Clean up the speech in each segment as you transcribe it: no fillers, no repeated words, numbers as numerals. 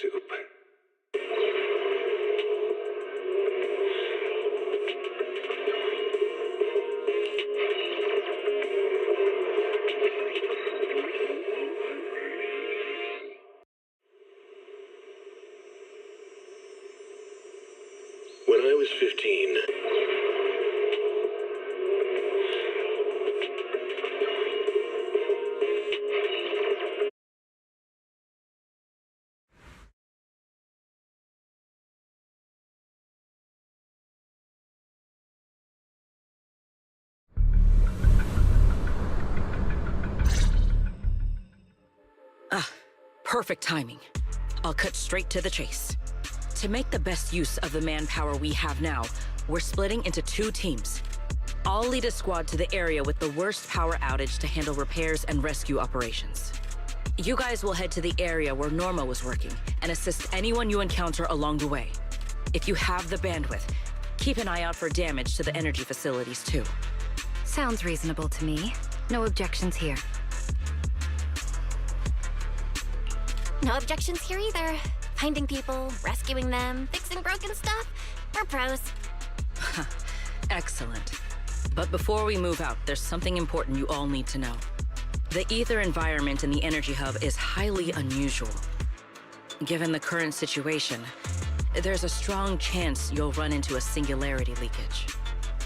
soup. When I was 15, Perfect timing. I'll cut straight to the chase. To make the best use of the manpower we have now, we're splitting into 2 teams. I'll lead a squad to the area with the worst power outage to handle repairs and rescue operations. You guys will head to the area where Norma was working and assist anyone you encounter along the way. If you have the bandwidth, keep an eye out for damage to the energy facilities too. Sounds reasonable to me. No objections here. No objections here either. Finding people, rescuing them, fixing broken stuff. We're pros. Excellent. But before we move out, there's something important you all need to know. The ether environment in the energy hub is highly unusual. Given the current situation, there's a strong chance you'll run into a singularity leakage.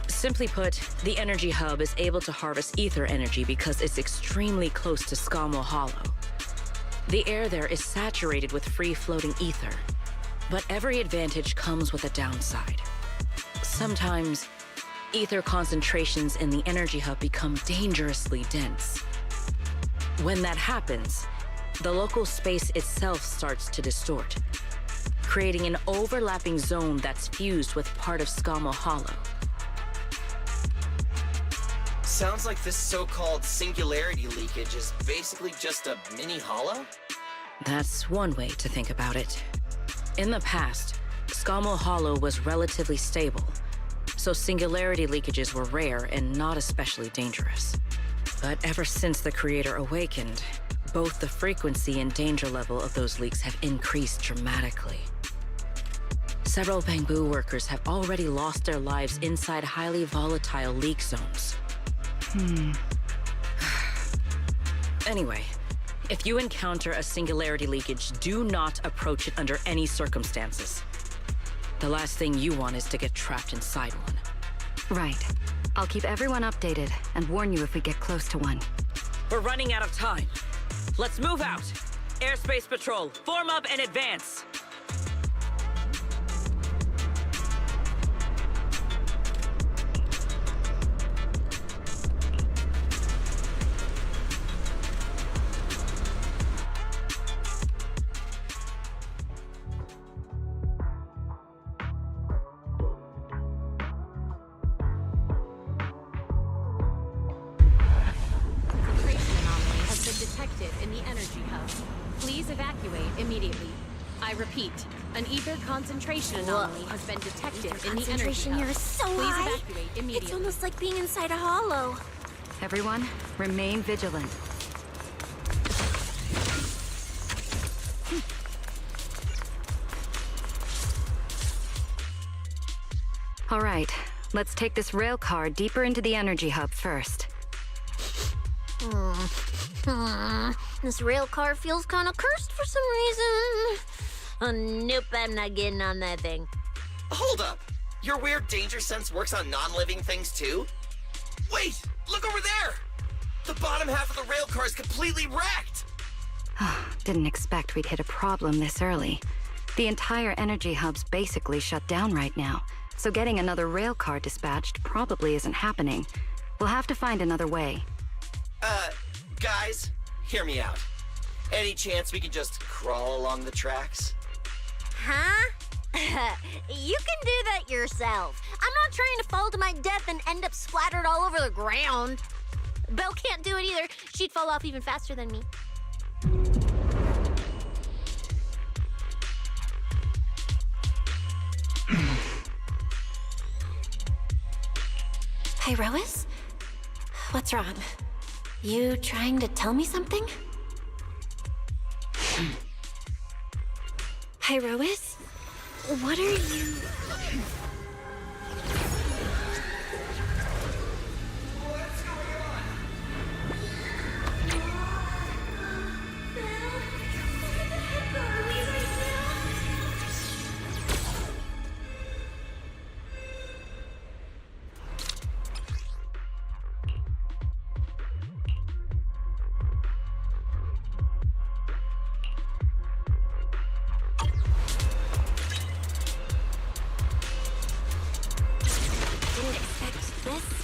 Simply put, the energy hub is able to harvest ether energy because it's extremely close to Skamo Hollow. The air there is saturated with free-floating ether, but every advantage comes with a downside. Sometimes, ether concentrations in the energy hub become dangerously dense. When that happens, the local space itself starts to distort, creating an overlapping zone that's fused with part of Skamo Hollow. Sounds like this so-called singularity leakage is basically just a mini hollow? That's one way to think about it. In the past, Skamo Hollow was relatively stable, so singularity leakages were rare and not especially dangerous. But ever since the Creator awakened, both the frequency and danger level of those leaks have increased dramatically. Several bamboo workers have already lost their lives inside highly volatile leak zones. Anyway, if you encounter a singularity leakage, do not approach it under any circumstances. The last thing you want is to get trapped inside one. Right. I'll keep everyone updated and warn you if we get close to one. We're running out of time. Let's move out. Airspace patrol, form up and advance. In the energy hub. Please evacuate immediately. I repeat, an ether concentration anomaly has been detected in the energy Concentration hub. here is so Please high. evacuate immediately. It's almost like being inside a hollow. Everyone, remain vigilant. All right, let's take this rail car deeper into the energy hub first. This rail car feels kind of cursed for some reason. Oh, nope, I'm not getting on that thing. Hold up! Your weird danger sense works on non-living things too? Wait! Look over there! The bottom half of the rail car is completely wrecked! Didn't expect we'd hit a problem this early. The entire energy hub's basically shut down right now, so getting another rail car dispatched probably isn't happening. We'll have to find another way. Guys, hear me out. Any chance we can just crawl along the tracks? Huh? You can do that yourself. I'm not trying to fall to my death and end up splattered all over the ground. Belle can't do it either. She'd fall off even faster than me. Hey, Rose? What's wrong? You trying to tell me something? Pyrois? What are you...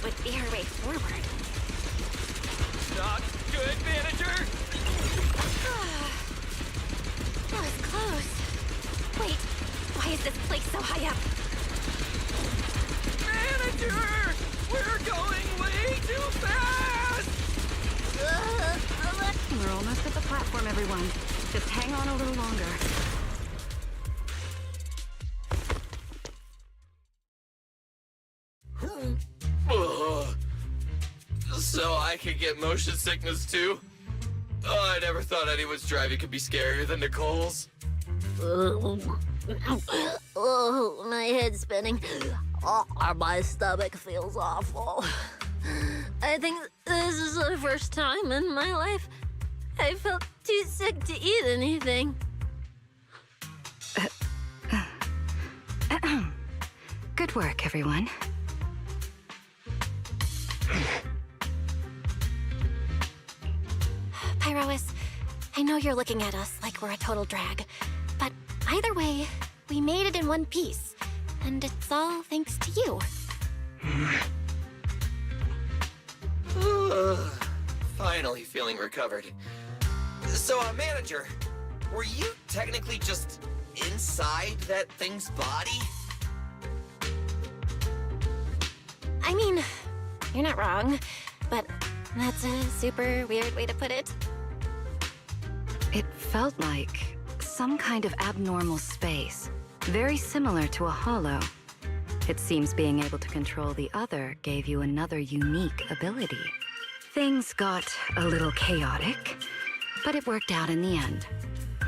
would be her way forward. Not good, manager! That was close. Wait, why is this place so high up? Manager! We're going way too fast! We're almost at the platform, everyone. Just hang on a little longer. So I could get motion sickness too? Oh, I never thought anyone's driving could be scarier than Nicole's. Oh, my head's spinning. Oh, my stomach feels awful. I think this is the first time in my life I felt too sick to eat anything. Good work, everyone. Pyrois, I know you're looking at us like we're a total drag, but either way, we made it in one piece, and it's all thanks to you. Finally feeling recovered. So, manager, were you technically just inside that thing's body? I mean, you're not wrong, but that's a super weird way to put it. It felt like some kind of abnormal space, very similar to a hollow. It seems being able to control the other gave you another unique ability. Things got a little chaotic, but it worked out in the end.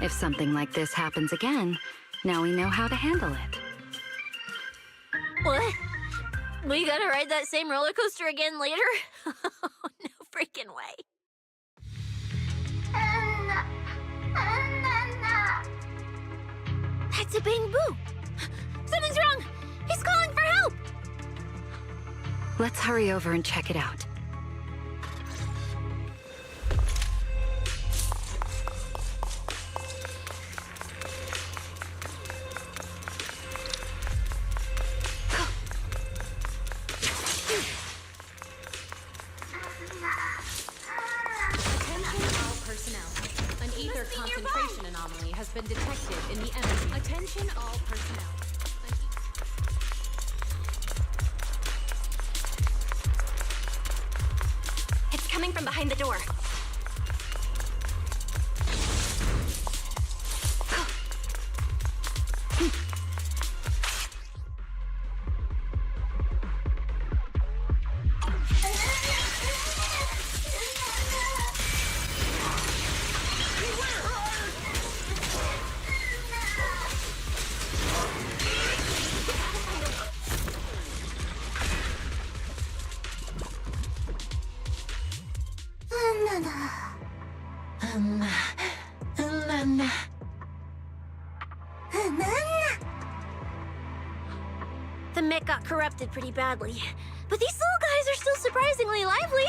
If something like this happens again, now we know how to handle it. What? We gotta ride that same roller coaster again later? No freaking way. That's a Bang Boo! Something's wrong! He's calling for help! Let's hurry over and check it out. Concentration anomaly has been detected in the energy. Attention all personnel. It's coming from behind the door. The mech got corrupted pretty badly, but these little guys are still surprisingly lively.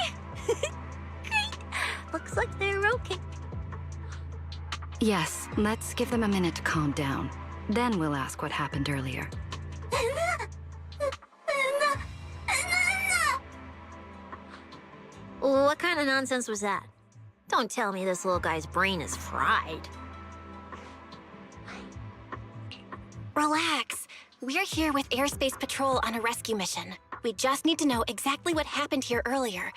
Great. Looks like they're okay. Yes, let's give them a minute to calm down. Then we'll ask what happened earlier. What kind of nonsense was that? Don't tell me this little guy's brain is fried. Relax. We're here with Airspace Patrol on a rescue mission. We just need to know exactly what happened here earlier.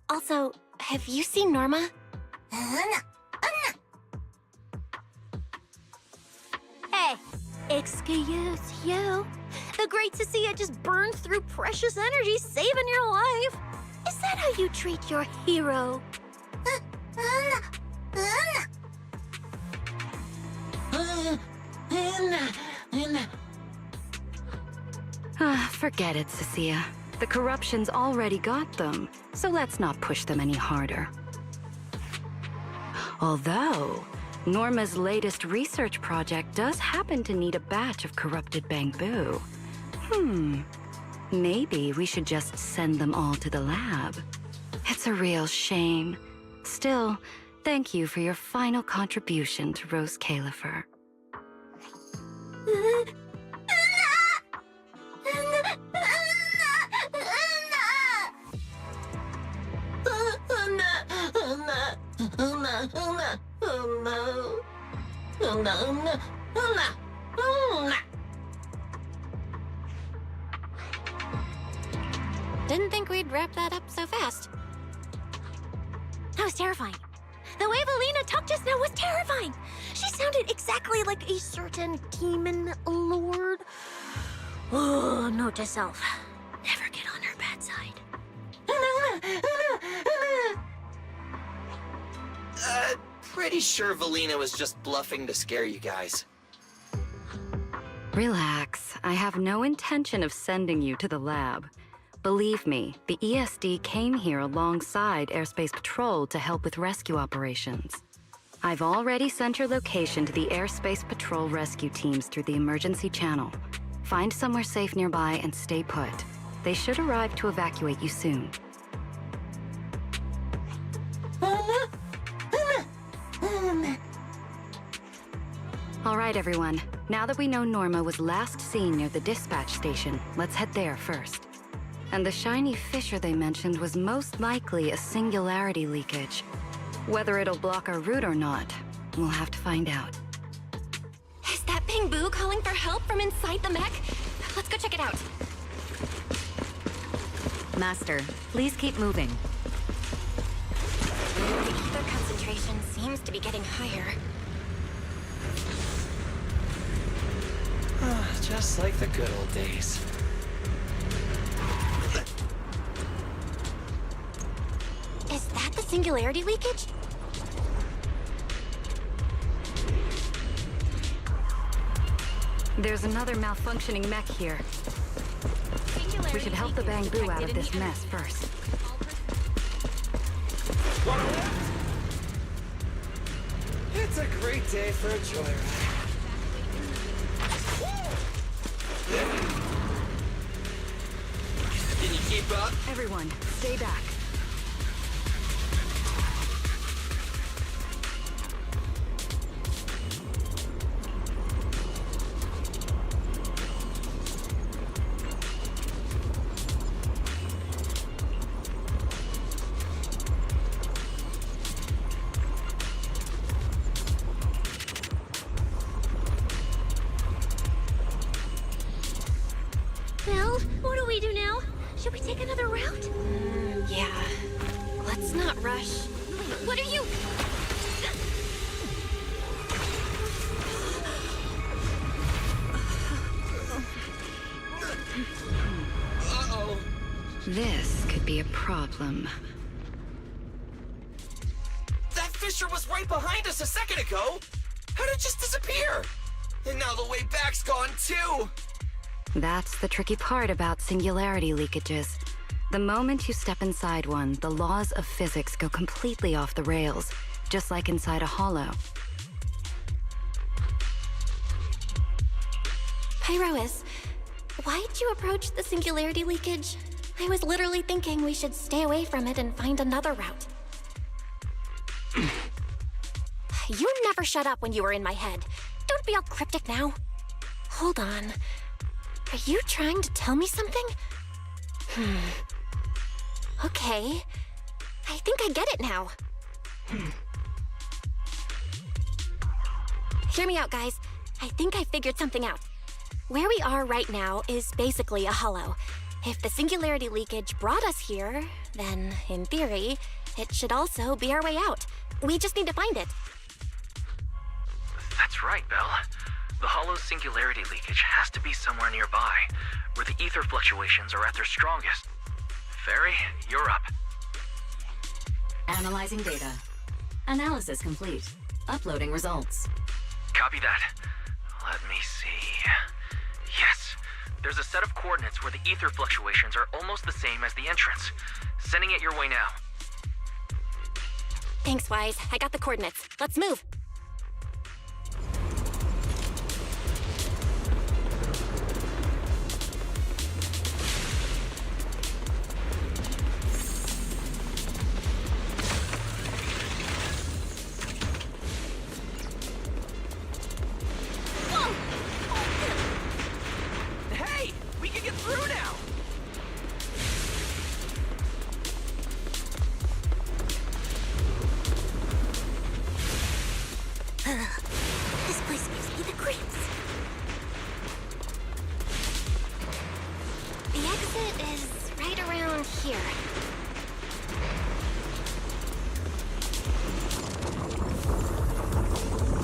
Also, have you seen Norma? Hey, excuse you. The great to see you just burned through precious energy saving your life. Is that how you treat your hero? Forget it, Cecilia. The corruption's already got them, so let's not push them any harder. Although, Norma's latest research project does happen to need a batch of corrupted bamboo. Maybe we should just send them all to the lab. It's a real shame. Still, thank you for your final contribution to Rose Califer. Didn't think we'd wrap that up so fast. That was terrifying. The way Valina talked just now was terrifying. She sounded exactly like a certain demon lord. Oh, note to self. Never get on her bad side. Pretty sure Valina was just bluffing to scare you guys. Relax. I have no intention of sending you to the lab. Believe me, the ESD came here alongside Airspace Patrol to help with rescue operations. I've already sent your location to the Airspace Patrol rescue teams through the emergency channel. Find somewhere safe nearby and stay put. They should arrive to evacuate you soon. All right, everyone. Now that we know Norma was last seen near the dispatch station, let's head there first. And the shiny fissure they mentioned was most likely a singularity leakage. Whether it'll block our route or not, we'll have to find out. Is that Bamboo calling for help from inside the mech? Let's go check it out. Master, please keep moving. The ether concentration seems to be getting higher. Just like the good old days. Is that the singularity leakage? There's another malfunctioning mech here. We should help the Bamboo out of this mess first. It's a great day for a joyride. Can you keep up? Everyone, stay back. Well, what do we do now? Should we take another route? Yeah. Let's not rush. What are you... Uh-oh. This could be a problem. That fissure was right behind us a second ago. How did it just disappear? And now the way back's gone too. That's the tricky part about singularity leakages. The moment you step inside one, the laws of physics go completely off the rails, just like inside a hollow. Pyrois, why'd you approach the singularity leakage? I was literally thinking we should stay away from it and find another route. You never shut up when you were in my head. Don't be all cryptic now. Hold on. Are you trying to tell me something? Okay. I think I get it now. Hear me out, guys. I think I figured something out. Where we are right now is basically a hollow. If the singularity leakage brought us here, then, in theory, it should also be our way out. We just need to find it. That's right, Belle. The hollow's singularity leakage has to be somewhere nearby, where the ether fluctuations are at their strongest. Fairy, you're up. Analyzing data. Analysis complete. Uploading results. Copy that. Let me see. Yes, there's a set of coordinates where the ether fluctuations are almost the same as the entrance. Sending it your way now. Thanks, Wise. I got the coordinates. Let's move. Hey, we can get through now. This place gives me the creeps. The exit is right around here.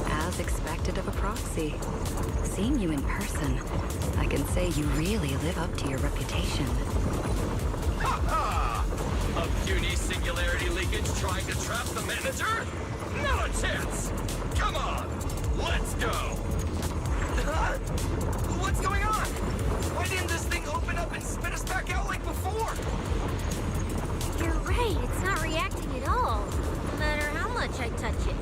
As expected of a proxy. Seeing you in person, I can say you really live up to your reputation. Ha ha! A puny singularity leakage trying to trap the manager? Not a chance! Come on, let's go! What's going on? Why didn't this thing open up and spit us back out like before? You're right, it's not reacting at all. No matter how much I touch it.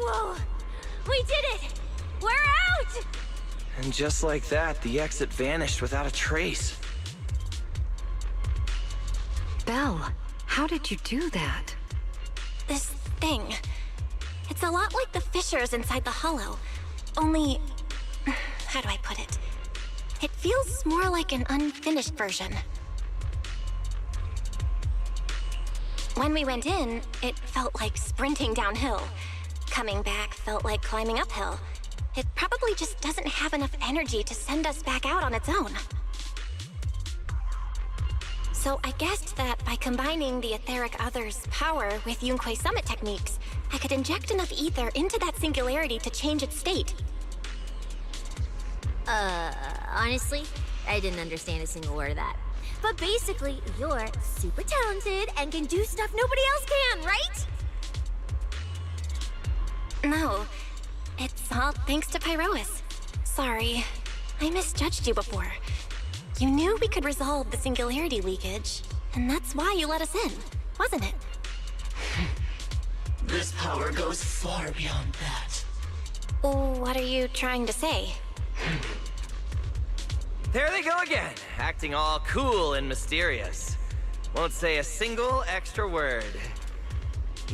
Whoa! We did it! We're out! And just like that, the exit vanished without a trace. Belle, how did you do that? This thing. It's a lot like the fissures inside the hollow. Only... how do I put it? It feels more like an unfinished version. When we went in, it felt like sprinting downhill. Coming back felt like climbing uphill. It probably just doesn't have enough energy to send us back out on its own. So I guessed that by combining the etheric other's power with Yunque's summit techniques, I could inject enough ether into that singularity to change its state. Honestly, I didn't understand a single word of that. But basically, you're super talented and can do stuff nobody else can, right? No, it's all thanks to Pyrois. Sorry, I misjudged you before. You knew we could resolve the singularity leakage, and that's why you let us in, wasn't it? This power goes far beyond that. What are you trying to say? There they go again, acting all cool and mysterious. Won't say a single extra word.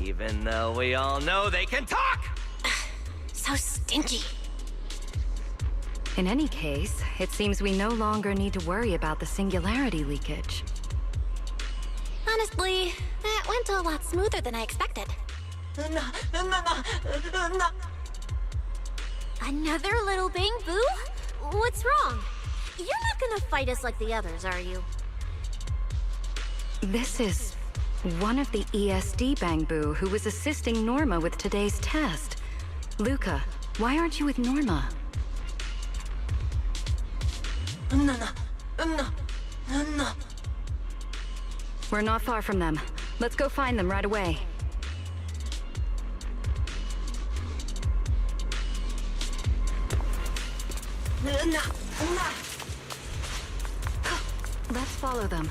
Even though we all know they can talk! So stingy. In any case, it seems we no longer need to worry about the singularity leakage. Honestly, that went a lot smoother than I expected. Another little bang boo? What's wrong? You're not gonna fight us like the others, are you? This is one of the ESD Bangbu who was assisting Norma with today's test. Luca, why aren't you with Norma? We're not far from them. Let's go find them right away. Let's follow them.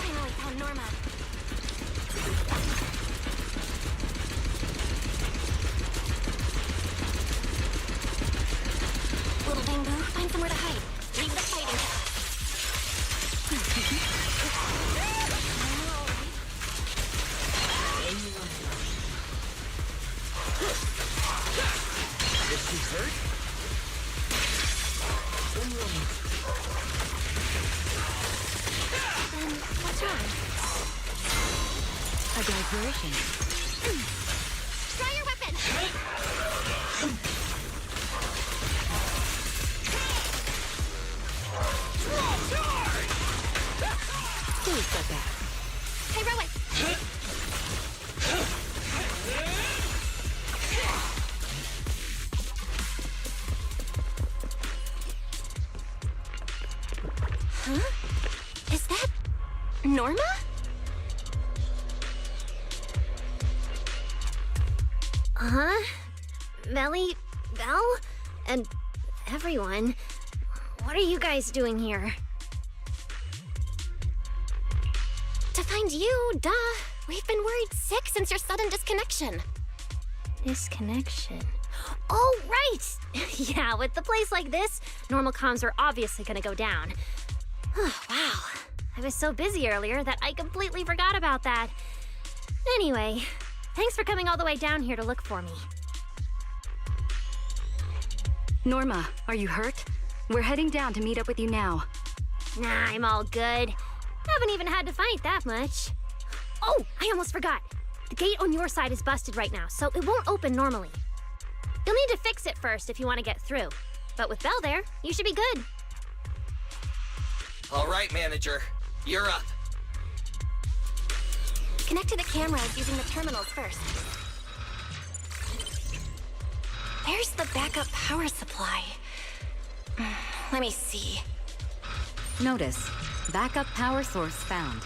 Finally found Norma. Little Bangbu, find somewhere to hide. Leave the fighting to us. Is she hurt? Then what's wrong? A diversion. Draw your weapon! Huh? Is that Norma? Huh? Melly, Belle, and everyone. What are you guys doing here? To find you, duh. We've been worried sick since your sudden disconnection. Disconnection. Oh, right! Yeah, with the place like this, normal comms are obviously gonna go down. Wow. I was so busy earlier that I completely forgot about that. Anyway, thanks for coming all the way down here to look for me. Norma, are you hurt? We're heading down to meet up with you now. Nah, I'm all good. Haven't even had to fight that much. Oh, I almost forgot. The gate on your side is busted right now, so it won't open normally. You'll need to fix it first if you want to get through. But with Belle there, you should be good. All right, manager. You're up. Connect to the cameras using the terminals first. There's the backup power supply. Let me see. Notice, backup power source found.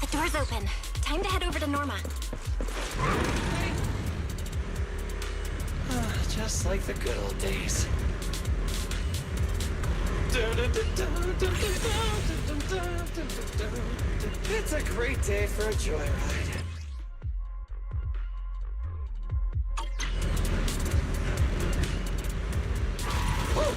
The door's open. Time to head over to Norma. Just like the good old days. It's a great day for a joyride. Whoa!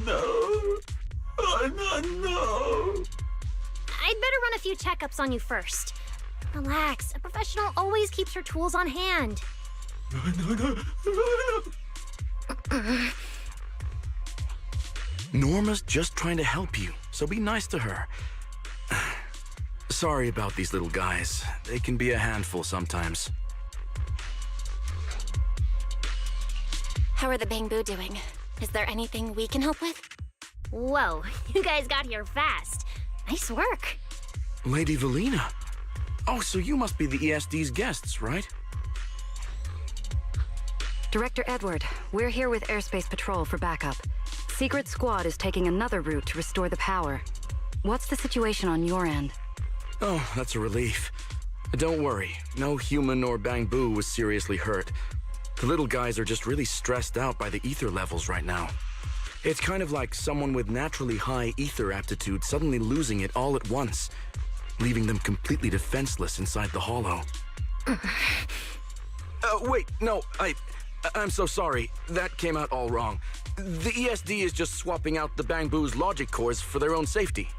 No. I'd better run a few checkups on you first. Relax. A professional always keeps her tools on hand. Norma's just trying to help you, so be nice to her. Sorry about these little guys. They can be a handful sometimes. How are the Bangbu doing? Is there anything we can help with? Whoa, you guys got here fast. Nice work. Lady Valina. Oh, so you must be the ESD's guests, right? Director Edward, we're here with Airspace Patrol for backup. Secret Squad is taking another route to restore the power. What's the situation on your end? Oh, that's a relief. Don't worry, no human or Bangbu was seriously hurt. The little guys are just really stressed out by the ether levels right now. It's kind of like someone with naturally high ether aptitude suddenly losing it all at once, leaving them completely defenseless inside the hollow. Wait, no, I'm so sorry. That came out all wrong. The ESD is just swapping out the Bangbu's logic cores for their own safety.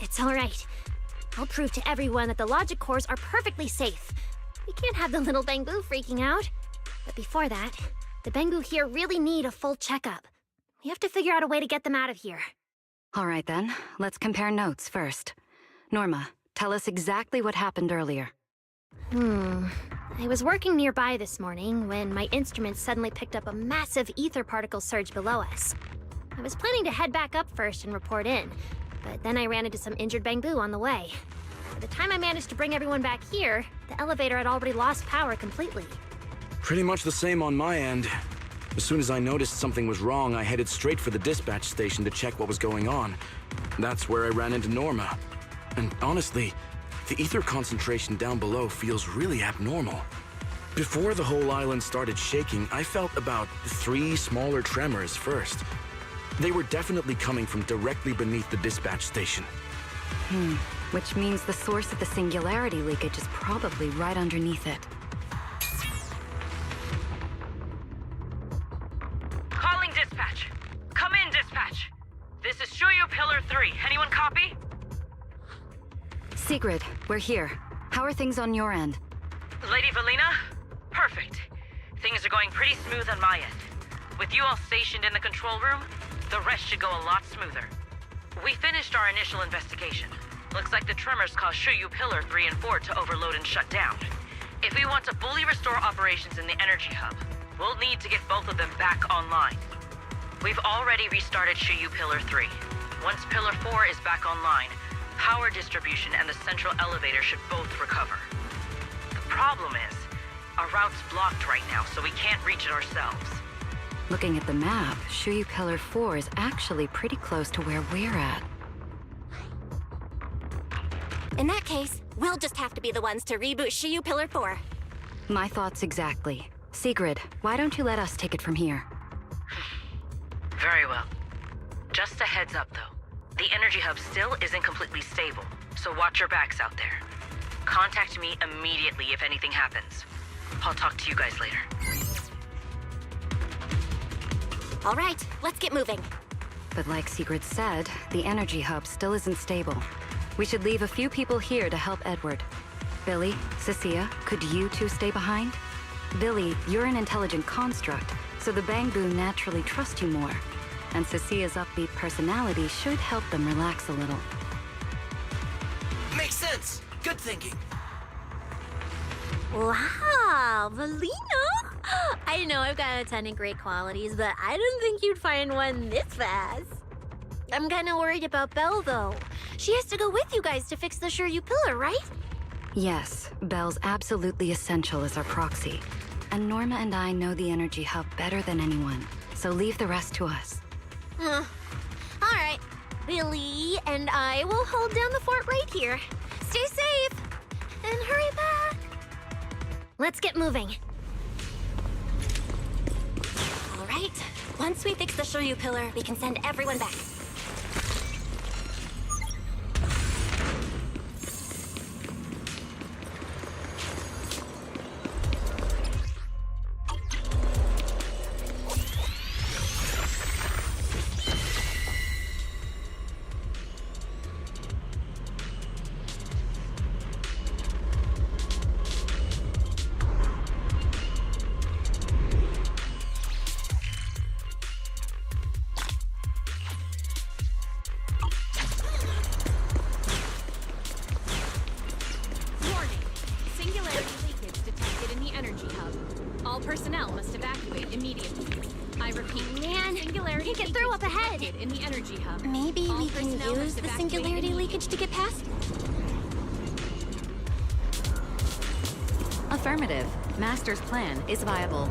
It's all right. I'll prove to everyone that the logic cores are perfectly safe. We can't have the little Bangbu freaking out. But before that, the Bangbu here really need a full checkup. We have to figure out a way to get them out of here. All right then, let's compare notes first. Norma, tell us exactly what happened earlier. I was working nearby this morning when my instruments suddenly picked up a massive ether particle surge below us. I was planning to head back up first and report in, but then I ran into some injured Bangbu on the way. By the time I managed to bring everyone back here, the elevator had already lost power completely. Pretty much the same on my end. As soon as I noticed something was wrong, I headed straight for the dispatch station to check what was going on. That's where I ran into Norma. And honestly, the ether concentration down below feels really abnormal. Before the whole island started shaking, I felt about 3 smaller tremors first. They were definitely coming from directly beneath the dispatch station. Which means the source of the singularity leakage is probably right underneath it. Calling dispatch. Come in, dispatch. This is Shuyu Pillar 3. Anyone copy? Sigrid, we're here. How are things on your end? Lady Valina? Perfect. Things are going pretty smooth on my end. With you all stationed in the control room, the rest should go a lot smoother. We finished our initial investigation. Looks like the tremors caused Shuyu Pillar 3 and 4 to overload and shut down. If we want to fully restore operations in the energy hub, we'll need to get both of them back online. We've already restarted Shuyu Pillar 3. Once Pillar 4 is back online, power distribution and the central elevator should both recover. The problem is, our route's blocked right now, so we can't reach it ourselves. Looking at the map, Shuyu Pillar 4 is actually pretty close to where we're at. In that case, we'll just have to be the ones to reboot Shuyu Pillar 4. My thoughts exactly. Sigrid, why don't you let us take it from here? Very well. Just a heads up, though. The energy hub still isn't completely stable, so watch your backs out there. Contact me immediately if anything happens. I'll talk to you guys later. All right, let's get moving. But like Sigrid said, the energy hub still isn't stable. We should leave a few people here to help Edward. Billy, Cecilia, could you two stay behind? Billy, you're an intelligent construct, so the Bangbu naturally trust you more. And Cecilia's upbeat personality should help them relax a little. Makes sense. Good thinking. Wow, Valina! I know I've got a ton of great qualities, but I didn't think you'd find one this fast. I'm kind of worried about Belle, though. She has to go with you guys to fix the Shuyu Pillar, right? Yes, Belle's absolutely essential as our proxy. And Norma and I know the energy hub better than anyone, so leave the rest to us. All right. Billy and I will hold down the fort right here. Stay safe and hurry back. Let's get moving. All right, once we fix the Shuyu Pillar, we can send everyone back. Personnel must evacuate immediately. I repeat, Man, singularity can't get through up ahead. detected in the energy hub. Maybe All we can personnel use must the evacuate singularity immediately. leakage to get past? Affirmative. Master's plan is viable.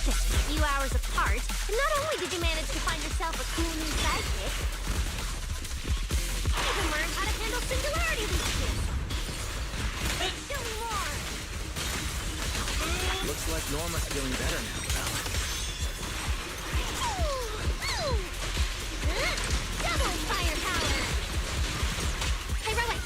Just a few hours apart, and not only did you manage to find yourself a cool new sidekick, you even learned how to handle singularity leakages. Show me more. Looks like Norma's feeling better now, Belle. Double firepower. Hey, Rowan!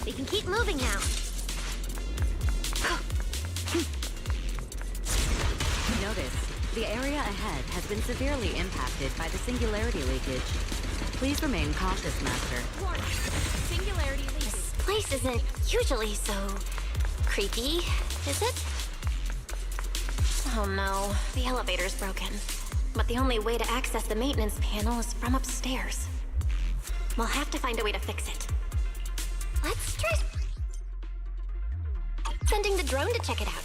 We can keep moving now. Notice, the area ahead has been severely impacted by the singularity leakage. Please remain cautious, Master. Warning. Singularity leakage. This place isn't usually so creepy, is it? Oh no, the elevator's broken. But the only way to access the maintenance panel is from upstairs. We'll have to find a way to fix it. Let's try sending the drone to check it out.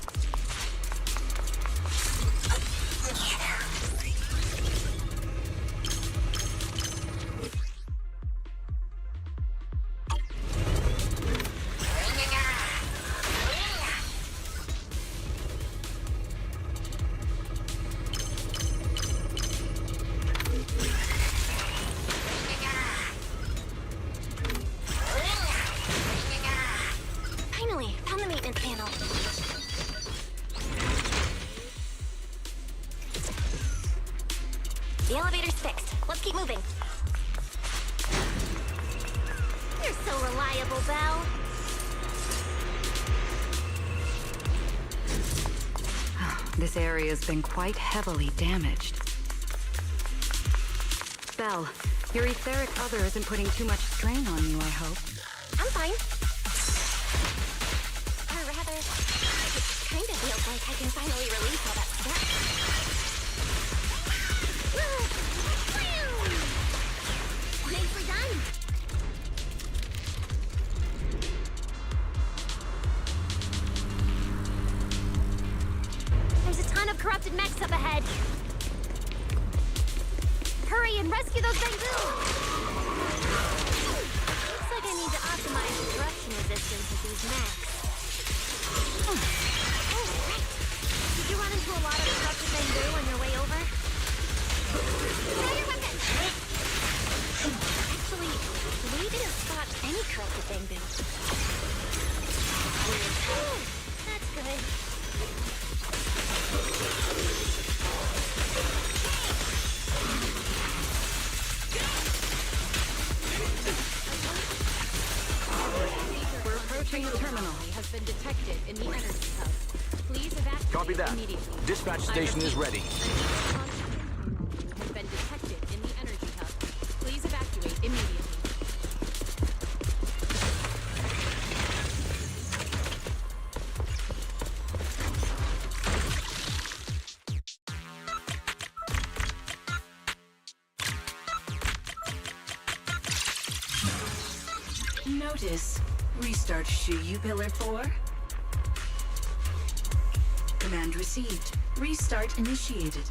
Finally, found the maintenance panel. The elevator's fixed. Let's keep moving. You're so reliable, Belle. This area's been quite heavily damaged. Belle, your etheric other isn't putting too much strain on you, I hope. I'm fine. Or rather, it kind of feels like I can finally release all that stuff. Thanks, we're done. There's a ton of corrupted mechs up ahead. Hurry and rescue those bamboo! Looks like I need to optimize the corruption resistance with these mechs. Oh, right. Did you run into a lot of corrupted bamboo on your way over? Throw your weapon! Actually, we didn't spot any corrupted bamboo. Oh, that's good. We're approaching the terminal. Has been detected in the energy hub. Please evacuate Copy that. immediately. Dispatch station is ready. Has been detected in the energy hub. Please evacuate immediately. Notice. Restart Shuyu Pillar 4. Command received. Restart initiated.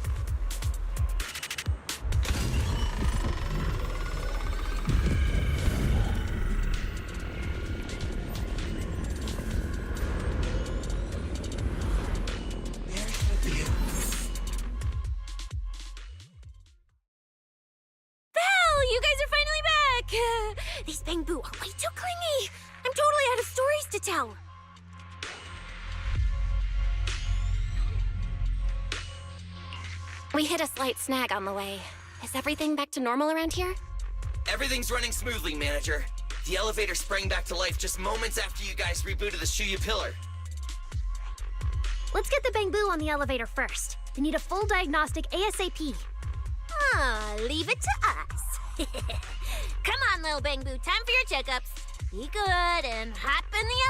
You guys are finally back! These bamboo are way too clingy! I'm totally out of stories to tell! We hit a slight snag on the way. Is everything back to normal around here? Everything's running smoothly, Manager. The elevator sprang back to life just moments after you guys rebooted the Shuyu pillar. Let's get the bamboo on the elevator first. We need a full diagnostic ASAP. Leave it to us. Come on, little bamboo. Time for your checkups. Be good and hop in the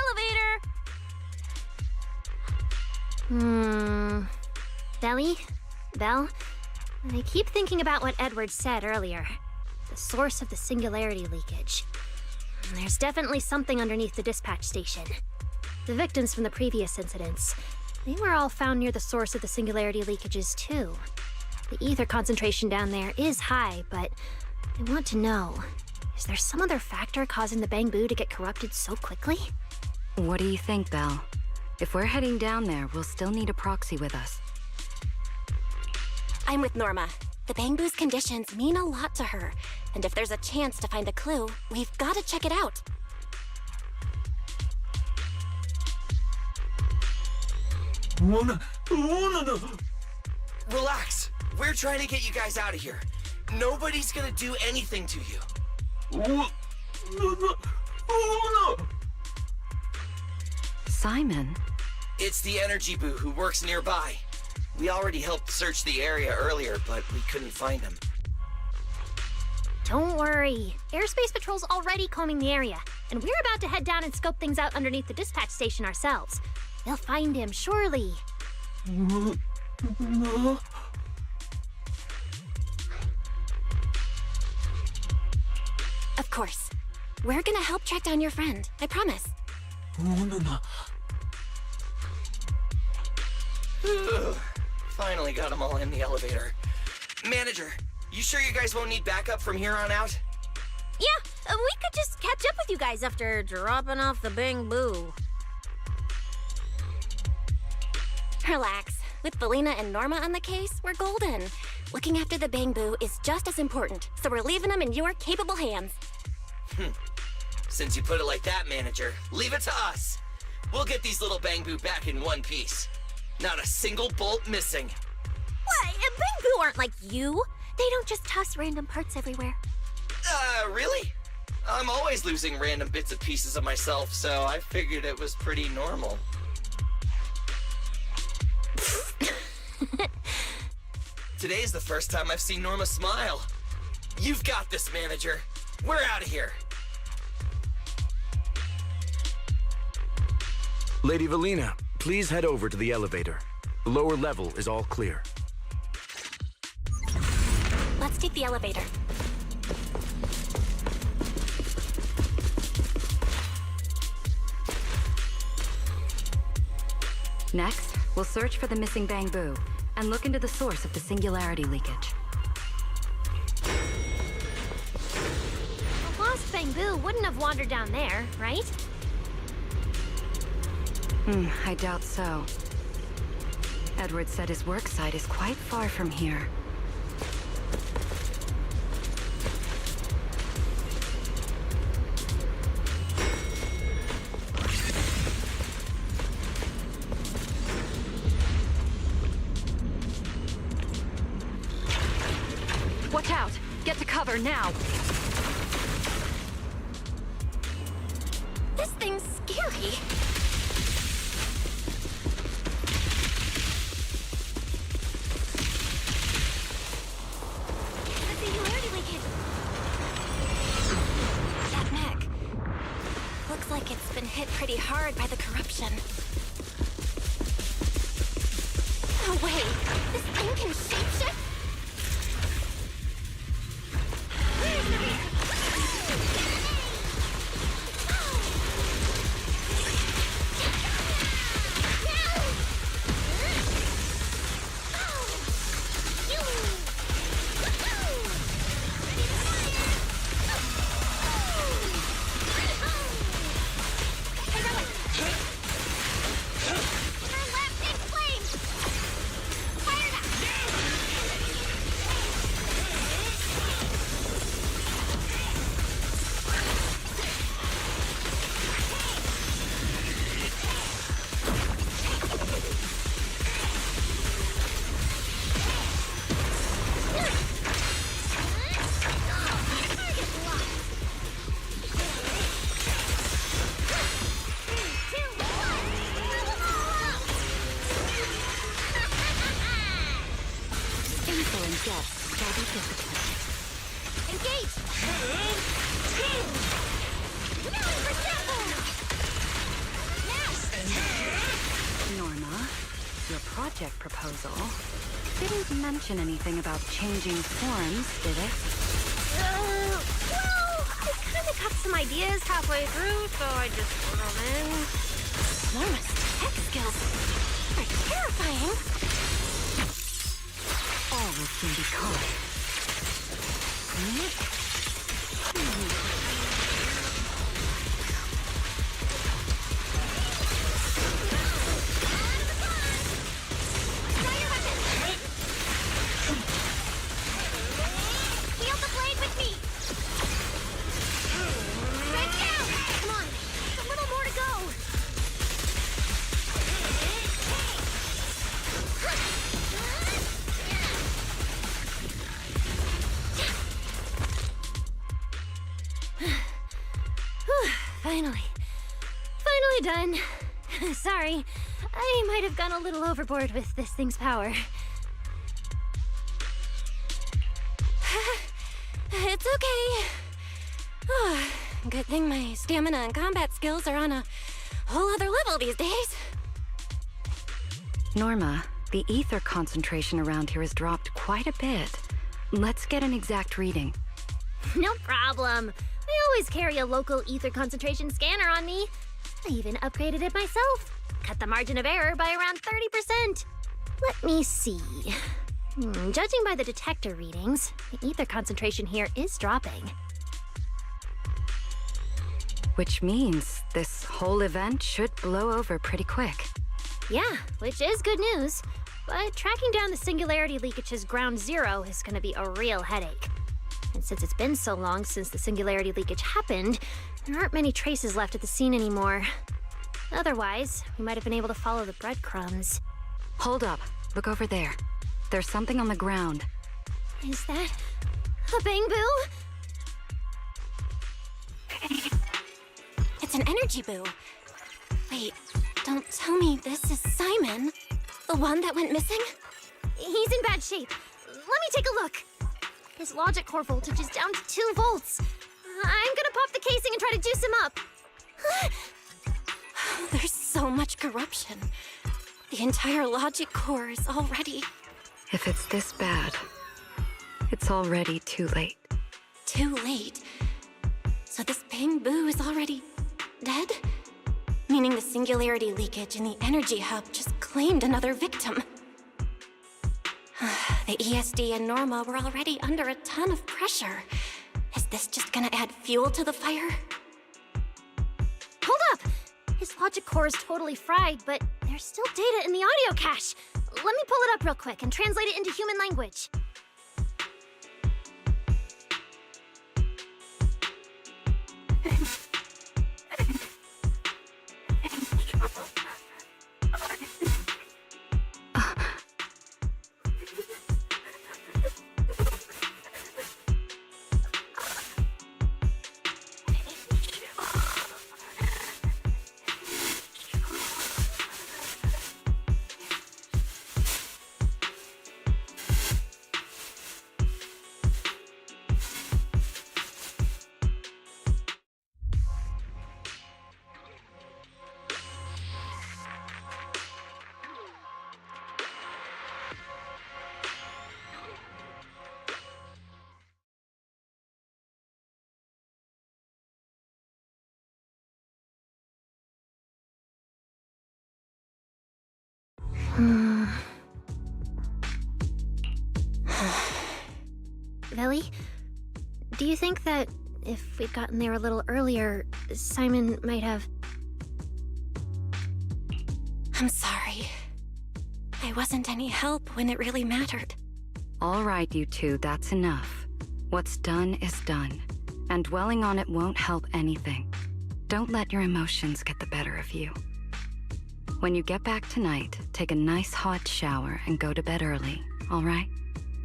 elevator. Belly? Belle? I keep thinking about what Edward said earlier. The source of the singularity leakage. There's definitely something underneath the dispatch station. The victims from the previous incidents, they were all found near the source of the singularity leakages too. The ether concentration down there is high, but I want to know, is there some other factor causing the bamboo to get corrupted so quickly? What do you think, Belle? If we're heading down there, we'll still need a proxy with us. I'm with Norma. The bamboo's conditions mean a lot to her, and if there's a chance to find a clue, we've got to check it out. Relax. We're trying to get you guys out of here. Nobody's gonna do anything to you. Simon? It's the energy boo who works nearby. We already helped search the area earlier, but we couldn't find him. Don't worry. Airspace Patrol's already combing the area, and we're about to head down and scope things out underneath the dispatch station ourselves. They'll find him, surely. Of course. We're gonna help track down your friend, I promise. Finally got them all in the elevator. Manager, you sure you guys won't need backup from here on out? Yeah, we could just catch up with you guys after dropping off the bamboo. Relax. With Belina and Norma on the case, we're golden. Looking after the bamboo is just as important, so we're leaving them in your capable hands. Since you put it like that, Manager, leave it to us. We'll get these little Bang-Boo back in one piece. Not a single bolt missing. What? Bang-Boo aren't like you. They don't just toss random parts everywhere. Really? I'm always losing random bits and pieces of myself, so I figured it was pretty normal. Today's the first time I've seen Norma smile. You've got this, manager. We're out of here. Lady Valina, please head over to the elevator. The lower level is all clear. Let's take the elevator. Next, we'll search for the missing Bang-Boo and look into the source of the singularity leakage. A lost Bang-Boo wouldn't have wandered down there, right? I doubt so. Edward said his work site is quite far from here. Watch out! Get to cover now! This thing's scary. The singularity leakage. That neck. Looks like it's been hit pretty hard by the corruption. Oh wait, this thing can shapeshift? Proposal didn't mention anything about changing forms, did it? Well, I kind of got some ideas halfway through, so I just put them in. Norma's tech skills are terrifying. All will soon be caught. Finally done. Sorry, I might have gone a little overboard with this thing's power. It's okay. Good thing my stamina and combat skills are on a whole other level these days. Norma, the ether concentration around here has dropped quite a bit. Let's get an exact reading. No problem. I always carry a local ether concentration scanner on me. I even upgraded it myself. Cut the margin of error by around 30%. Let me see. Judging by the detector readings, the ether concentration here is dropping. Which means this whole event should blow over pretty quick. Yeah, which is good news. But tracking down the singularity leakage's ground zero is going to be a real headache. And since it's been so long since the singularity leakage happened, there aren't many traces left at the scene anymore. Otherwise, we might have been able to follow the breadcrumbs. Hold up. Look over there. There's something on the ground. Is that a bamboo? It's an energy boo. Wait, don't tell me this is Simon, the one that went missing? He's in bad shape. Let me take a look. His logic core voltage is down to 2 volts. I'm gonna pop the casing and try to juice him up. There's so much corruption. The entire logic core is already... If it's this bad, it's already too late. Too late? So this bamboo is already dead? Meaning the singularity leakage in the energy hub just claimed another victim. The ESD and Norma were already under a ton of pressure. Is this just gonna add fuel to the fire? Hold up! His logic core is totally fried, but there's still data in the audio cache. Let me pull it up real quick and translate it into human language. Billy, do you think that if we'd gotten there a little earlier, Simon might have... I'm sorry. I wasn't any help when it really mattered. All right, you two, that's enough. What's done is done, and dwelling on it won't help anything. Don't let your emotions get the better of you. When you get back tonight, take a nice hot shower and go to bed early, all right?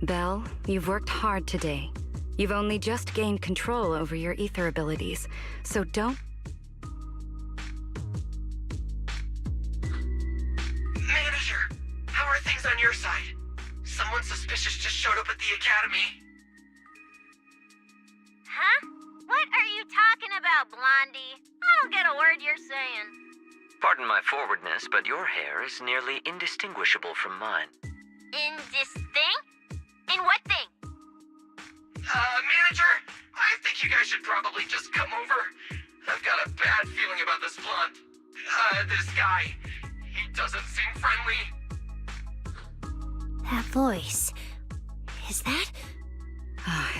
Belle, you've worked hard today. You've only just gained control over your ether abilities, so don't... Manager, how are things on your side? Someone suspicious just showed up at the academy. Huh? What are you talking about, Blondie? I don't get a word you're saying. Pardon my forwardness, but your hair is nearly indistinguishable from mine. Indistinct? In what thing? Manager, I think you guys should probably just come over. I've got a bad feeling about this blonde. This guy. He doesn't seem friendly. That voice... is that...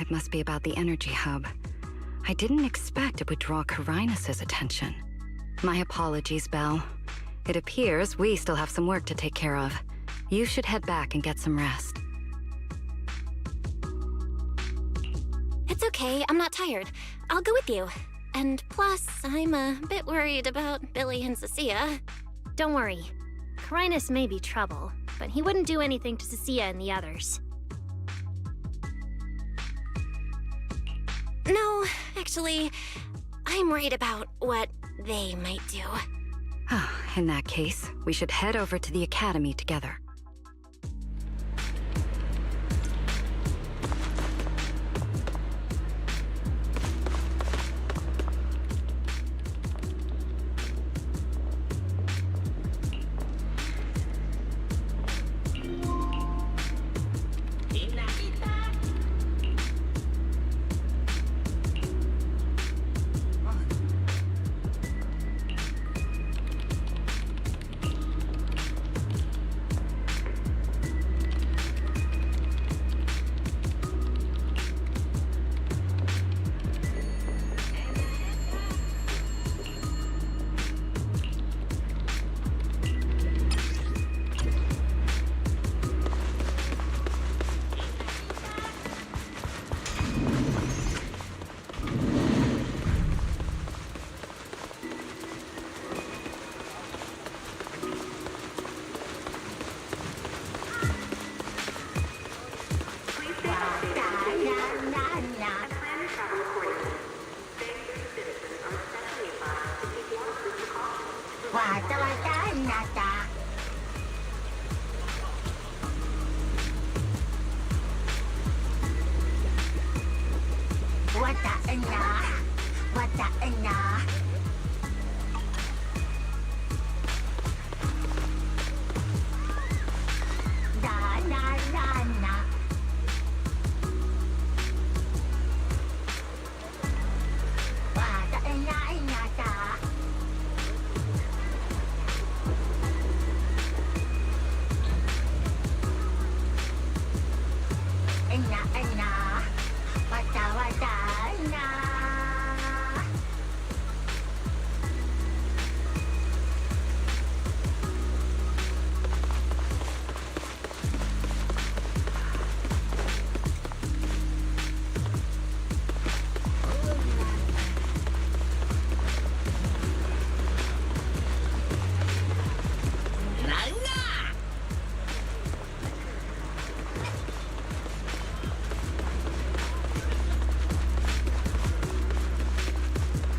It must be about the energy hub. I didn't expect it would draw Carinus's attention. My apologies, Belle. It appears we still have some work to take care of. You should head back and get some rest. It's okay, I'm not tired. I'll go with you. And plus, I'm a bit worried about Billy and Cecilia. Don't worry. Carinus may be trouble, but he wouldn't do anything to Cecilia and the others. No, actually, I'm worried about what they might do. In that case, we should head over to the academy together.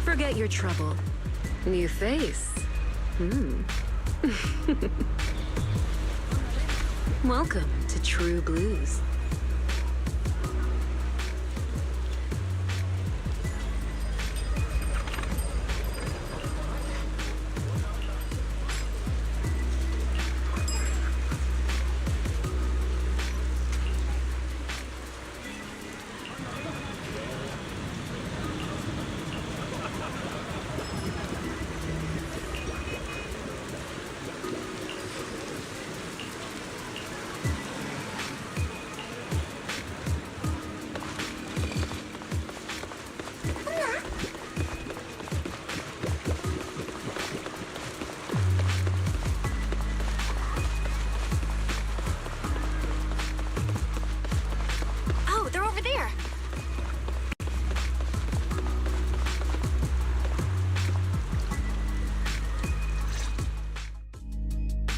Forget your trouble. New face. Welcome to True Blues.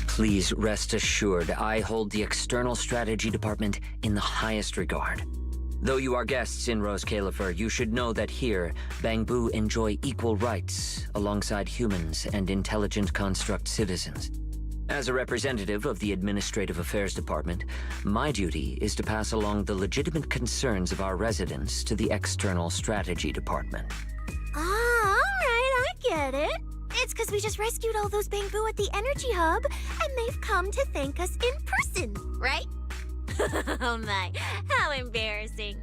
Please rest assured, I hold the External Strategy Department in the highest regard. Though you are guests in Rose Califer, you should know that here, Bangbu enjoy equal rights alongside humans and intelligent construct citizens. As a representative of the Administrative Affairs Department, my duty is to pass along the legitimate concerns of our residents to the External Strategy Department. Ah, all right, I get it. It's because we just rescued all those Bangbu at the Energy Hub, and they've come to thank us in person, right? Oh my, how embarrassing.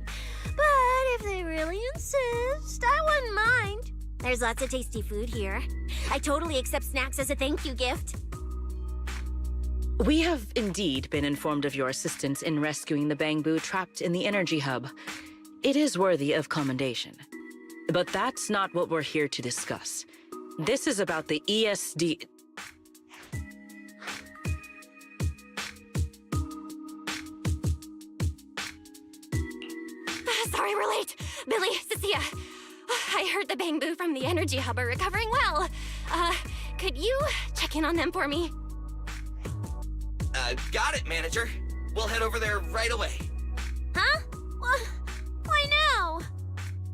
But if they really insist, I wouldn't mind. There's lots of tasty food here. I totally accept snacks as a thank you gift. We have indeed been informed of your assistance in rescuing the Bangbu trapped in the Energy Hub. It is worthy of commendation. But that's not what we're here to discuss. This is about the ESD... Sorry we're late. Billy, Cecilia. I heard the Bangbu from the Energy Hub are recovering well. Could you check in on them for me? Got it, manager. We'll head over there right away. Huh? Why now?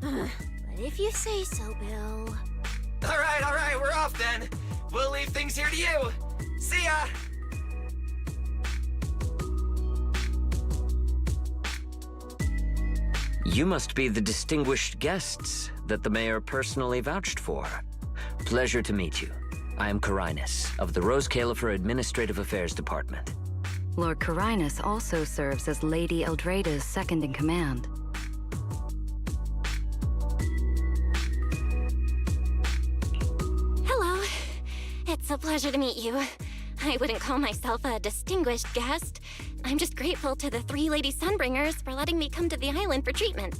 But if you say so, Bill. All right, we're off then. We'll leave things here to you. See ya! You must be the distinguished guests that the mayor personally vouched for. Pleasure to meet you. I am Carinus, of the Rose Califer Administrative Affairs Department. Lord Carinus also serves as Lady Eldrada's second-in-command. Hello. It's a pleasure to meet you. I wouldn't call myself a distinguished guest. I'm just grateful to the 3 Lady Sunbringers for letting me come to the island for treatment.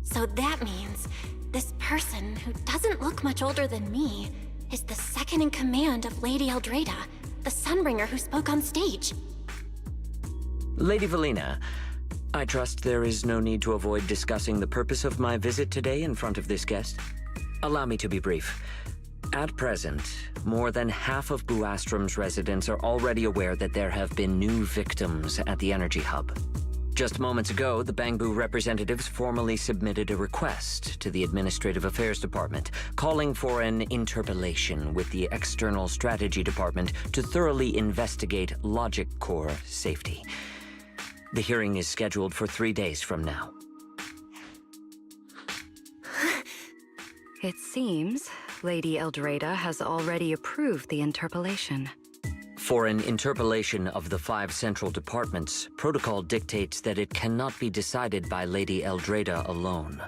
So that means this person, who doesn't look much older than me, is the second-in-command of Lady Eldrada, the Sunbringer who spoke on stage. Lady Valina, I trust there is no need to avoid discussing the purpose of my visit today in front of this guest. Allow me to be brief. At present, more than half of Buastrom's residents are already aware that there have been new victims at the Energy Hub. Just moments ago, the Bangbu representatives formally submitted a request to the Administrative Affairs Department, calling for an interpellation with the External Strategy Department to thoroughly investigate logic core safety. The hearing is scheduled for 3 days from now. It seems Lady Eldreda has already approved the interpellation. For an interpellation of the 5 central departments, protocol dictates that it cannot be decided by Lady Eldreda alone.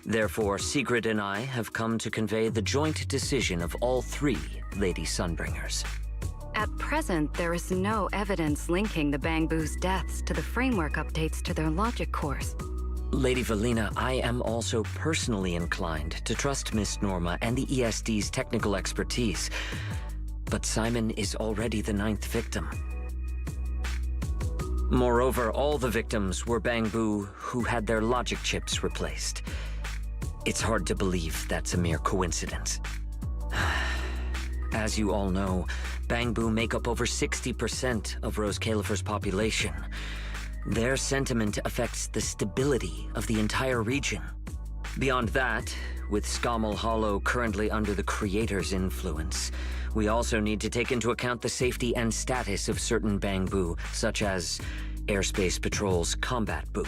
Therefore, Sigrid and I have come to convey the joint decision of all 3 Lady Sunbringers. At present, there is no evidence linking the Bangbu's deaths to the framework updates to their logic cores. Lady Valina, I am also personally inclined to trust Miss Norma and the ESD's technical expertise. But Simon is already the 9th victim. Moreover, all the victims were Bangbu who had their logic chips replaced. It's hard to believe that's a mere coincidence. As you all know, Bangbu make up over 60% of Rose Califer's population. Their sentiment affects the stability of the entire region. Beyond that, with Scommel Hollow currently under the Creator's influence, we also need to take into account the safety and status of certain Bangbu, such as Airspace Patrol's Combat Bu.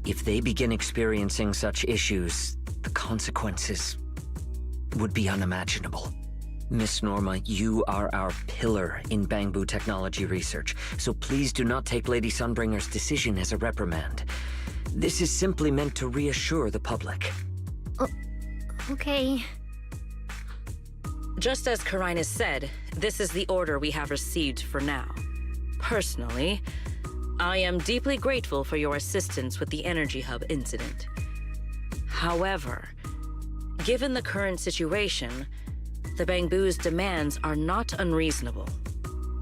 If they begin experiencing such issues, the consequences would be unimaginable. Miss Norma, you are our pillar in Bangbu technology research, so please do not take Lady Sunbringer's decision as a reprimand. This is simply meant to reassure the public. Okay. Just as Karinus said, this is the order we have received for now. Personally, I am deeply grateful for your assistance with the Energy Hub incident. However, given the current situation, the Bangbu's demands are not unreasonable.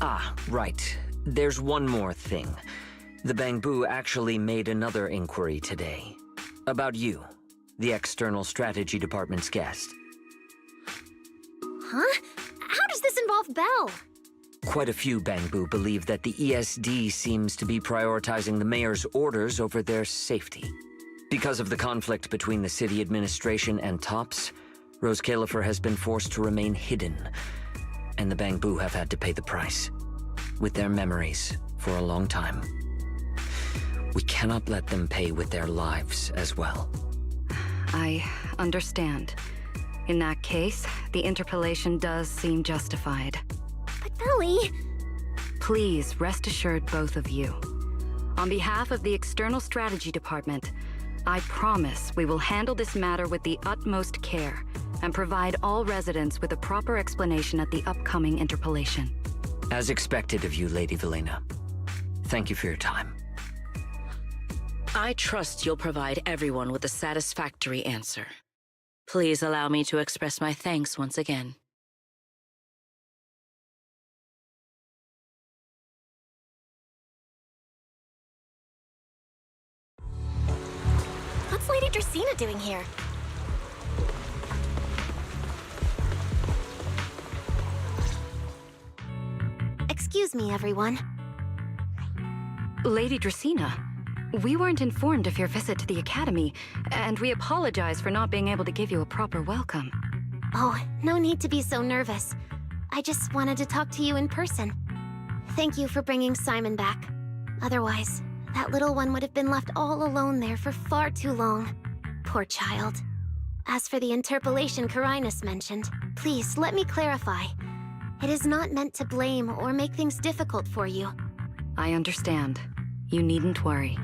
Ah, right. There's one more thing. The Bangbu actually made another inquiry today. About you, the External Strategy Department's guest. Huh? How does this involve Belle? Quite a few Bangbu believe that the ESD seems to be prioritizing the mayor's orders over their safety. Because of the conflict between the city administration and TOPS, Rose Califer has been forced to remain hidden, and the Bangbu have had to pay the price, with their memories, for a long time. We cannot let them pay with their lives as well. I understand. In that case, the interpellation does seem justified. But Belly... Please rest assured, both of you. On behalf of the External Strategy Department, I promise we will handle this matter with the utmost care and provide all residents with a proper explanation at the upcoming interpellation. As expected of you, Lady Valina. Thank you for your time. I trust you'll provide everyone with a satisfactory answer. Please allow me to express my thanks once again. What's Lady Dracaena doing here? Excuse me, everyone. Lady Dracaena, we weren't informed of your visit to the Academy, and we apologize for not being able to give you a proper welcome. Oh, no need to be so nervous. I just wanted to talk to you in person. Thank you for bringing Simon back. Otherwise, that little one would have been left all alone there for far too long. Poor child. As for the interpellation Karinus mentioned, please let me clarify. It is not meant to blame or make things difficult for you. I understand. You needn't worry.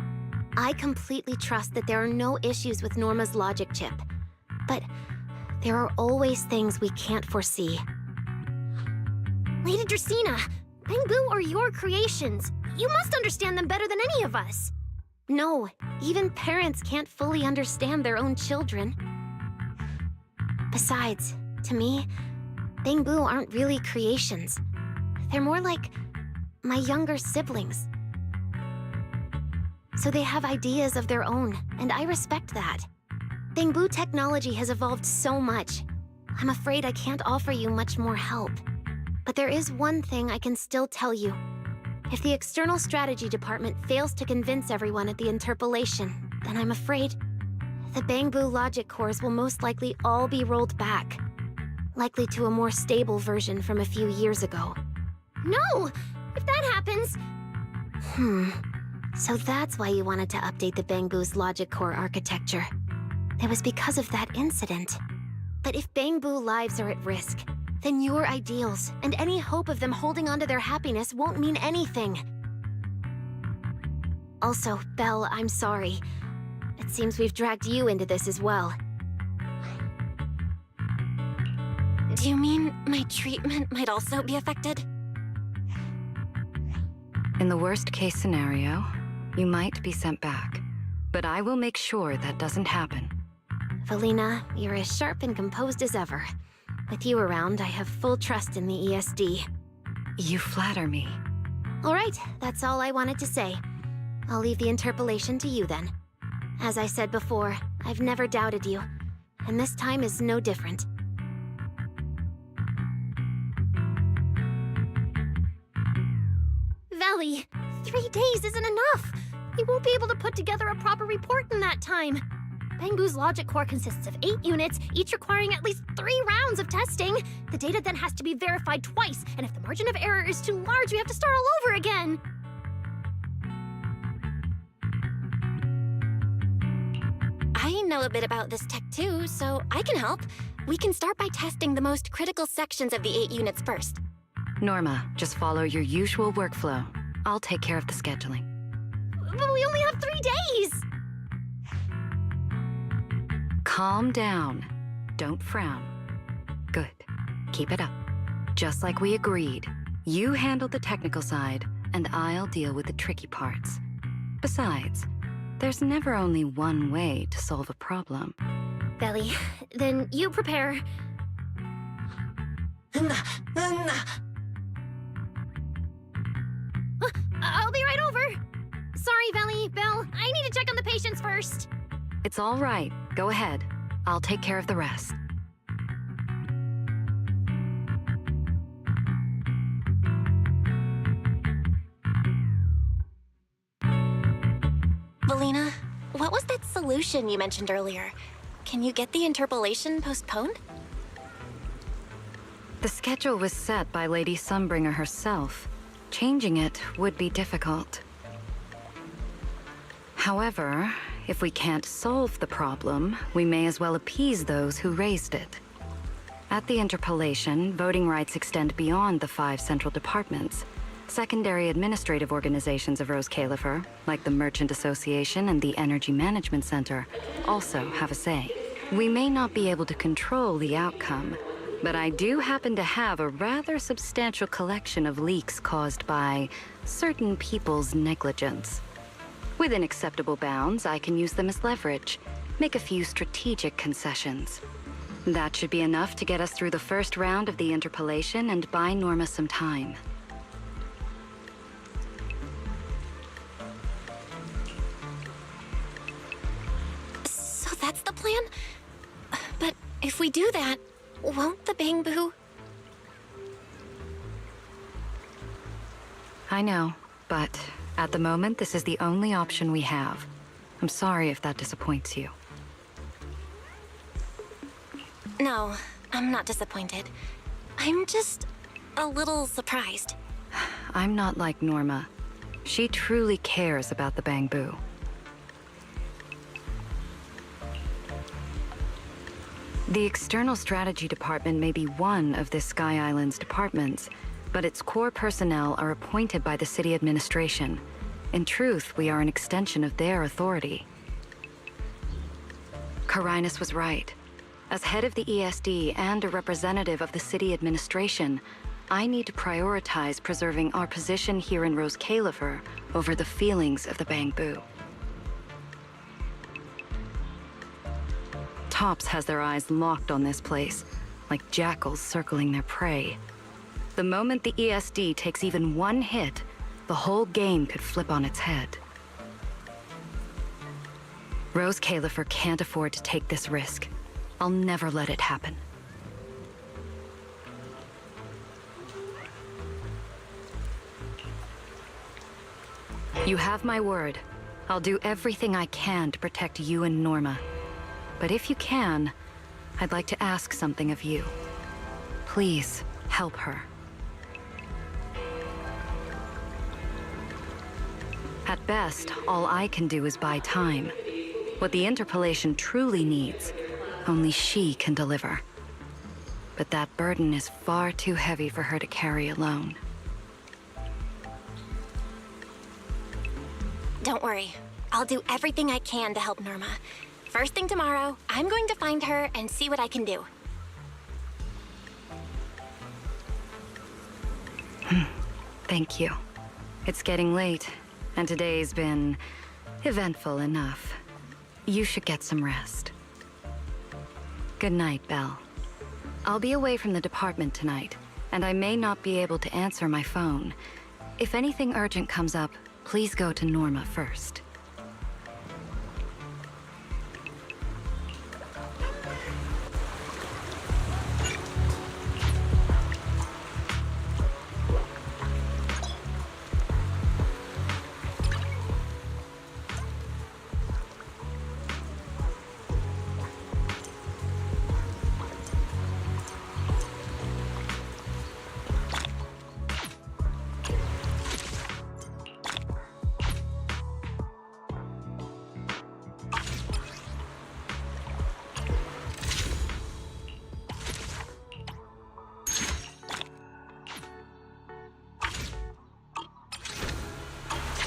I completely trust that there are no issues with Norma's logic chip. But there are always things we can't foresee. Lady Dracaena, Bangbu are your creations. You must understand them better than any of us. No, even parents can't fully understand their own children. Besides, to me, Bangbu aren't really creations. They're more like my younger siblings. So they have ideas of their own, and I respect that. Bangbu technology has evolved so much. I'm afraid I can't offer you much more help. But there is one thing I can still tell you. If the External Strategy Department fails to convince everyone at the interpolation, then I'm afraid the Bangbu logic cores will most likely all be rolled back. Likely to a more stable version from a few years ago. No! If that happens... So that's why you wanted to update the Bangbu's logic core architecture. It was because of that incident. But if Bangbu lives are at risk, then your ideals and any hope of them holding onto their happiness won't mean anything. Also, Belle, I'm sorry. It seems we've dragged you into this as well. Do you mean my treatment might also be affected? In the worst-case scenario, you might be sent back. But I will make sure that doesn't happen. Valina, you're as sharp and composed as ever. With you around, I have full trust in the ESD. You flatter me. All right, that's all I wanted to say. I'll leave the interpolation to you then. As I said before, I've never doubted you, and this time is no different. Valley, 3 days isn't enough. You won't be able to put together a proper report in that time. Bangbu's logic core consists of 8 units, each requiring at least 3 rounds of testing. The data then has to be verified twice, and if the margin of error is too large, we have to start all over again. I know a bit about this tech too, so I can help. We can start by testing the most critical sections of the 8 units first. Norma, just follow your usual workflow. I'll take care of the scheduling. But we only have 3 days! Calm down. Don't frown. Good. Keep it up. Just like we agreed. You handle the technical side, and I'll deal with the tricky parts. Besides, there's never only one way to solve a problem. Belly, then you prepare. I'll be right over. Sorry, Belly, Belle, I need to check on the patients first. It's all right. Go ahead. I'll take care of the rest. Valina, what was that solution you mentioned earlier? Can you get the interpolation postponed? The schedule was set by Lady Sunbringer herself. Changing it would be difficult. However, if we can't solve the problem, we may as well appease those who raised it. At the interpolation, voting rights extend beyond the 5 central departments. Secondary administrative organizations of Rose Califer, like the Merchant Association and the Energy Management Center, also have a say. We may not be able to control the outcome, but I do happen to have a rather substantial collection of leaks caused by certain people's negligence. Within acceptable bounds, I can use them as leverage, make a few strategic concessions. That should be enough to get us through the first round of the interpolation and buy Norma some time. So that's the plan? But if we do that, won't the Bangbu... I know, but at the moment, this is the only option we have. I'm sorry if that disappoints you. No, I'm not disappointed. I'm just a little surprised. I'm not like Norma. She truly cares about the Bangbu. The External Strategy Department may be one of this Sky Island's departments, but its core personnel are appointed by the city administration. In truth, we are an extension of their authority. Carinus was right. As head of the ESD and a representative of the city administration, I need to prioritize preserving our position here in Rose Califer over the feelings of the Bangbu. Tops has their eyes locked on this place, like jackals circling their prey. The moment the ESD takes even one hit, the whole game could flip on its head. Rose Califer can't afford to take this risk. I'll never let it happen. You have my word. I'll do everything I can to protect you and Norma. But if you can, I'd like to ask something of you. Please, help her. At best, all I can do is buy time. What the interpolation truly needs, only she can deliver. But that burden is far too heavy for her to carry alone. Don't worry. I'll do everything I can to help Norma. First thing tomorrow, I'm going to find her and see what I can do. Thank you. It's getting late, and today's been eventful enough. You should get some rest. Good night, Belle. I'll be away from the department tonight, and I may not be able to answer my phone. If anything urgent comes up, please go to Norma first.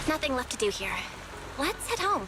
Nothing left to do here. Let's head home.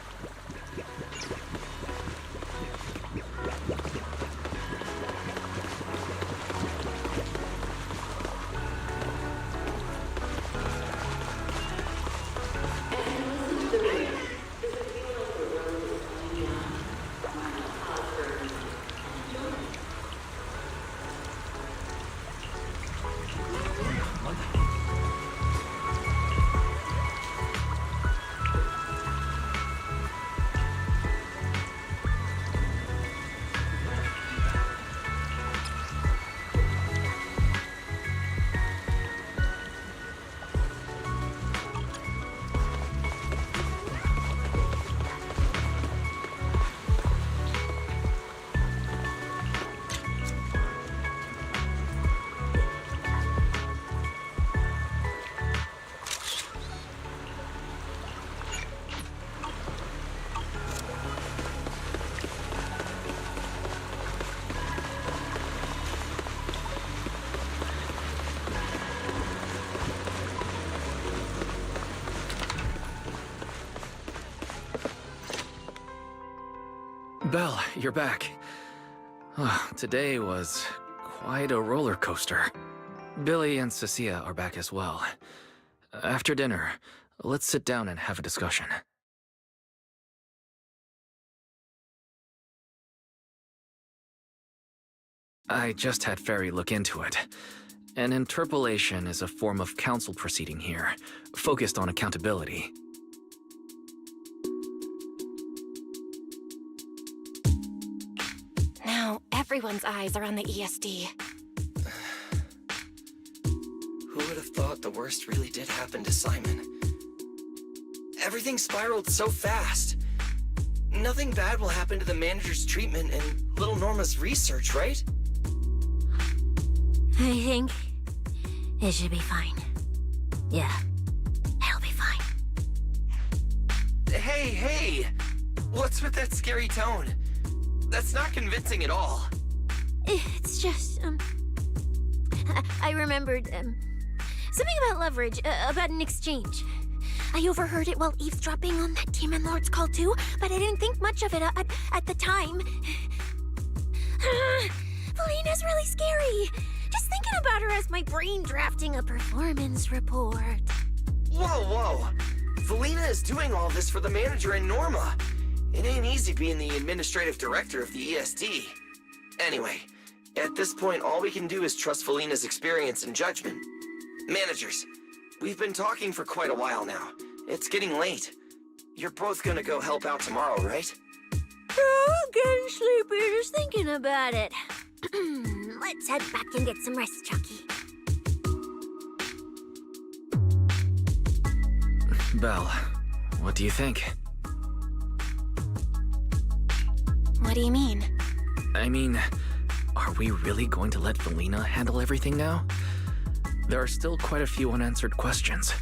Belle, you're back. Today was quite a roller coaster. Billy and Cecilia are back as well. After dinner, let's sit down and have a discussion. I just had Ferry look into it. An interpolation is a form of council proceeding here, focused on accountability. Now, everyone's eyes are on the ESD. Who would have thought the worst really did happen to Simon? Everything spiraled so fast. Nothing bad will happen to the manager's treatment and little Norma's research, right? I think it should be fine. Yeah, it'll be fine. Hey! What's with that scary tone? That's not convincing at all. It's just, I remembered, something about leverage, about an exchange. I overheard it while eavesdropping on that Demon Lord's call too, but I didn't think much of it at the time. Felina's really scary. Just thinking about her as my brain drafting a performance report. Whoa! Felina is doing all this for the manager and Norma. It ain't easy being the administrative director of the ESD. Anyway, at this point, all we can do is trust Felina's experience and judgment. Managers, we've been talking for quite a while now. It's getting late. You're both gonna go help out tomorrow, right? Oh, getting sleepy just thinking about it. Let's head back and get some rest, Chucky. Belle, What do you think? What do you mean? I mean, are we really going to let Valina handle everything now? There are still quite a few unanswered questions.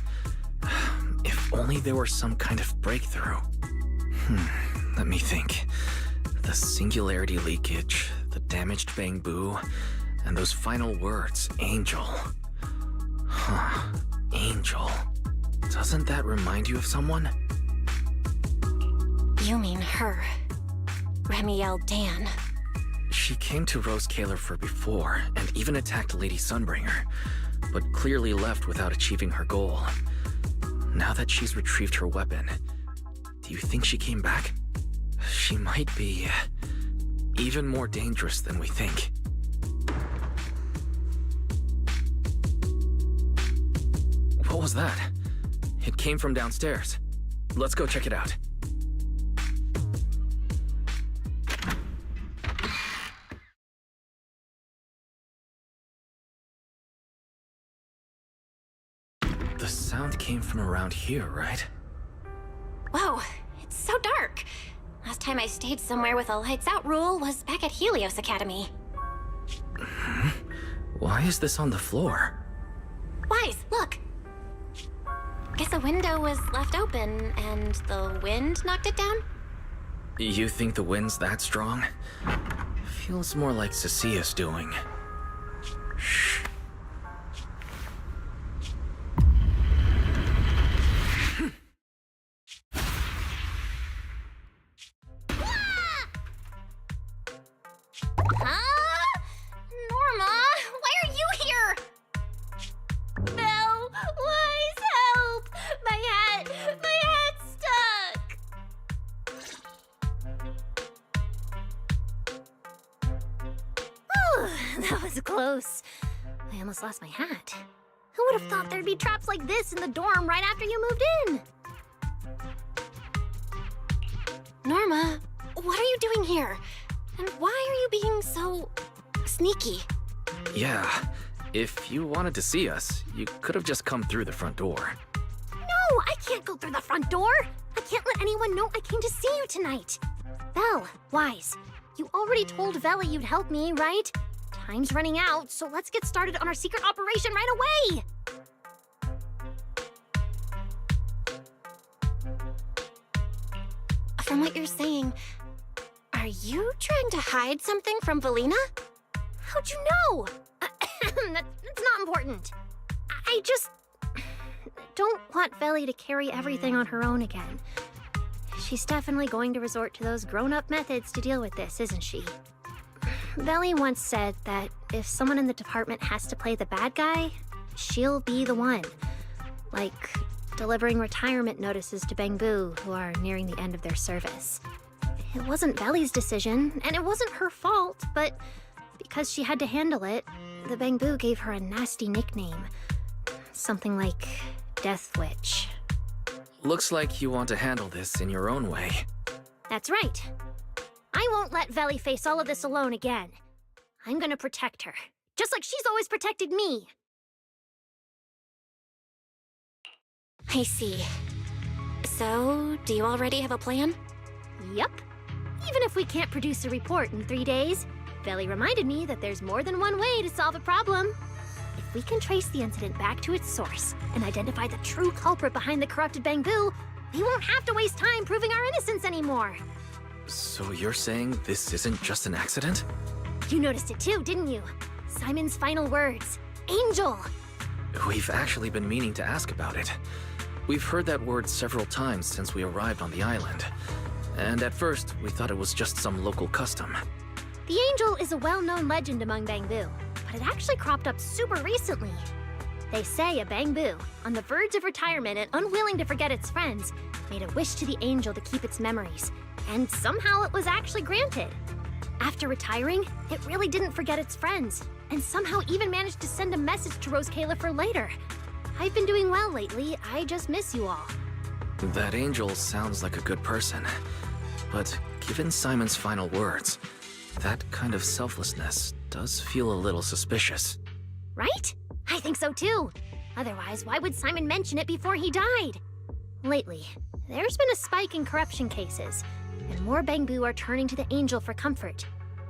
If only there were some kind of breakthrough. Let me think. The singularity leakage, the damaged Bangbu, and those final words, Angel. Angel. Doesn't that remind you of someone? You mean her. Remiel Dan. She came to Rose Kalerfer before, and even attacked Lady Sunbringer, but clearly left without achieving her goal. Now that she's retrieved her weapon, do you think she came back? She might be even more dangerous than we think. What was that? It came from downstairs. Let's go check it out. The sound came from around here, right? Whoa, it's so dark. Last time I stayed somewhere with a lights out rule was back at Helios Academy. Why is this on the floor? Wise, look. Guess a window was left open and the wind knocked it down? You think the wind's that strong? Feels more like Cecia's doing. Shh. That was close. I almost lost my hat. Who would have thought there'd be traps like this in the dorm right after you moved in? Norma, what are you doing here? And why are you being so sneaky? Yeah, if you wanted to see us, you could have just come through the front door. No, I can't go through the front door. I can't let anyone know I came to see you tonight. Belle, Wise, you already told Vela you'd help me, right? Time's running out, so let's get started on our secret operation right away! From what you're saying, are you trying to hide something from Valina? How'd you know? That's not important. I just don't want Veli to carry everything on her own again. She's definitely going to resort to those grown-up methods to deal with this, isn't she? Veli once said that if someone in the department has to play the bad guy, she'll be the one. Like delivering retirement notices to Bangbu who are nearing the end of their service. It wasn't Veli's decision, and it wasn't her fault, but because she had to handle it, the Bangbu gave her a nasty nickname. Something like Death Witch. Looks like you want to handle this in your own way. That's right. I won't let Veli face all of this alone again. I'm gonna protect her, just like she's always protected me. I see. So, do you already have a plan? Yup. Even if we can't produce a report in 3 days, Veli reminded me that there's more than one way to solve a problem. If we can trace the incident back to its source and identify the true culprit behind the corrupted Bangbu, we won't have to waste time proving our innocence anymore. So you're saying this isn't just an accident? You noticed it too, didn't you? Simon's final words. Angel! We've actually been meaning to ask about it. We've heard that word several times since we arrived on the island. And at first, we thought it was just some local custom. The Angel is a well-known legend among Bangbu, but it actually cropped up super recently. They say a Bangbu, on the verge of retirement and unwilling to forget its friends, made a wish to the Angel to keep its memories, and somehow it was actually granted. After retiring, it really didn't forget its friends, and somehow even managed to send a message to Rose Kalerfer later. I've been doing well lately, I just miss you all. That Angel sounds like a good person. But given Simon's final words, that kind of selflessness does feel a little suspicious. Right? I think so too. Otherwise, why would Simon mention it before he died? Lately, there's been a spike in corruption cases, and more Bangbu are turning to the Angel for comfort.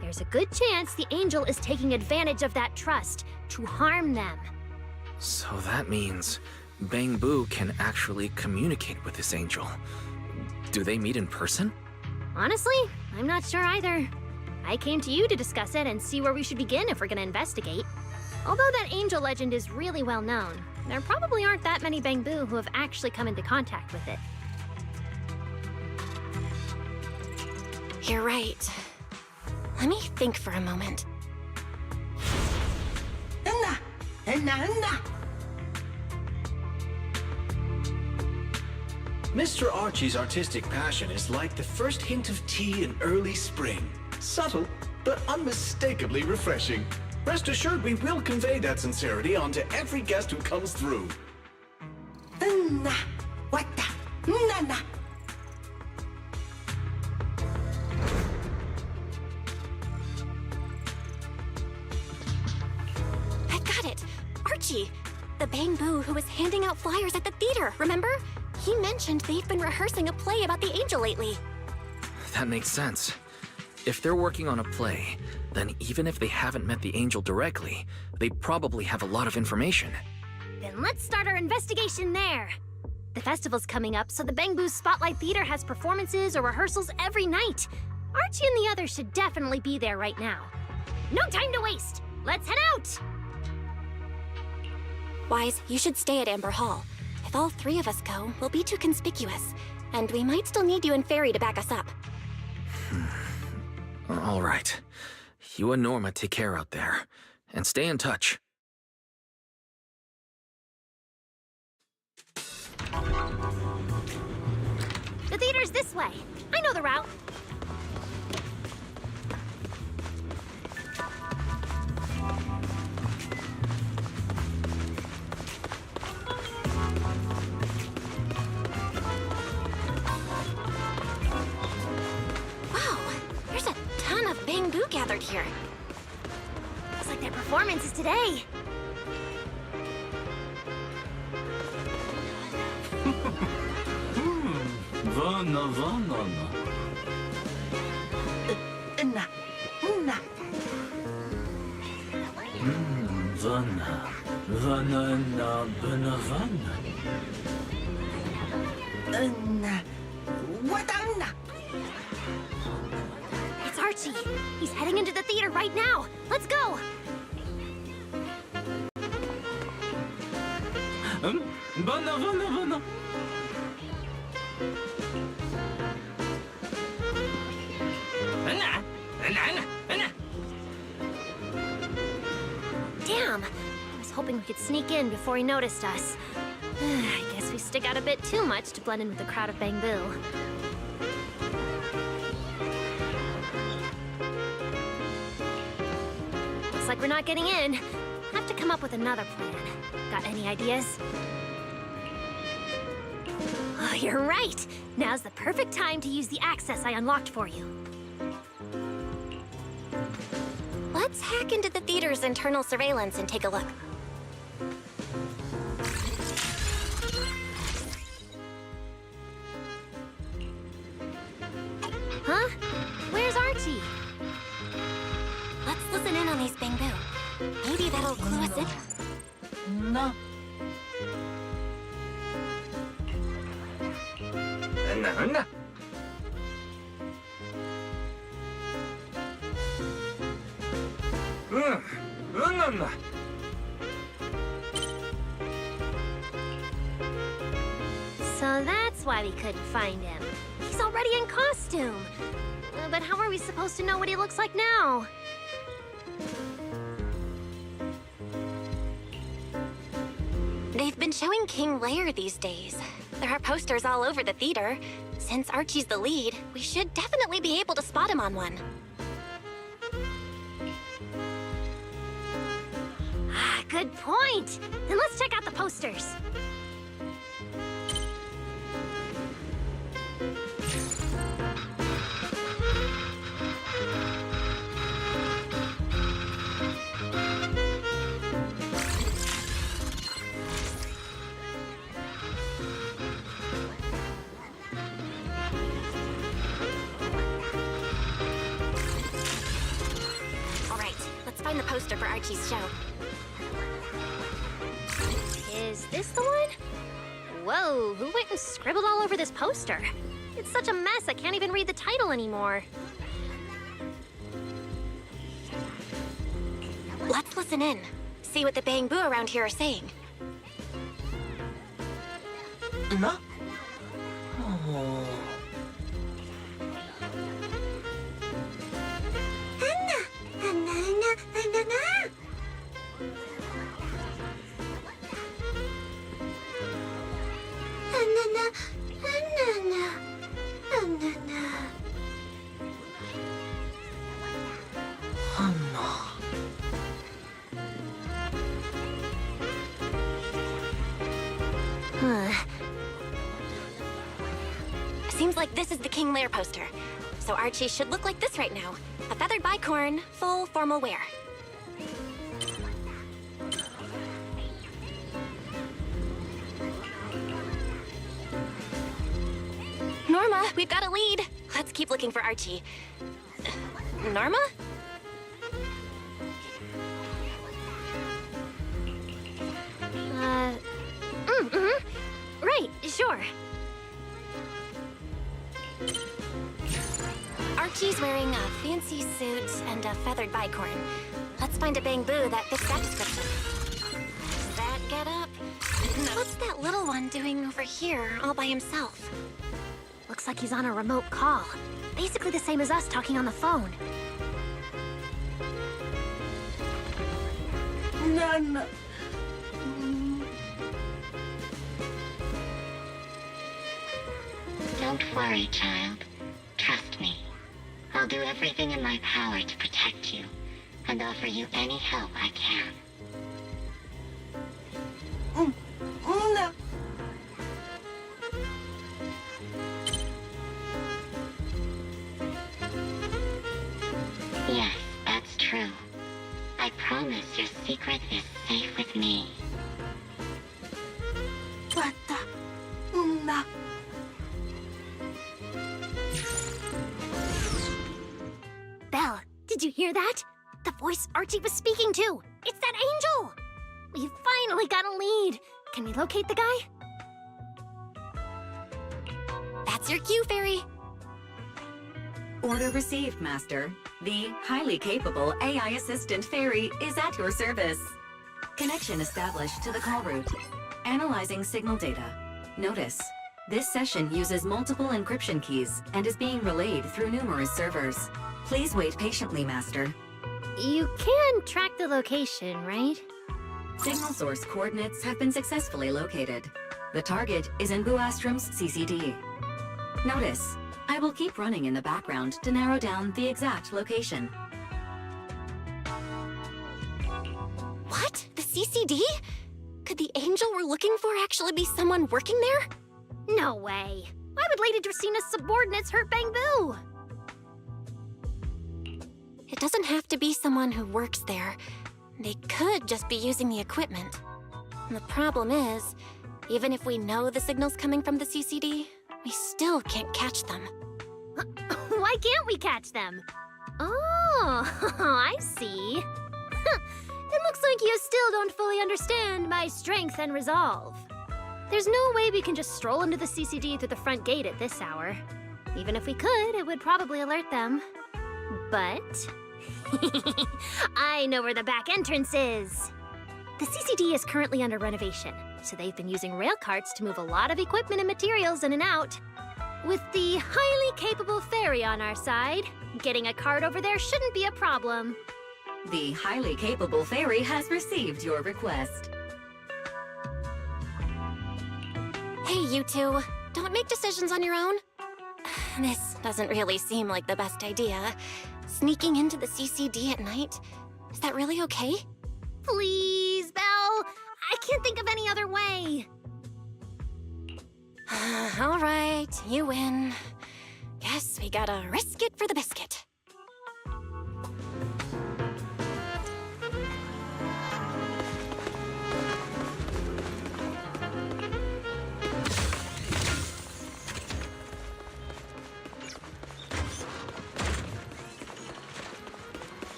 There's a good chance the Angel is taking advantage of that trust to harm them. So that means Bangbu can actually communicate with this Angel. Do they meet in person? Honestly, I'm not sure either. I came to you to discuss it and see where we should begin if we're gonna investigate. Although that Angel legend is really well known, there probably aren't that many Bangbu who have actually come into contact with it. You're right. Let me think for a moment. Mr. Archie's artistic passion is like the first hint of tea in early spring. Subtle, but unmistakably refreshing. Rest assured we will convey that sincerity onto every guest who comes through. I got it! Archie! The Bangbu who was handing out flyers at the theater, remember? He mentioned they've been rehearsing a play about the Angel lately. That makes sense. If they're working on a play, then even if they haven't met the Angel directly, they probably have a lot of information. Then let's start our investigation there. The festival's coming up, so the Bangbu's Spotlight Theater has performances or rehearsals every night. Archie and the others should definitely be there right now. No time to waste! Let's head out! Wise, you should stay at Amber Hall. If all three of us go, we'll be too conspicuous. And we might still need you and Fairy to back us up. All right. You and Norma take care out there, and stay in touch. The theater's this way. I know the route. Bangbu gathered here. Looks like their performance is today. It's Archie. He's heading into the theater right now. Let's go. Damn. I was hoping we could sneak in before he noticed us. I guess we stick out a bit too much to blend in with the crowd of Bangbu. Looks like we're not getting in. Have to come up with another plan. Got any ideas? Oh, you're right. Now's the perfect time to use the access I unlocked for you. Let's hack into the theater's internal surveillance and take a look. Huh? Where's Archie? Let's listen in on these Bangbu. Maybe that'll clue us in. No. No. So that's why we couldn't find him. He's already in costume. But how are we supposed to know what he looks like now? They've been showing King Lear these days. There are posters all over the theater. Since Archie's the lead, we should definitely be able to spot him on one. Ah, good point. Then let's check out the posters. the poster for Archie's show. Is this the one? Whoa, who went and scribbled all over this poster? It's such a mess, I can't even read the title anymore. Let's listen in. See what the Bang Boo around here are saying. No? Oh. Seems like this is the King Lair poster. So Archie should look like this right now. A feathered bicorn, full formal wear. Norma, we've got a lead. Let's keep looking for Archie. Norma? Right, sure. Archie's wearing a fancy suit and a feathered bicorn. Let's find a Bang Boo that fits that description. Does that get up? What's that little one doing over here all by himself? Looks like he's on a remote call. Basically the same as us talking on the phone. None. Don't worry, child. Trust me. I'll do everything in my power to protect you, and offer you any help I can. No. Yes, that's true. I promise your secret is safe with me. Belle, did you hear that? The voice Archie was speaking to. It's that angel! We finally got a lead. Can we locate the guy? That's your cue, Fairy. Order received, Master. The highly capable AI assistant Fairy is at your service. Connection established to the call route. Analyzing signal data. Notice, this session uses multiple encryption keys and is being relayed through numerous servers. Please wait patiently, Master. You can track the location, right? Signal source coordinates have been successfully located. The target is in Buastrom's CCD. Notice, I will keep running in the background to narrow down the exact location. What? The CCD? Could the angel we're looking for actually be someone working there? No way. Why would Lady Dracina's subordinates hurt Bang Boo? It doesn't have to be someone who works there. They could just be using the equipment. And the problem is, even if we know the signal's coming from the CCD, we still can't catch them. Why can't we catch them? Oh, I see. It looks like you still don't fully understand my strength and resolve. There's no way we can just stroll into the CCD through the front gate at this hour. Even if we could, it would probably alert them. But I know where the back entrance is. The CCD is currently under renovation, so they've been using rail carts to move a lot of equipment and materials in and out. With the highly capable Fairy on our side, getting a cart over there shouldn't be a problem. The highly capable Fairy has received your request. Hey, you two. Don't make decisions on your own. This doesn't really seem like the best idea. Sneaking into the CCD at night? Is that really okay? Please, Belle. I can't think of any other way. All right, you win. Guess we gotta risk it for the biscuit.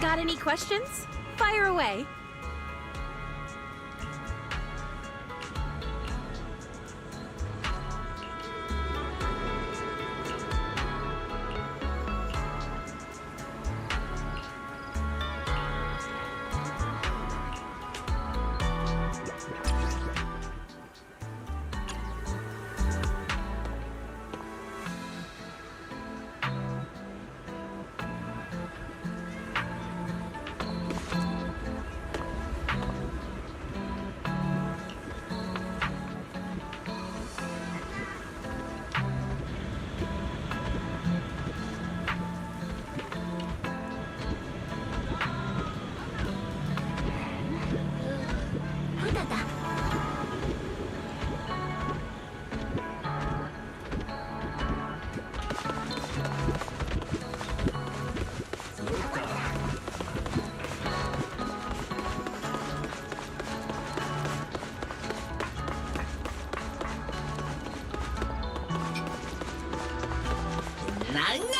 Got any questions? Fire away.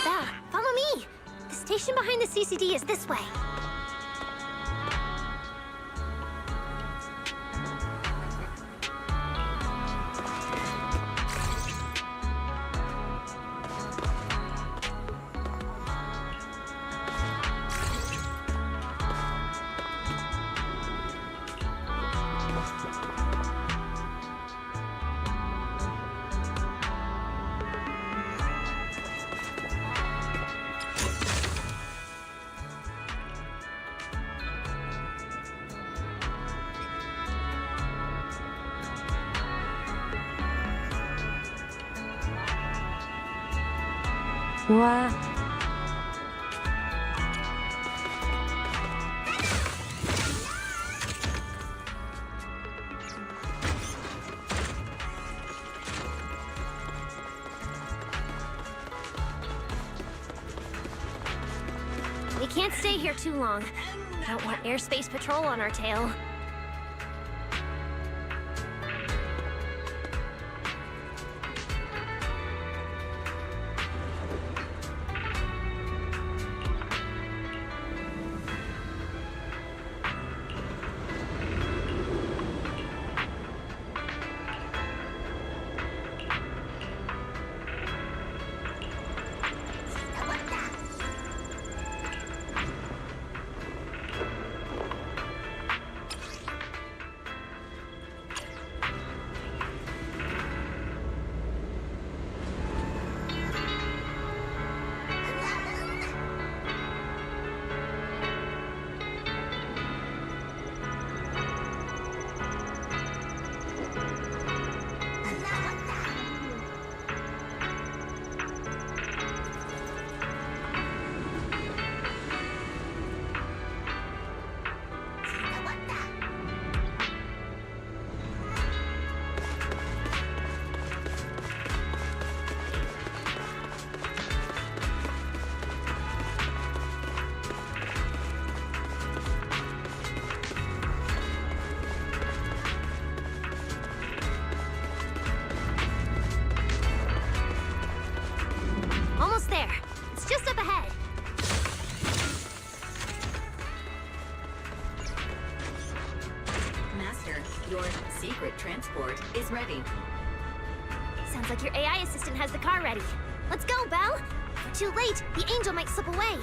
Belle, follow me. The station behind the CCD is this way. Wow. We can't stay here too long. Don't want airspace patrol on our tail. Almost there. It's just up ahead. Master, your secret transport is ready. Sounds like your AI assistant has the car ready. Let's go, Belle. If we're too late, the angel might slip away.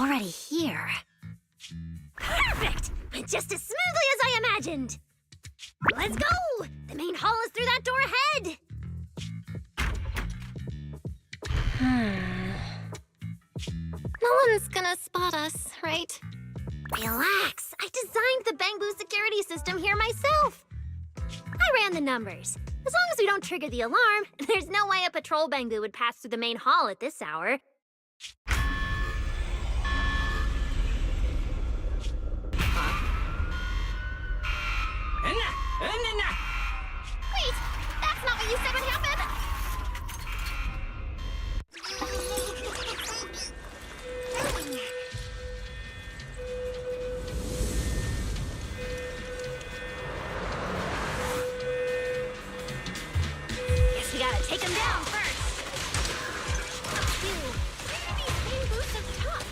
already here. Perfect! Just as smoothly as I imagined. Let's go! The main hall is through that door ahead. No one's gonna spot us, right? Relax. I designed the Bangbu security system here myself. I ran the numbers. As long as we don't trigger the alarm, there's no way a patrol Bangbu would pass through the main hall at this hour. Wait, that's not what you said would happen! Guess we gotta take him down first. Phew, maybe these boots are tough.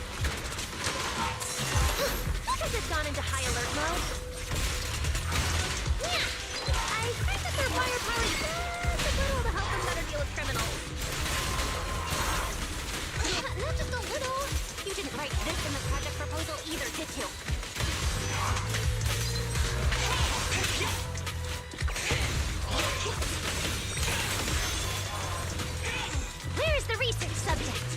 Look at this gone into high alert mode. Yeah, I think that their firepower is just a little to help them better deal with criminals. Not just a little. You didn't write this in the project proposal either, did you? Where's the research subject?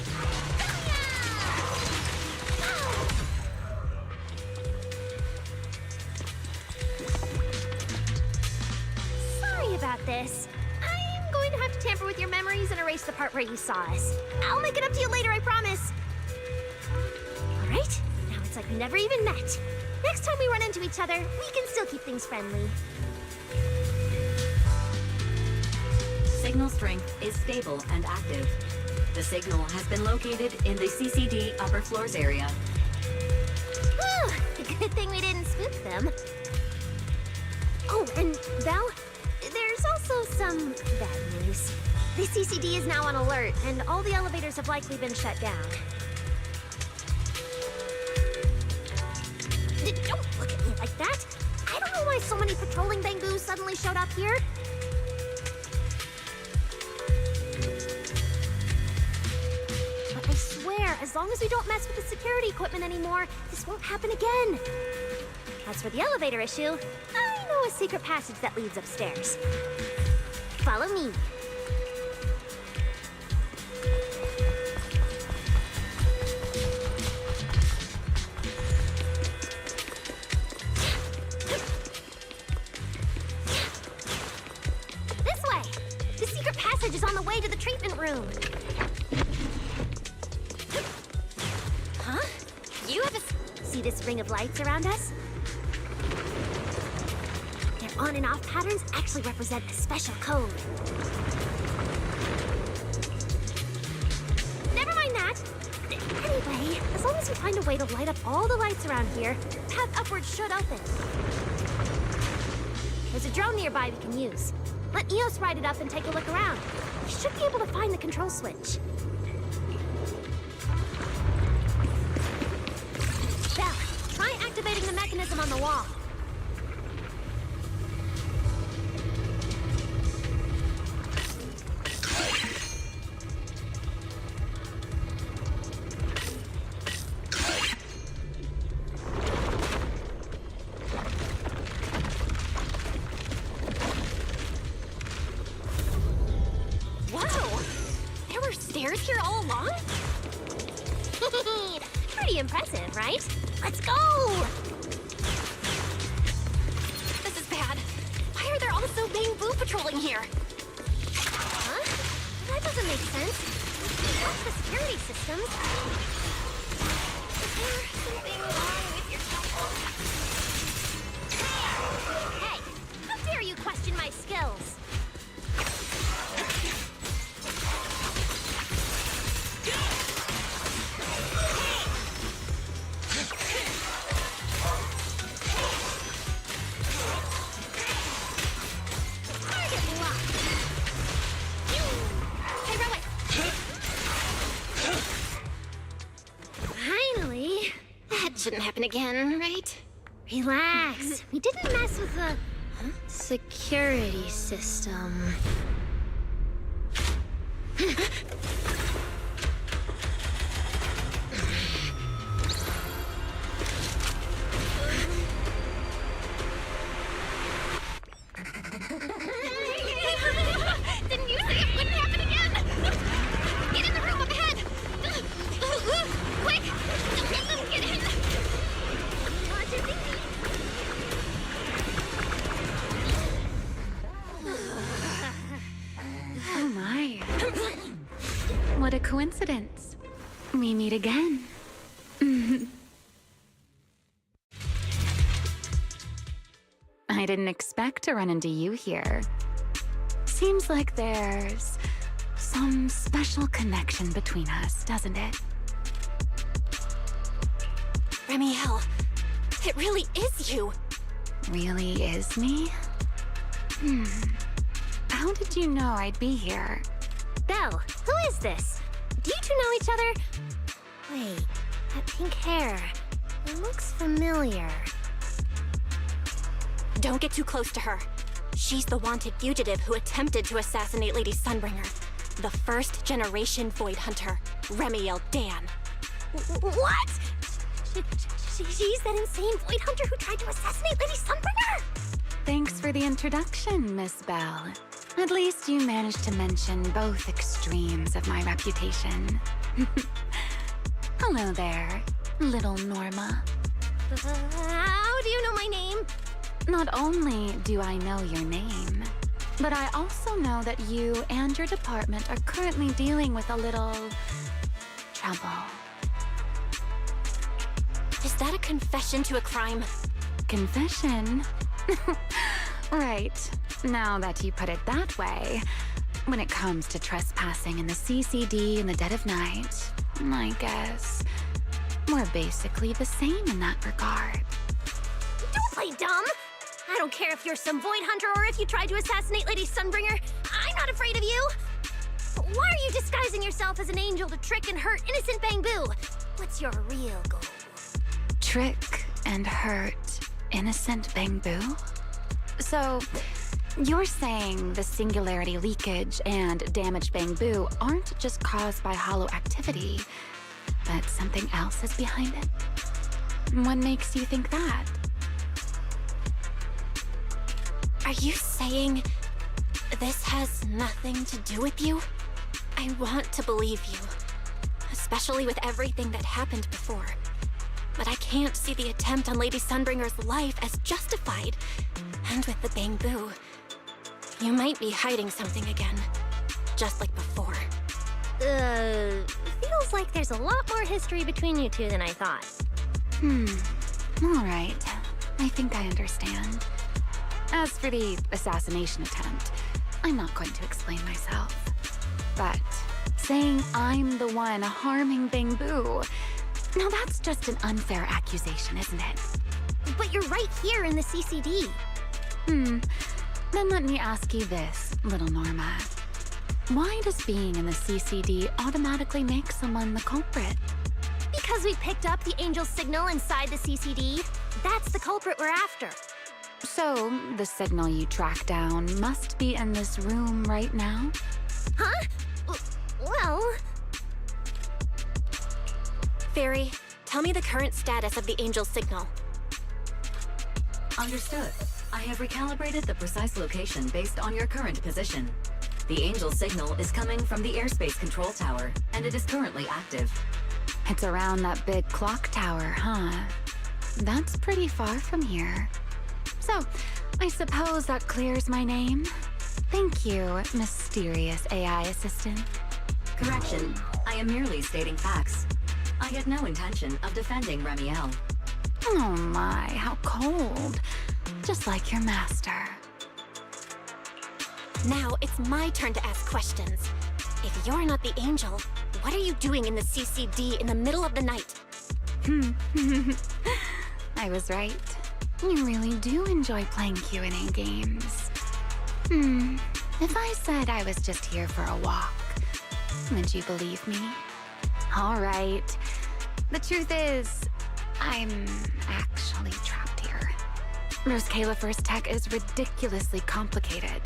Sorry about this. I'm going to have to tamper with your memories and erase the part where you saw us. I'll make it up to you later, I promise. All right, now it's like we never even met. Next time we run into each other, we can still keep things friendly. Signal strength is stable and active. The signal has been located in the CCD upper floors area. Whew, good thing we didn't spook them. Oh, and Belle, there's also some bad news. The CCD is now on alert, and all the elevators have likely been shut down. Don't look at me like that. I don't know why so many patrolling Bangboos suddenly showed up here. But I swear, as long as we don't mess with the security equipment anymore, this won't happen again. As for the elevator issue, I know a secret passage that leads upstairs. Follow me. This way! The secret passage is on the way to the treatment room. Huh? You have a... See this ring of lights around us? Their on and off patterns actually represent a special code. Never mind that. Anyway, as long as we find a way to light up all the lights around here, the path upwards should open. There's a drone nearby we can use. Let Eos ride it up and take a look around. We should be able to find the control switch. Belle, try activating the mechanism on the wall. Here all along? Pretty impressive, right? Let's go! This is bad. Why are there also Bangbu patrolling here? Huh? That doesn't make sense. That's the security systems. Is there something wrong with your telephone? Hey, how dare you question my skills? Shouldn't happen again, right? Relax. We didn't mess with the security system. coincidence. We meet again. I didn't expect to run into you here. Seems like there's some special connection between us, doesn't it? Remiel, it really is you. Really is me? How did you know I'd be here? Belle, who is this? Do you two know each other? Wait, that pink hair. It looks familiar. Don't get too close to her. She's the wanted fugitive who attempted to assassinate Lady Sunbringer. The first generation Void Hunter, Remiel Dan. What? She's that insane Void Hunter who tried to assassinate Lady Sunbringer? Thanks for the introduction, Miss Belle. At least you managed to mention both extremes of my reputation. Hello there, little Norma. How do you know my name? Not only do I know your name, but I also know that you and your department are currently dealing with a little trouble. Is that a confession to a crime? Confession? Right. Now that you put it that way, when it comes to trespassing in the CCD in the dead of night, I guess we're basically the same in that regard. Don't play dumb! I don't care if you're some Void Hunter or if you tried to assassinate Lady Sunbringer. I'm not afraid of you! Why are you disguising yourself as an angel to trick and hurt innocent Bangbu? What's your real goal? Trick and hurt innocent Bangbu? So, you're saying the singularity leakage and damaged Bangbu aren't just caused by hollow activity, but something else is behind it? What makes you think that? Are you saying this has nothing to do with you? I want to believe you, especially with everything that happened before. But I can't see the attempt on Lady Sunbringer's life as justified. And with the Bangbu, you might be hiding something again, just like before. Feels like there's a lot more history between you two than I thought. All right. I think I understand. As for the assassination attempt, I'm not going to explain myself. But saying I'm the one harming Bangbu, now that's just an unfair accusation, isn't it? But you're right here in the CCD. Then let me ask you this, little Norma. Why does being in the CCD automatically make someone the culprit? Because we picked up the angel signal inside the CCD. That's the culprit we're after. So, the signal you track down must be in this room right now? Huh? Well... Fairy, tell me the current status of the angel signal. Understood. I have recalibrated the precise location based on your current position. The angel signal is coming from the airspace control tower, and it is currently active. It's around that big clock tower, huh? That's pretty far from here. So, I suppose that clears my name. Thank you, mysterious AI assistant. Correction. I am merely stating facts. I had no intention of defending Remiel. Oh my, how cold. Just like your master. Now it's my turn to ask questions. If you're not the angel, what are you doing in the CCD in the middle of the night? I was right. You really do enjoy playing Q&A games. If I said I was just here for a walk, would you believe me? All right. The truth is, I'm actually trapped here. Rose Califer's tech is ridiculously complicated.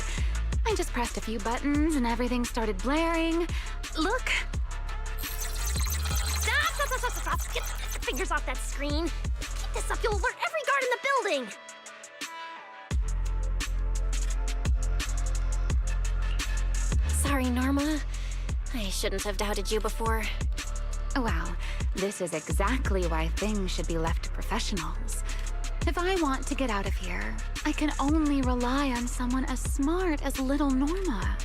I just pressed a few buttons and everything started blaring. Look! Stop! Get the fingers off that screen. Keep this up, you'll alert every guard in the building. Sorry, Norma. I shouldn't have doubted you before. Well, this is exactly why things should be left to professionals. If I want to get out of here, I can only rely on someone as smart as little Norma.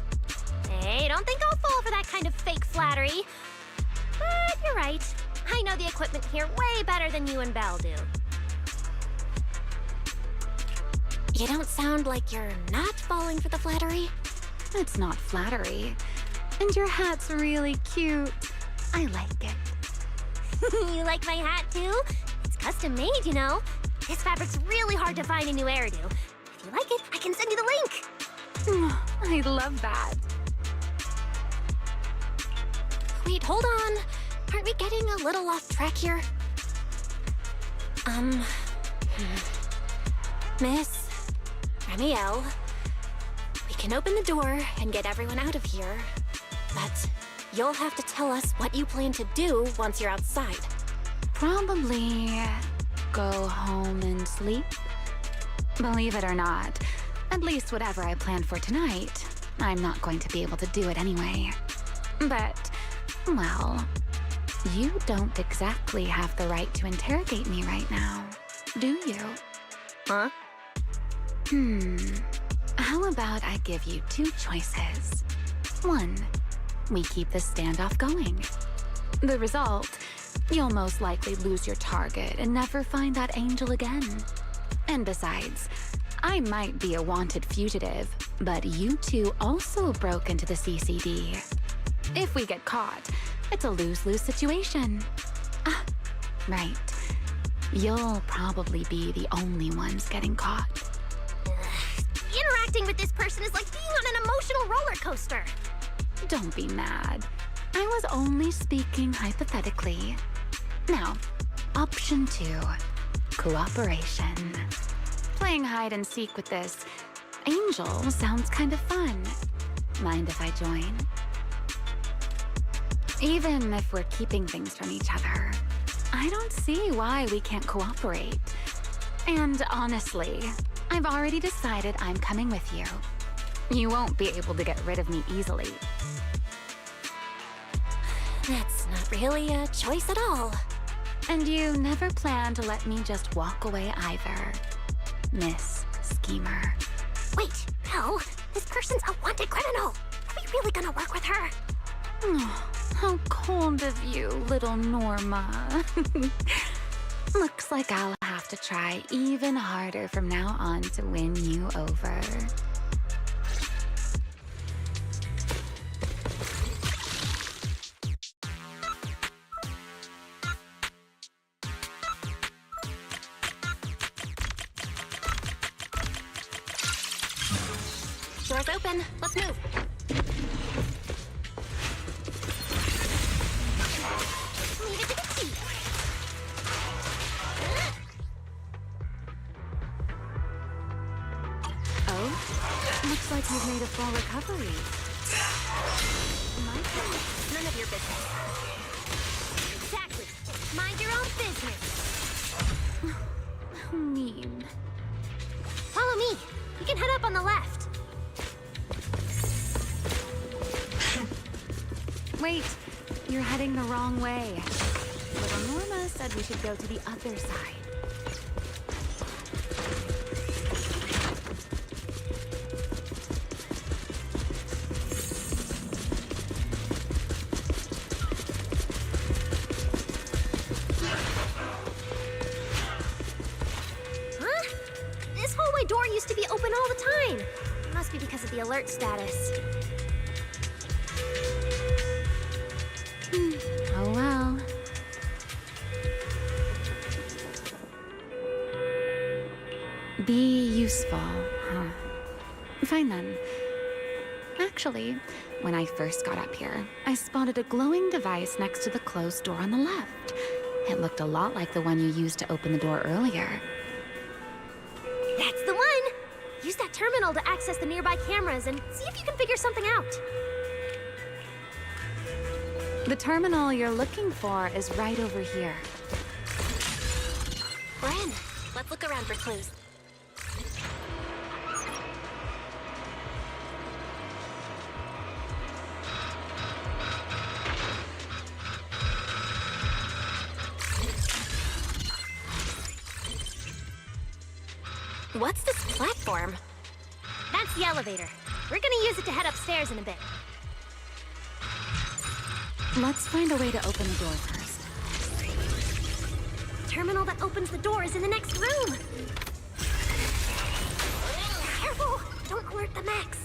Hey, don't think I'll fall for that kind of fake flattery. But you're right. I know the equipment here way better than you and Belle do. You don't sound like you're not falling for the flattery. It's not flattery. And your hat's really cute. I like it. You like my hat, too? It's custom made, you know. This fabric's really hard to find a new hairdo. If you like it, I can send you the link. I love that. Wait, hold on. Aren't we getting a little off track here? Miss Ramiel, we can open the door and get everyone out of here, but you'll have to tell us what you plan to do once you're outside. Probably go home and sleep. Believe it or not, at least whatever I planned for tonight, I'm not going to be able to do it anyway. But, well, you don't exactly have the right to interrogate me right now, do you? Huh? How about I give you two choices? One, we keep the standoff going. The result, you'll most likely lose your target and never find that angel again. And besides, I might be a wanted fugitive, but you two also broke into the CCD. If we get caught, it's a lose-lose situation. Ah, right. You'll probably be the only ones getting caught. Interacting with this person is like being on an emotional roller coaster. Don't be mad. I was only speaking hypothetically. Now, option 2, cooperation. Playing hide and seek with this angel sounds kind of fun. Mind if I join? Even if we're keeping things from each other, I don't see why we can't cooperate. And honestly, I've already decided I'm coming with you. You won't be able to get rid of me easily. That's not really a choice at all. And you never plan to let me just walk away either, Miss Schemer. Wait, Belle, this person's a wanted criminal. Are we really gonna work with her? Oh, how cold of you, little Norma. Looks like I'll have to try even harder from now on to win you over. Door's open. Let's move. Leave it to the tea. Oh, looks like you've made a full recovery. My turn. None of your business. Exactly. Mind your own business. How mean. Follow me. You can head up on the left. Wait, you're heading the wrong way. Little Norma said we should go to the other side. Huh? This hallway door used to be open all the time. It must be because of the alert status. Oh well. Be useful, huh? Fine then. Actually, when I first got up here, I spotted a glowing device next to the closed door on the left. It looked a lot like the one you used to open the door earlier. That's the one! Use that terminal to access the nearby cameras and see if you can figure something out. The terminal you're looking for is right over here. We're in. Let's look around for clues. What's this platform? That's the elevator. We're gonna use it to head upstairs in a bit. Let's find a way to open the door first. Terminal that opens the door is in the next room. Careful! Don't alert the mechs.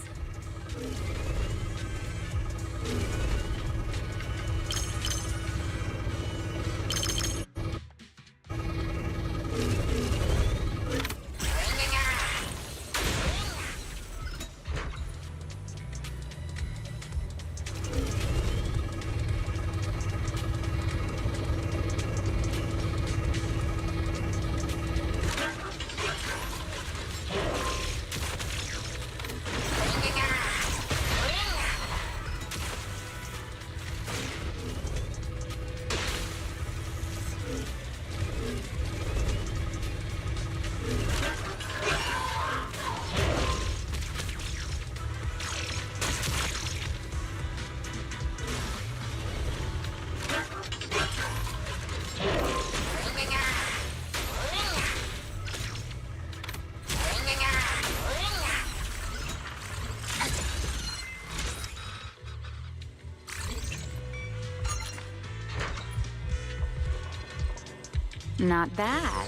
Not bad.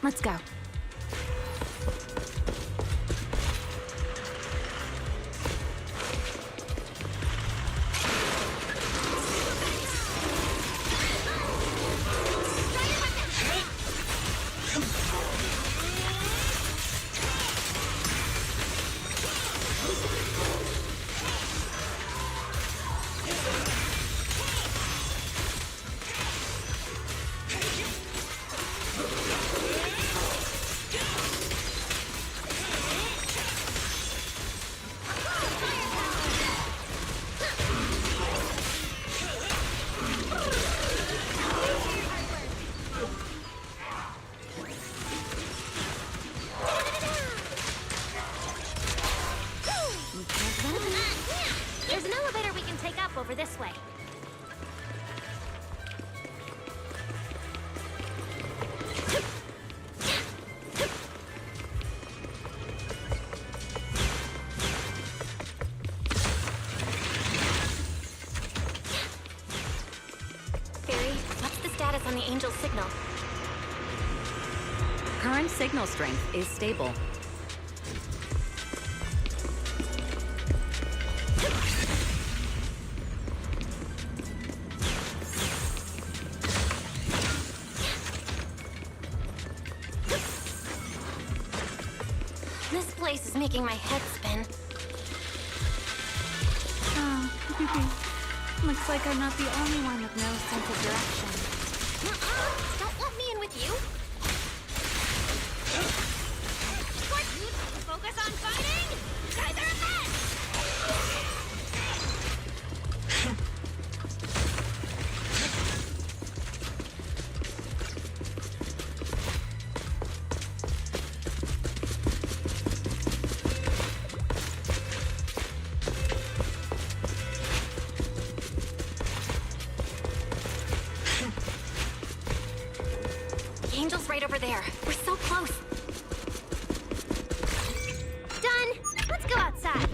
Let's go. There's an elevator we can take up over this way. Fairy, what's the status on the Angel's signal? Current signal strength is stable. This place is making my head spin. Oh, looks like I'm not the only one with no sense of direction. Don't let me in with you. Focus on fighting! You guys are a mess! The Angel's right over there. We're so close. Done! Let's go outside.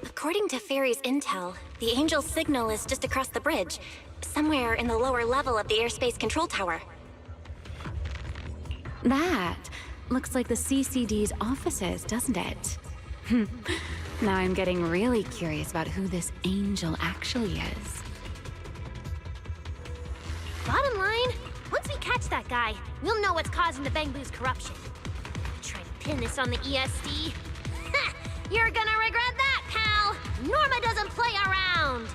According to Fairy's intel, the Angel's signal is just across the bridge, somewhere in the lower level of the airspace control tower. That looks like the CCD's offices, doesn't it? Now I'm getting really curious about who this Angel actually is. Bottom line, once we catch that guy, we'll know what's causing the Bangbu's corruption. Try to pin this on the ESD. Ha! You're gonna regret that, pal! Norma doesn't play around!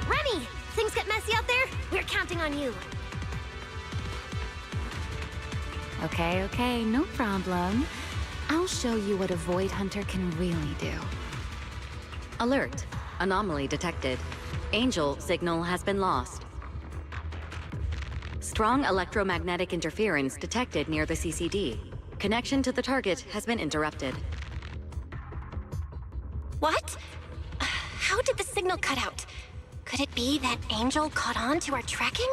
Remy, things get messy out there? We're counting on you. Okay, no problem. I'll show you what a Void Hunter can really do. Alert. Anomaly detected. Angel signal has been lost. Strong electromagnetic interference detected near the CCD. Connection to the target has been interrupted. What? How did the signal cut out? Could it be that Angel caught on to our tracking?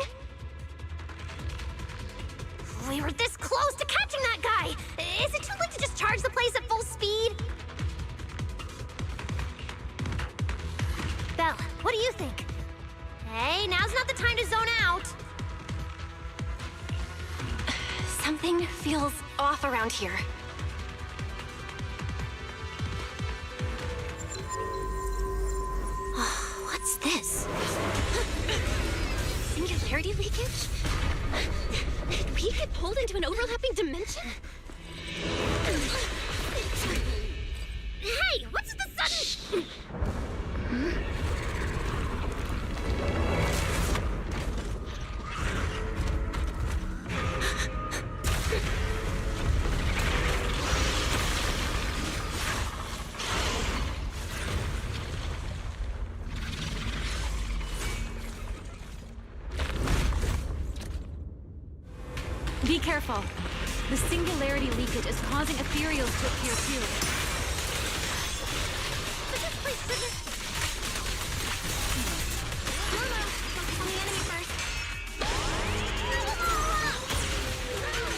We were this close to catching that guy! Is it too late to just charge the place at full speed? What do you think? Hey, now's not the time to zone out. Something feels off around here. What's this? Singularity leakage? Did we get pulled into an overlapping dimension? Hey, what's the sudden... Be careful. The singularity leakage is causing ethereals to appear too. Norma, focus on the enemy first.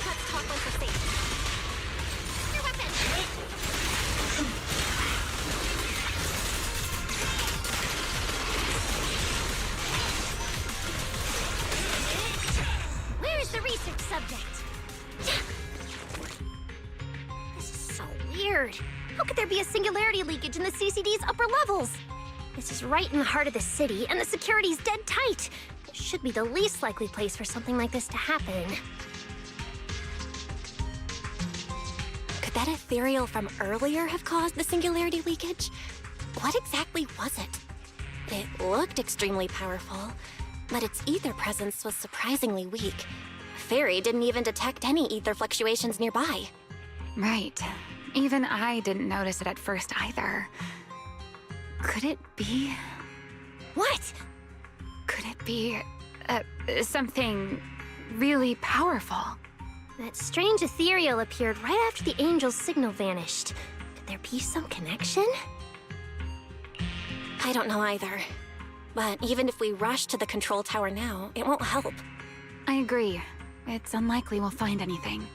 Let's talk once we're safe. Your weapon! Where is the research subject? This is so weird. How could there be a singularity leakage in the CCD's upper levels? This is right in the heart of the city, and the security's dead tight. It should be the least likely place for something like this to happen. Could that ethereal from earlier have caused the singularity leakage? What exactly was it? It looked extremely powerful, but its ether presence was surprisingly weak. Fairy didn't even detect any ether fluctuations nearby. Right. Even I didn't notice it at first either. Could it be... What? Could it be... something really powerful? That strange ethereal appeared right after the angel's signal vanished. Could there be some connection? I don't know either. But even if we rush to the control tower now, it won't help. I agree. It's unlikely we'll find anything.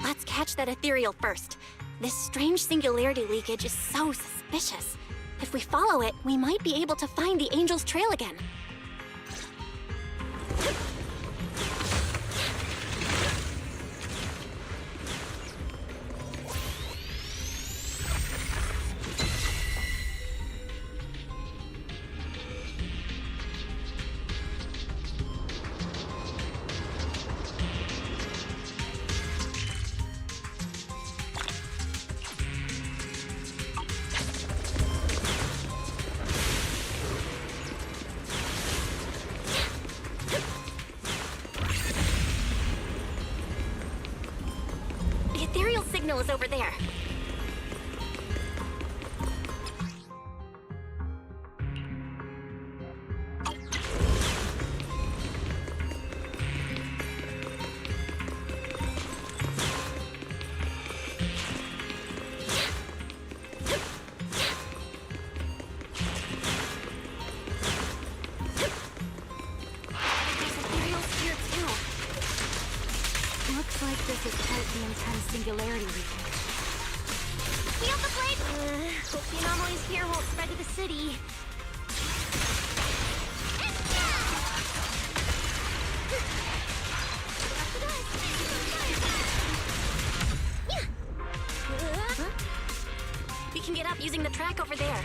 Let's catch that ethereal first. This strange singularity leakage is so suspicious. If we follow it, we might be able to find the angel's trail again. Signal is over there. Looks like this is quite the intense singularity leakage. Feel the blade! Hope the anomalies here won't spread to the city. We can get up using the track over there.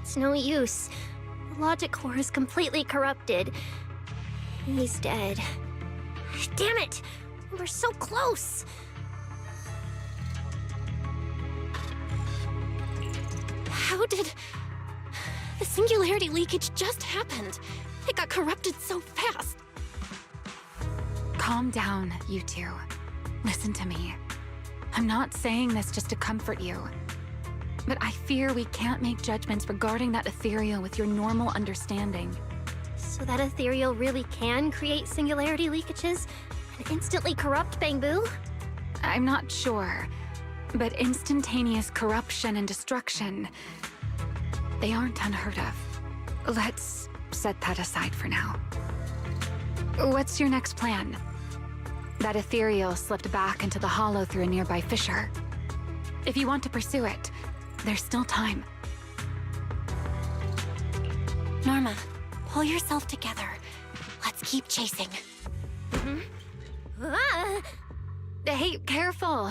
It's no use. The logic core is completely corrupted. He's dead. Damn it! We're so close! How did... The singularity leakage just happened. It got corrupted so fast. Calm down, you two. Listen to me. I'm not saying this just to comfort you. But I fear we can't make judgments regarding that ethereal with your normal understanding. So that ethereal really can create singularity leakages and instantly corrupt Bangbu? I'm not sure. But instantaneous corruption and destruction, they aren't unheard of. Let's set that aside for now. What's your next plan? That ethereal slipped back into the hollow through a nearby fissure. If you want to pursue it, there's still time. Norma, pull yourself together. Let's keep chasing. Hey, careful.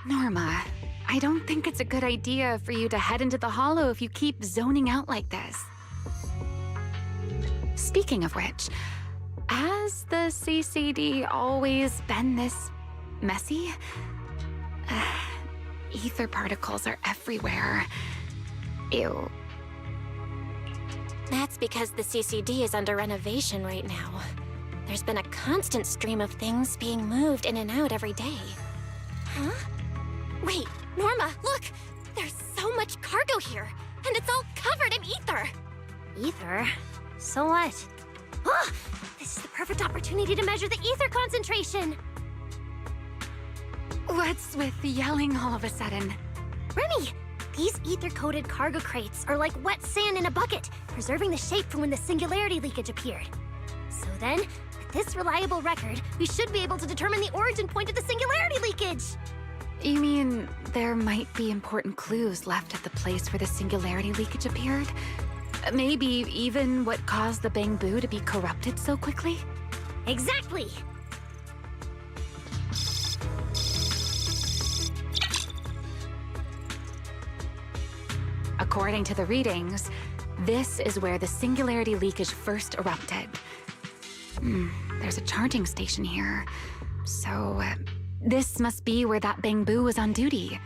Norma, I don't think it's a good idea for you to head into the hollow if you keep zoning out like this. Speaking of which, has the CCD always been this messy? Ether particles are everywhere. Ew. That's because the CCD is under renovation right now. There's been a constant stream of things being moved in and out every day. Huh? Wait, Norma, look! There's so much cargo here, and it's all covered in ether! Ether? So what? Oh, this is the perfect opportunity to measure the ether concentration! What's with yelling all of a sudden? Remy! These ether-coated cargo crates are like wet sand in a bucket, preserving the shape from when the singularity leakage appeared. So then, with this reliable record, we should be able to determine the origin point of the singularity leakage! You mean there might be important clues left at the place where the singularity leakage appeared? Maybe even what caused the Bangbu to be corrupted so quickly? Exactly! According to the readings, this is where the singularity leakage first erupted. There's a charging station here. So, this must be where that Bangbu was on duty.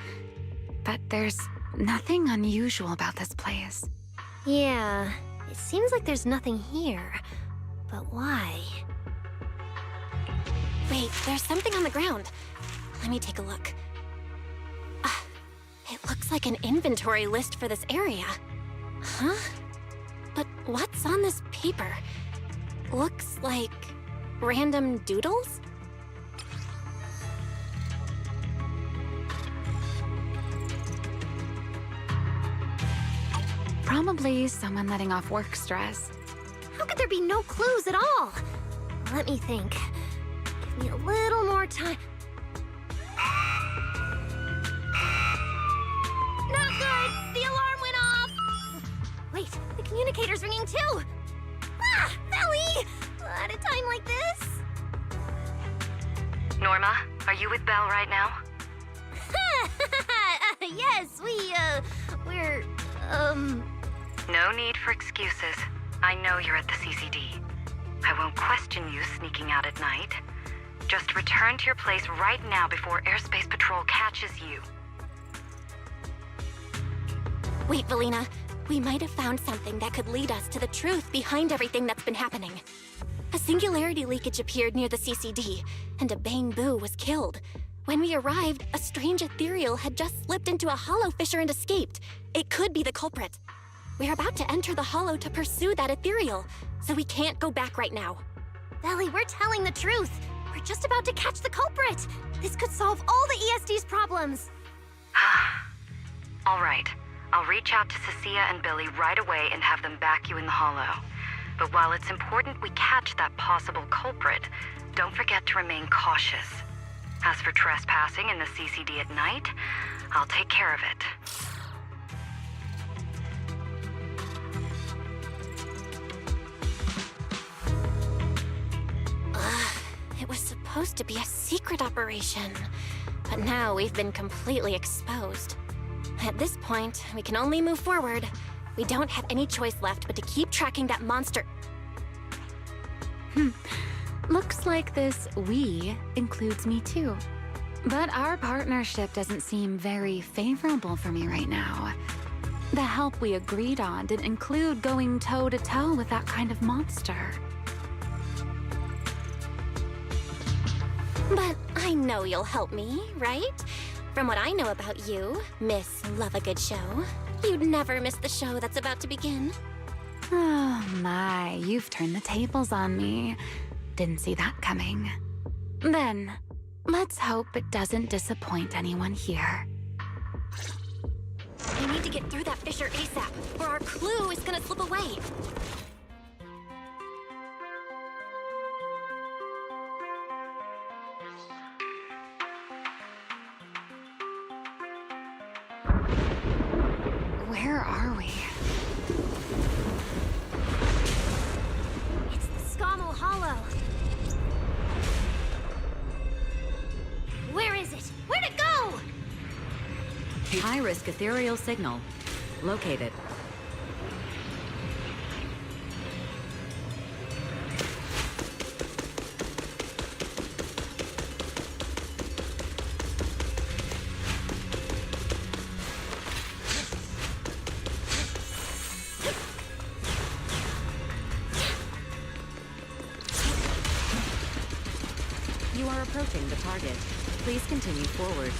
But there's nothing unusual about this place. Yeah, it seems like there's nothing here. But why? Wait, there's something on the ground. Let me take a look. It looks like an inventory list for this area. Huh? But what's on this paper? Looks like random doodles? Probably someone letting off work stress. How could there be no clues at all? Let me think. Give me a little more time. Not good! The alarm went off! Wait, the communicator's ringing too! Ah! Belly! At a time like this? Norma, are you with Belle right now? Yes, we're, No need for excuses. I know you're at the CCD. I won't question you sneaking out at night. Just return to your place right now before Airspace Patrol catches you. Wait, Valina. We might have found something that could lead us to the truth behind everything that's been happening. A singularity leakage appeared near the CCD, and a Bangbu was killed. When we arrived, a strange ethereal had just slipped into a hollow fissure and escaped. It could be the culprit. We're about to enter the hollow to pursue that ethereal, so we can't go back right now. Belly, we're telling the truth. We're just about to catch the culprit. This could solve all the ESD's problems. All right. I'll reach out to Cecilia and Billy right away and have them back you in the hollow. But while it's important we catch that possible culprit, don't forget to remain cautious. As for trespassing in the CCD at night, I'll take care of it. It was supposed to be a secret operation, but now we've been completely exposed. At this point, we can only move forward. We don't have any choice left but to keep tracking that monster. Looks like this "we" includes me too. But our partnership doesn't seem very favorable for me right now. The help we agreed on didn't include going toe-to-toe with that kind of monster. But I know you'll help me, right? From what I know about you, Miss Love a Good Show, you'd never miss the show that's about to begin. Oh my, you've turned the tables on me. Didn't see that coming. Then, let's hope it doesn't disappoint anyone here. We need to get through that fissure ASAP, or our clue is gonna slip away. Where are we? It's the Scommel Hollow. Where is it? Where'd it go? High-risk ethereal signal. Located. You are approaching the target. Please continue forward.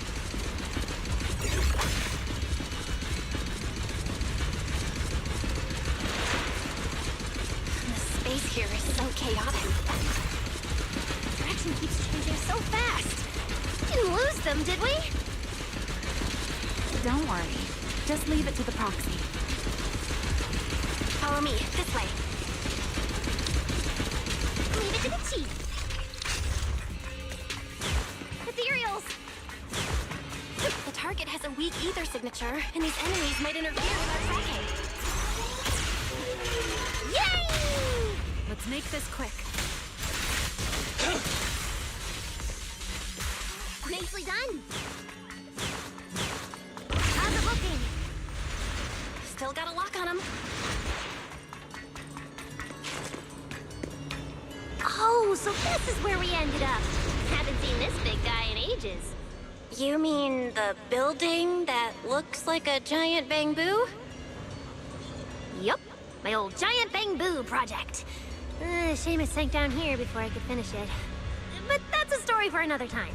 The space here is so chaotic. Direction keeps changing so fast. Didn't lose them, did we? Don't worry. Just leave it to the proxy. Follow me, this way. Leave it to the chief. Ethereals! The target has a weak ether signature, and these enemies might interfere with our tracking. Yay! Let's make this quick. Nicely done. How's it looking? Still got a lock on him. Oh, so this is where we ended up. Haven't seen this big guy in ages. You mean the building that looks like a giant bamboo? Yup, my old giant bamboo project. Shame it sank down here before I could finish it. But that's a story for another time.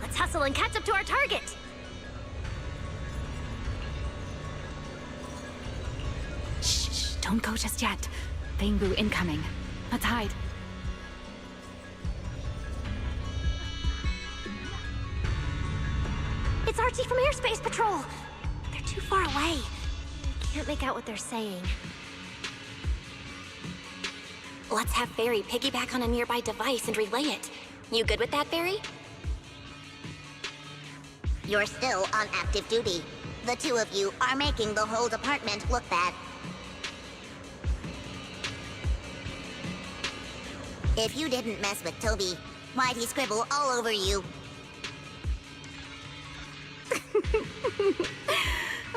Let's hustle and catch up to our target. Shh, don't go just yet. Bamboo incoming. Let's hide. It's Archie from Airspace Patrol. They're too far away. I can't make out what they're saying. Let's have Fairy piggyback on a nearby device and relay it. You good with that, Fairy? You're still on active duty. The two of you are making the whole department look bad. If you didn't mess with Toby, why'd he scribble all over you?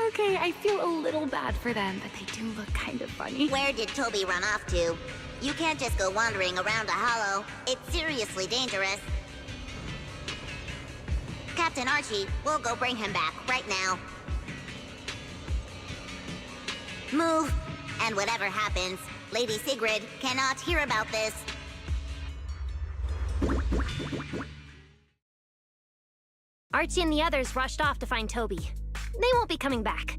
Okay, I feel a little bad for them, but they do look kind of funny. Where did Toby run off to? You can't just go wandering around a hollow. It's seriously dangerous. Captain Archie, we'll go bring him back right now. Move. And whatever happens, Lady Sigrid cannot hear about this. Archie and the others rushed off to find Toby. They won't be coming back.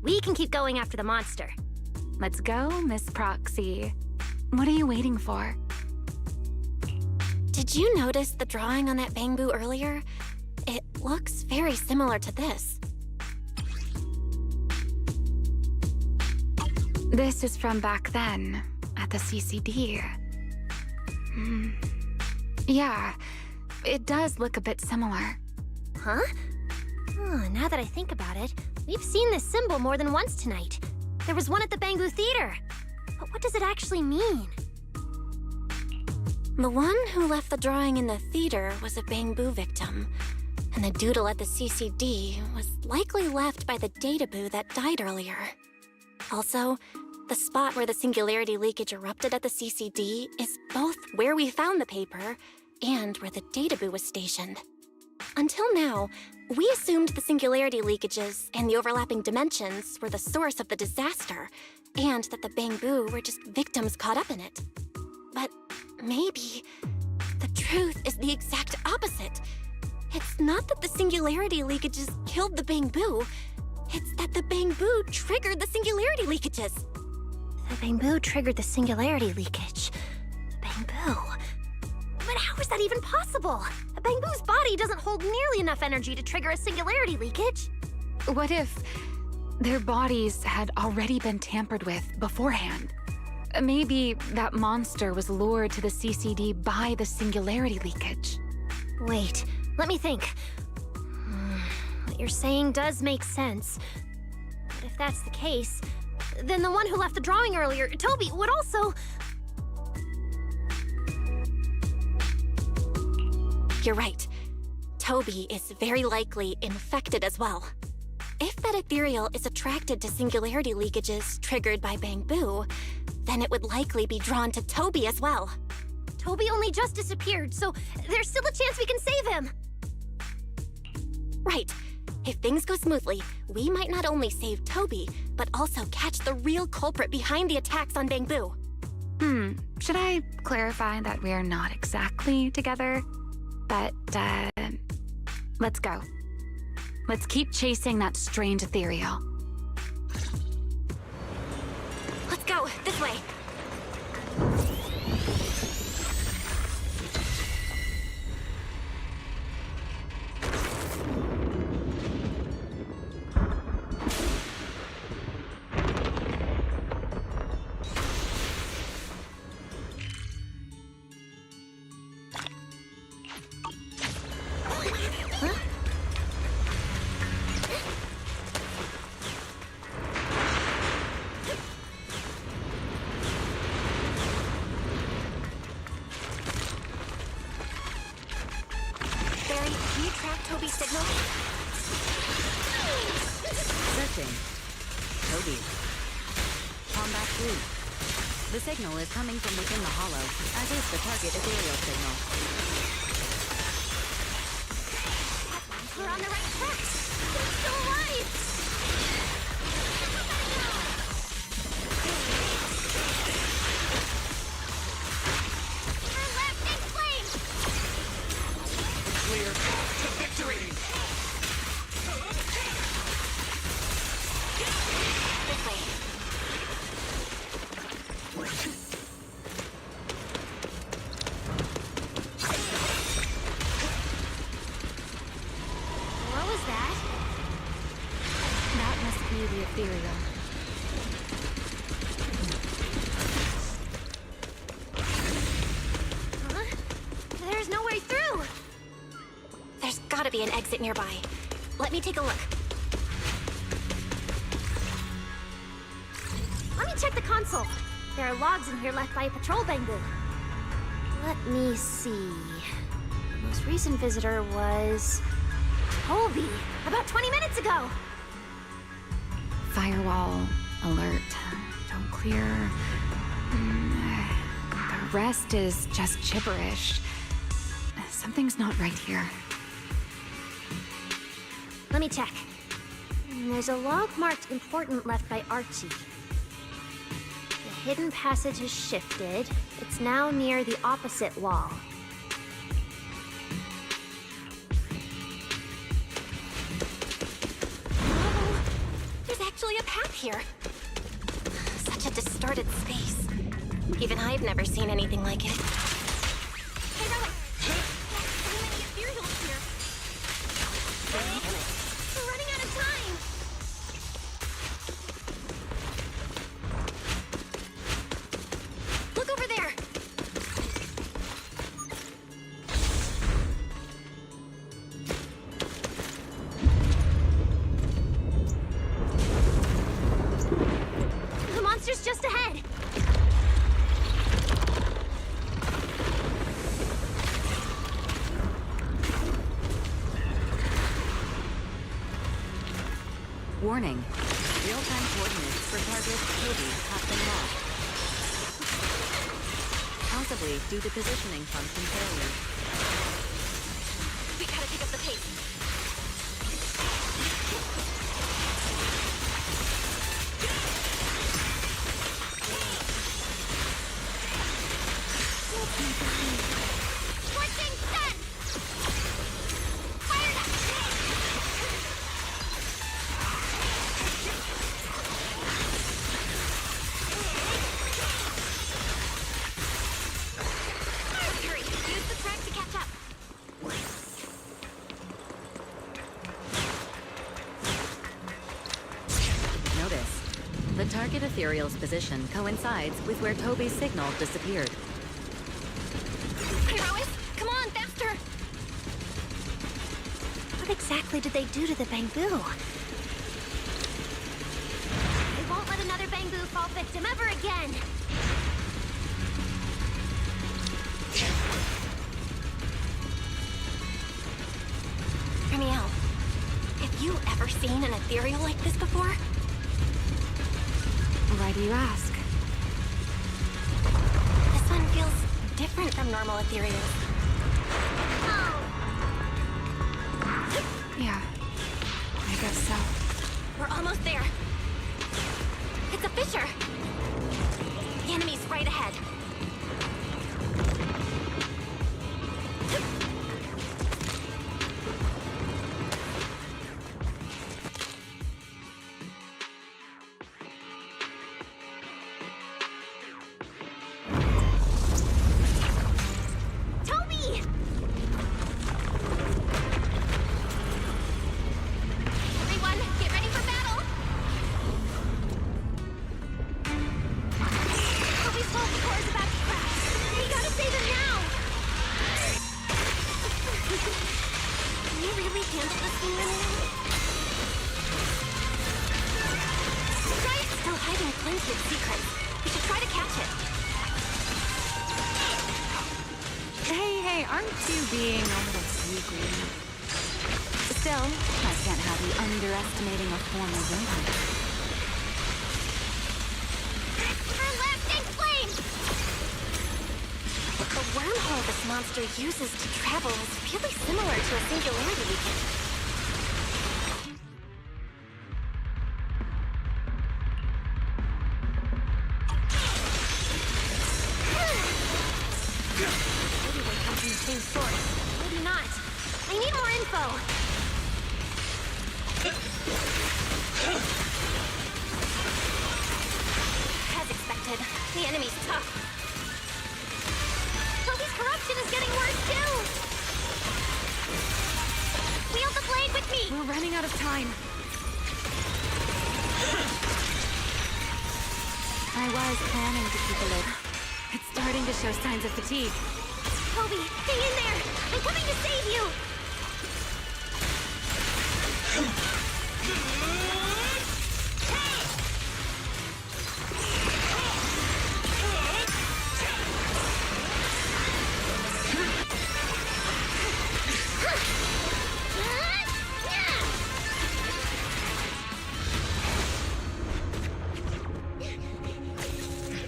We can keep going after the monster. Let's go, Miss Proxy. What are you waiting for? Did you notice the drawing on that bamboo earlier? It looks very similar to this. This is from back then, at the CCD. Yeah, it does look a bit similar. Huh? Oh, now that I think about it, we've seen this symbol more than once tonight. There was one at the Bamboo Theater. But what does it actually mean? The one who left the drawing in the theater was a bamboo victim, and the doodle at the CCD was likely left by the databoo that died earlier. Also, the spot where the singularity leakage erupted at the CCD is both where we found the paper and where the databoo was stationed. Until now, we assumed the singularity leakages and the overlapping dimensions were the source of the disaster, and that the Bangbu were just victims caught up in it. But maybe the truth is the exact opposite. It's not that the singularity leakages killed the Bangbu, it's that the Bangbu triggered the singularity leakages. The Bangbu triggered the singularity leakage. The Bangbu. But how is that even possible? A Bangbu's body doesn't hold nearly enough energy to trigger a singularity leakage. What if their bodies had already been tampered with beforehand? Maybe that monster was lured to the CCD by the singularity leakage. Wait, let me think. What you're saying does make sense. But if that's the case, then the one who left the drawing earlier, Toby, would also... You're right. Toby is very likely infected as well. If that ethereal is attracted to singularity leakages triggered by Bangbu, then it would likely be drawn to Toby as well. Toby only just disappeared, so there's still a chance we can save him. Right. If things go smoothly, we might not only save Toby, but also catch the real culprit behind the attacks on Bangbu. Should I clarify that we're not exactly together? But, let's go. Let's keep chasing that strange ethereal. Let's go, this way. The signal is coming from within the hollow, as is the target ethereal signal. We're on the right track! It's still alive! We're left in flames! Clear to victory! This way. What was that? That must be the ethereal. Huh? There's no way through! There's gotta be an exit nearby. Let me take a look. Let me check the console. There are logs in here left by a patrol Bangbu. Let me see. The most recent visitor was... Toby! About 20 minutes ago! Firewall alert. Don't clear. The rest is just gibberish. Something's not right here. Let me check. There's a log marked important left by Archie. The hidden passage has shifted. It's now near the opposite wall. Oh, there's actually a path here. Such a distorted space. Even I've never seen anything like it. Hey, Relic! So many ethereals here. We're running out of time! Look over there! The monster's just ahead! Warning. Real-time coordinates for target Toby have been lost. Possibly due to positioning function failure. We gotta pick up the pace. Switching set! Fired up! Hurry, use the track to catch up. Notice, the target ethereal's position coincides with where Toby's signal disappeared. Pyrois, come on, faster! What exactly did they do to the bamboo? They won't let another bamboo fall victim ever again. Ramiel, have you ever seen an ethereal like this before? Why do you ask? This one feels different from normal ethereals. Yeah, I guess so. We're almost there. It's a fissure. The enemy's right ahead. Toby! Everyone, get ready for battle! Toby's vocal core is about to crash. We gotta save him now! Can you really handle this thing, Ramiel? Try it! Still hiding plenty of secrets. We should try to catch it. Hey, aren't you being a little too greedy? Still, I can't have you underestimating a former villain. Her lasting flame! The wormhole this monster uses to travel is really similar to a singularity leakage. Maybe they come from the same source. Maybe not. I need more info. As expected, the enemy's tough. Toby's corruption is getting worse too! Wield the blade with me! We're running out of time. I was planning to keep a lid. It's starting to show signs of fatigue. Toby, hang in there! I'm coming to save you!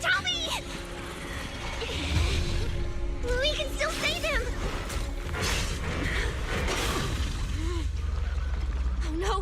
Toby! We can still save him! Oh no,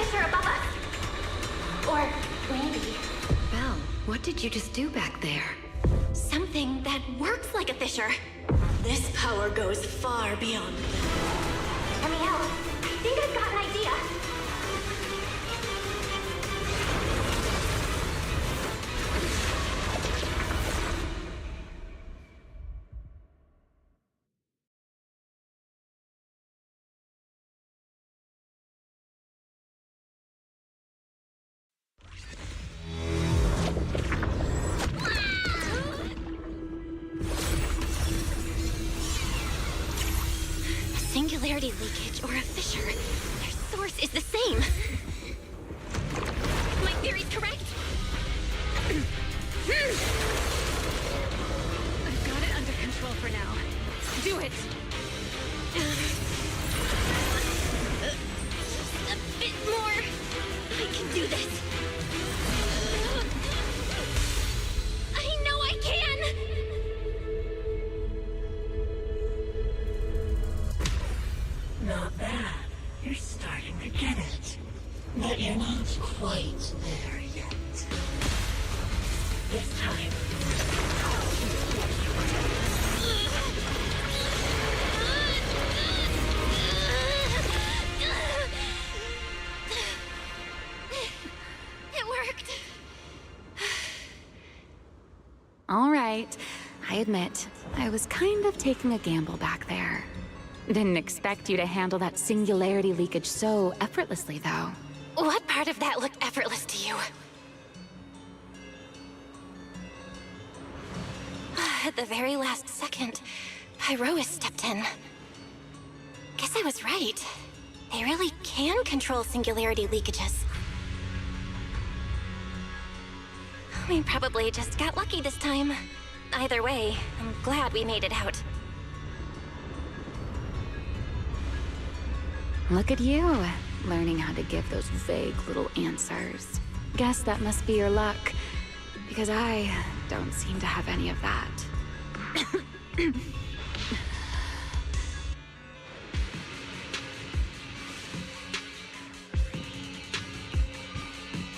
fissure above us. Or maybe... Belle, what did you just do back there? something that works like a fissure. This power goes far beyond. Amiel, I think I've got an idea. Singularity leakage or a fissure. Their source is the same. My theory's correct. I've got it under control for now. Do it! A bit more. I can do this. I know I can! Not bad. You're starting to get it. But you're not quite there yet. This time... It worked. All right. I admit, I was kind of taking a gamble back there. Didn't expect you to handle that singularity leakage so effortlessly, though. What part of that looked effortless to you? At the very last second, Pyrois stepped in. Guess I was right. They really can control singularity leakages. We probably just got lucky this time. Either way, I'm glad we made it out. Look at you, learning how to give those vague little answers. Guess that must be your luck, because I don't seem to have any of that.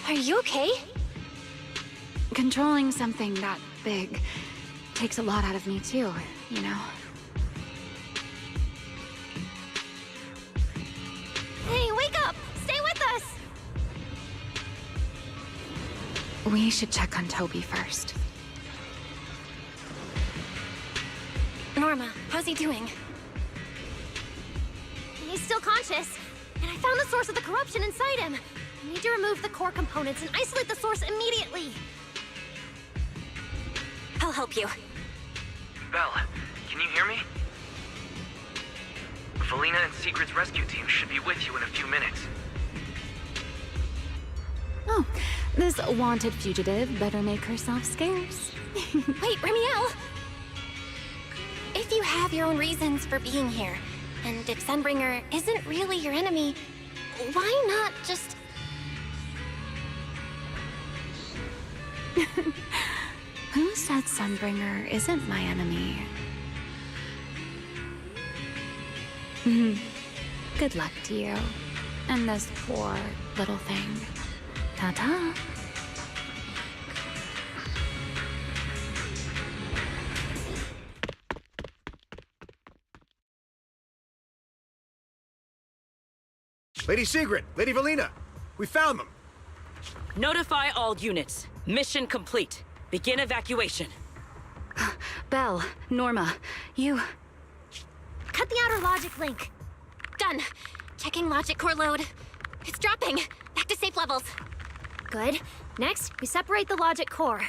Are you okay? Controlling something that big takes a lot out of me too, you know? Hey, wake up! Stay with us! We should check on Toby first. Norma, how's he doing? He's still conscious, and I found the source of the corruption inside him. I need to remove the core components and isolate the source immediately. I'll help you. Belle, can you hear me? Valina and Secret's rescue team should be with you in a few minutes. Oh, this wanted fugitive better make herself scarce. Wait, Remiel! If you have your own reasons for being here, and if Sunbringer isn't really your enemy, why not just... Who said Sunbringer isn't my enemy? Good luck to you. And this poor little thing. Ta-ta. Lady Secret! Lady Valina! We found them! Notify all units. Mission complete. Begin evacuation. Belle, Norma, you... Cut the outer logic link. Done. Checking logic core load. It's dropping. Back to safe levels. Good. Next, we separate the logic core.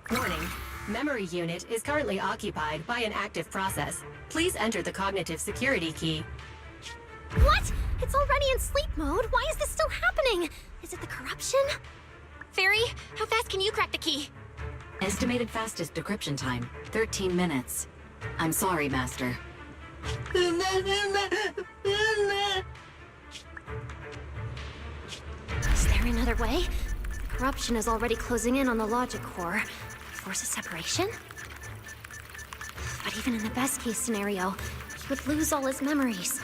Warning. Memory unit is currently occupied by an active process. Please enter the cognitive security key. What? It's already in sleep mode. Why is this still happening? Is it the corruption? Fairy, how fast can you crack the key? Estimated fastest decryption time, 13 minutes. I'm sorry, Master. Is there another way? The corruption is already closing in on the logic core. Force a separation? But even in the best case scenario, he would lose all his memories.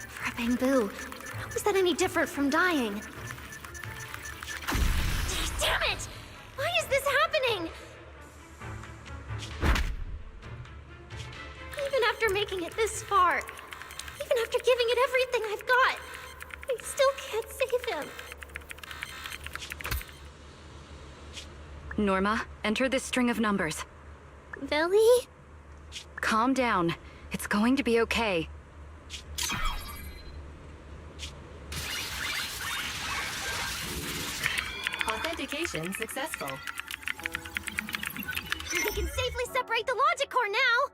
For a Bangbu, no is that any different from dying? Damn it! Why is this happening? Even after making it this far, even after giving it everything I've got, I still can't save him. Norma, enter this string of numbers. Billy? Calm down. It's going to be okay. Authentication successful. We can safely separate the logic core now!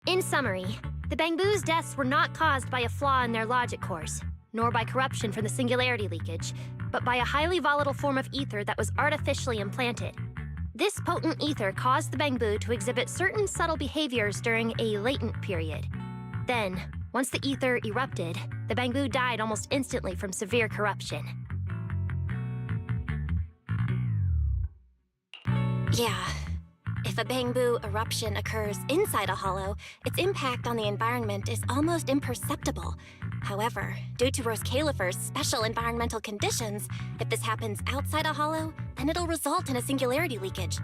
In summary, the Bangbu's deaths were not caused by a flaw in their logic cores, nor by corruption from the singularity leakage, but by a highly volatile form of ether that was artificially implanted. This potent ether caused the Bangbu to exhibit certain subtle behaviors during a latent period. Then, once the ether erupted, the Bangbu died almost instantly from severe corruption. Yeah. If a Bangbu eruption occurs inside a hollow, its impact on the environment is almost imperceptible. However, due to Rose Califer's special environmental conditions, if this happens outside a hollow, then it'll result in a singularity leakage.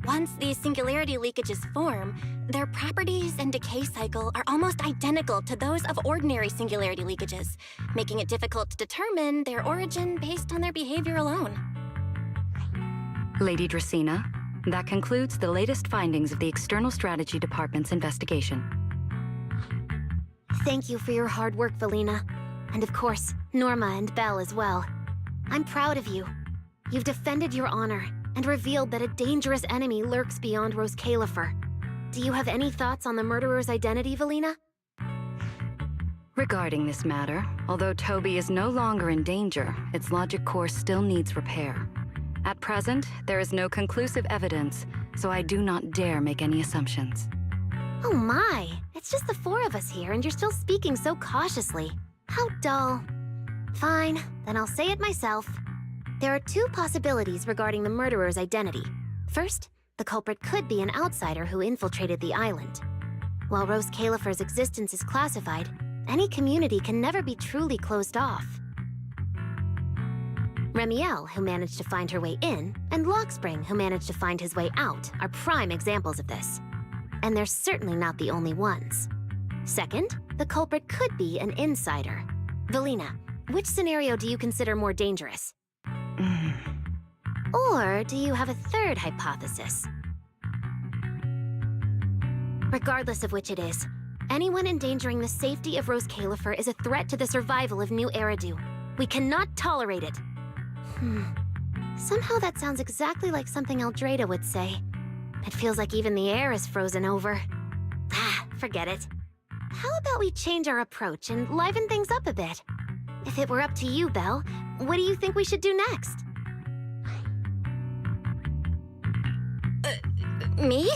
Once these singularity leakages form, their properties and decay cycle are almost identical to those of ordinary singularity leakages, making it difficult to determine their origin based on their behavior alone. Lady Dracena, that concludes the latest findings of the External Strategy Department's investigation. Thank you for your hard work, Valina. And of course, Norma and Belle as well. I'm proud of you. You've defended your honor and revealed that a dangerous enemy lurks beyond Rose Califer. Do you have any thoughts on the murderer's identity, Valina? Regarding this matter, although Toby is no longer in danger, its logic core still needs repair. At present, there is no conclusive evidence, so I do not dare make any assumptions. Oh my! It's just the four of us here, and you're still speaking so cautiously. How dull. Fine, then I'll say it myself. There are two possibilities regarding the murderer's identity. First, the culprit could be an outsider who infiltrated the island. While Rose Califer's existence is classified, any community can never be truly closed off. Remiel, who managed to find her way in, and Lockspring, who managed to find his way out, are prime examples of this. And they're certainly not the only ones. Second, the culprit could be an insider. Valina, which scenario do you consider more dangerous? Or do you have a third hypothesis? Regardless of which it is, anyone endangering the safety of Rose Califer is a threat to the survival of New Eridu. We cannot tolerate it. Somehow that sounds exactly like something Eldrada would say. It feels like even the air is frozen over. Forget it. How about we change our approach and liven things up a bit? If it were up to you, Belle, what do you think we should do next? Me?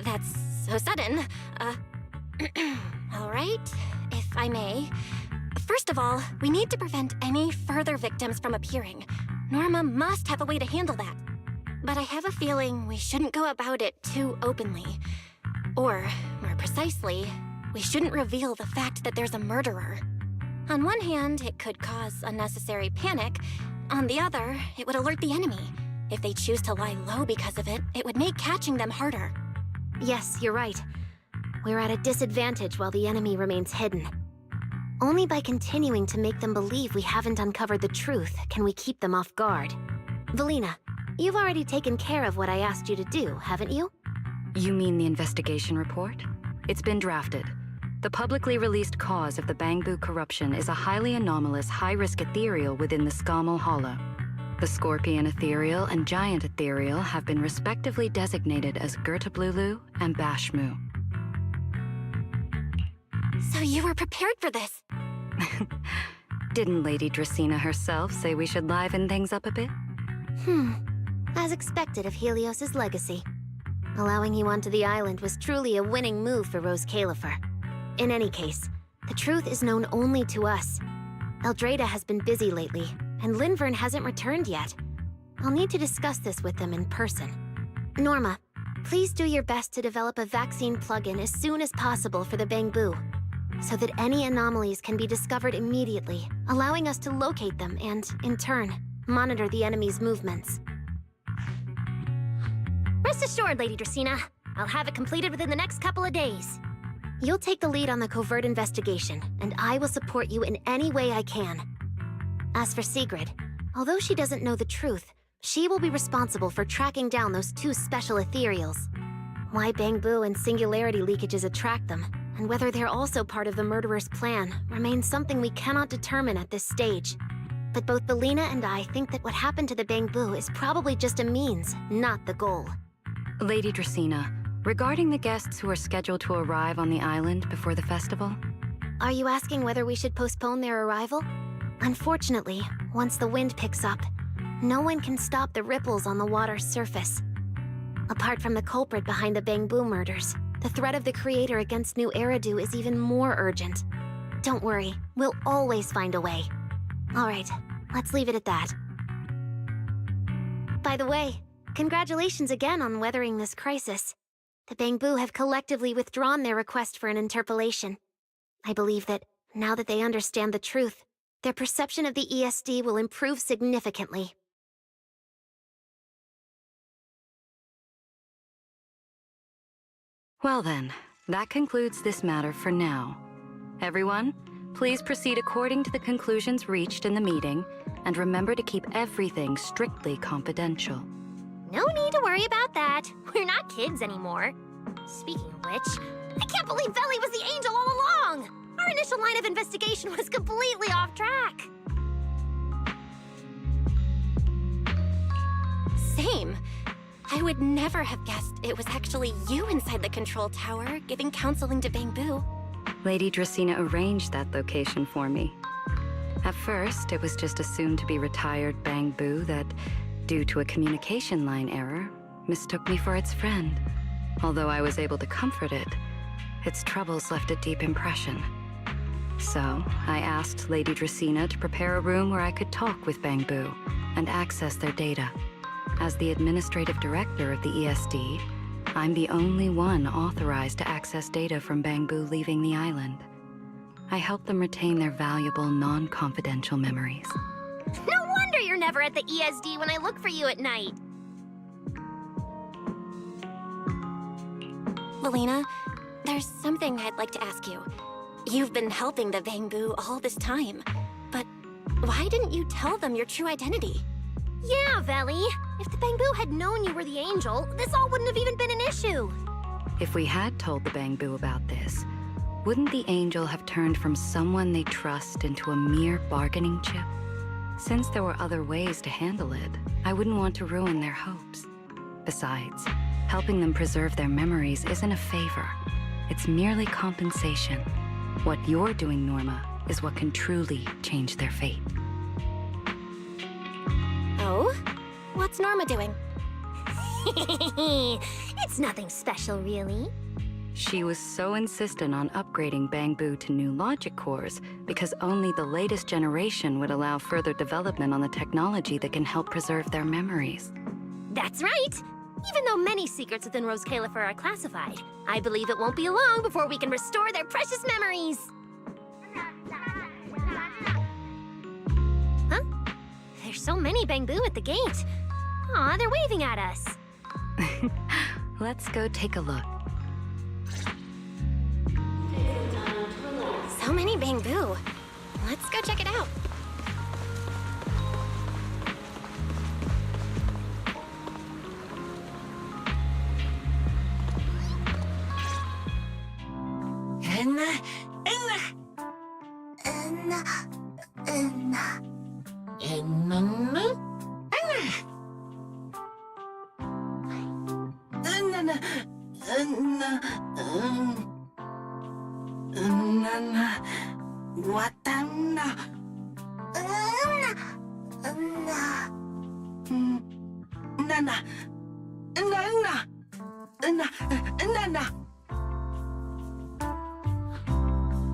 That's so sudden. All right, if I may. First of all, we need to prevent any further victims from appearing. Norma must have a way to handle that. But I have a feeling we shouldn't go about it too openly. Or, more precisely, we shouldn't reveal the fact that there's a murderer. On one hand, it could cause unnecessary panic. On the other, it would alert the enemy. If they choose to lie low because of it, it would make catching them harder. Yes, you're right. We're at a disadvantage while the enemy remains hidden. Only by continuing to make them believe we haven't uncovered the truth can we keep them off guard. Valina, you've already taken care of what I asked you to do, haven't you? You mean the investigation report? It's been drafted. The publicly released cause of the Bangbu corruption is a highly anomalous, high-risk ethereal within the Skamal Hollow. The Scorpion Ethereal and Giant Ethereal have been respectively designated as Gertablulu and Bashmu. So you were prepared for this? Didn't Lady Dracaena herself say we should liven things up a bit? As expected of Helios's legacy. Allowing you onto the island was truly a winning move for Rose Califer. In any case, the truth is known only to us. Eldrada has been busy lately, and Linvern hasn't returned yet. I'll need to discuss this with them in person. Norma, please do your best to develop a vaccine plugin as soon as possible for the Bangbu, so that any anomalies can be discovered immediately, allowing us to locate them and, in turn, monitor the enemy's movements. Rest assured, Lady Dracaena. I'll have it completed within the next couple of days. You'll take the lead on the covert investigation, and I will support you in any way I can. As for Sigrid, although she doesn't know the truth, she will be responsible for tracking down those two special ethereals. Why Bangbu and singularity leakages attract them, and whether they're also part of the murderer's plan, remains something we cannot determine at this stage. But both Belina and I think that what happened to the Bangbu is probably just a means, not the goal. Lady Dracaena, regarding the guests who are scheduled to arrive on the island before the festival? Are you asking whether we should postpone their arrival? Unfortunately, once the wind picks up, no one can stop the ripples on the water's surface. Apart from the culprit behind the Bangbu murders, the threat of the Creator against New Eridu is even more urgent. Don't worry, we'll always find a way. All right, let's leave it at that. By the way, congratulations again on weathering this crisis. The Bangbu have collectively withdrawn their request for an interpolation. I believe that, now that they understand the truth, their perception of the ESD will improve significantly. Well then, that concludes this matter for now. Everyone, please proceed according to the conclusions reached in the meeting, and remember to keep everything strictly confidential. No need to worry about that. We're not kids anymore. Speaking of which, I can't believe Veli was the angel all along! Our initial line of investigation was completely off track. Same. I would never have guessed it was actually you inside the control tower giving counseling to Bangbu. Lady Dracaena arranged that location for me. At first, it was just assumed to be retired Bangbu that, due to a communication line error, mistook me for its friend. Although I was able to comfort it, its troubles left a deep impression. So, I asked Lady Dracaena to prepare a room where I could talk with Bangbu and access their data. As the administrative director of the ESD, I'm the only one authorized to access data from Bangbu leaving the island. I help them retain their valuable, non-confidential memories. No wonder you're never at the ESD when I look for you at night. Belina, there's something I'd like to ask you. You've been helping the Bangbu all this time, but why didn't you tell them your true identity? Yeah, Veli. If the Bangbu had known you were the angel, this all wouldn't have even been an issue. If we had told the Bangbu about this, wouldn't the angel have turned from someone they trust into a mere bargaining chip? Since there were other ways to handle it, I wouldn't want to ruin their hopes. Besides, helping them preserve their memories isn't a favor. It's merely compensation. What you're doing, Norma, is what can truly change their fate. Oh? What's Norma doing? It's nothing special, really. She was so insistent on upgrading Bangbu to new logic cores because only the latest generation would allow further development on the technology that can help preserve their memories. That's right. Even though many secrets within Rose Califer are classified, I believe it won't be long before we can restore their precious memories. Huh? There's so many Bangbu at the gate. Aw, they're waving at us. Let's go take a look. So many Bangbu. Let's go check it out.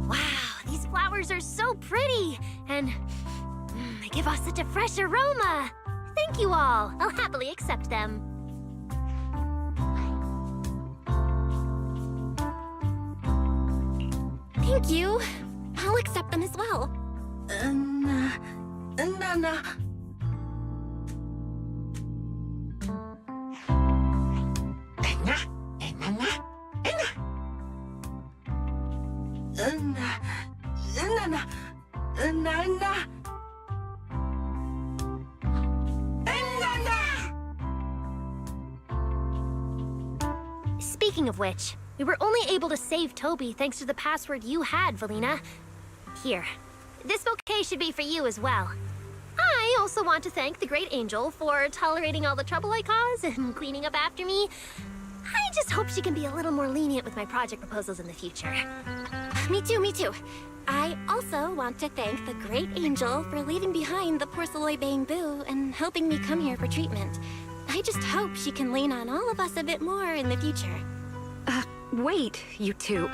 Wow, these flowers are so pretty, and they give off such a fresh aroma. Thank you all. I'll happily accept them. Thank you. I'll accept them as well. Speaking of which, we were only able to save Toby thanks to the password you had, Valina. Here. This bouquet should be for you as well. I also want to thank the Great Angel for tolerating all the trouble I cause and cleaning up after me. I just hope she can be a little more lenient with my project proposals in the future. Me too, me too. I also want to thank the Great Angel for leaving behind the porcelain bamboo and helping me come here for treatment. I just hope she can lean on all of us a bit more in the future. Wait, you two.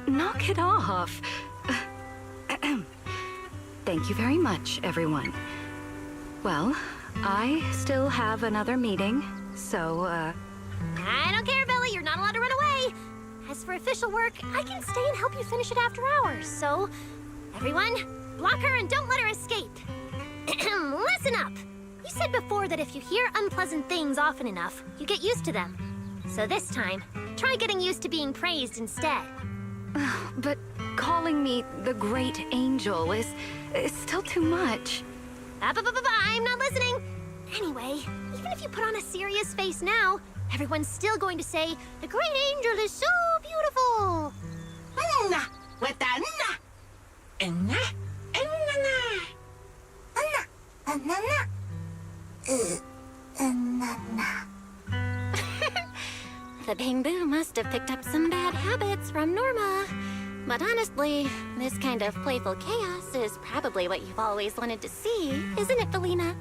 Knock it off. Thank you very much, everyone. Well, I still have another meeting, so, I don't care, Billy. You're not allowed to run away. As for official work, I can stay and help you finish it after hours, so... Everyone, block her and don't let her escape. Listen up. You said before that if you hear unpleasant things often enough, you get used to them. So this time, try getting used to being praised instead. But calling me the Great Angel is still too much. I'm not listening. Anyway, even if you put on a serious face now, everyone's still going to say, the Great Angel is so beautiful. The bamboo must have picked up some bad habits from Norma. But honestly, this kind of playful chaos is probably what you've always wanted to see, isn't it, Valina?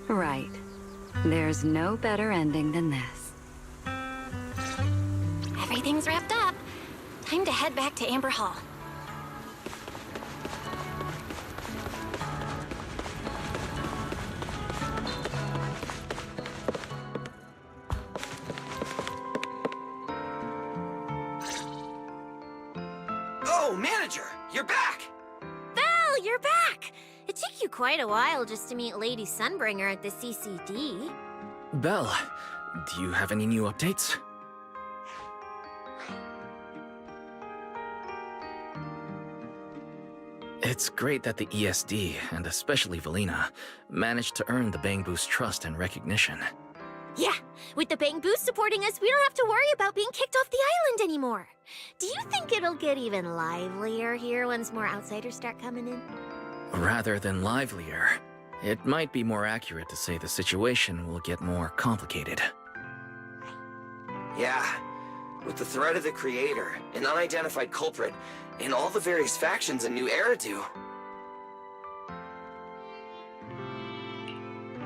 Right. There's no better ending than this. Everything's wrapped up. Time to head back to Amber Hall. Oh, manager, you're back! Belle, you're back! It took you quite a while just to meet Lady Sunbringer at the CCD. Belle, do you have any new updates? It's great that the ESD, and especially Valina, managed to earn the Bangbu's trust and recognition. Yeah, with the Bangboos supporting us, we don't have to worry about being kicked off the island anymore. Do you think it'll get even livelier here once more outsiders start coming in? Rather than livelier, it might be more accurate to say the situation will get more complicated. Yeah, with the threat of the Creator, an unidentified culprit, and all the various factions in New Eridu.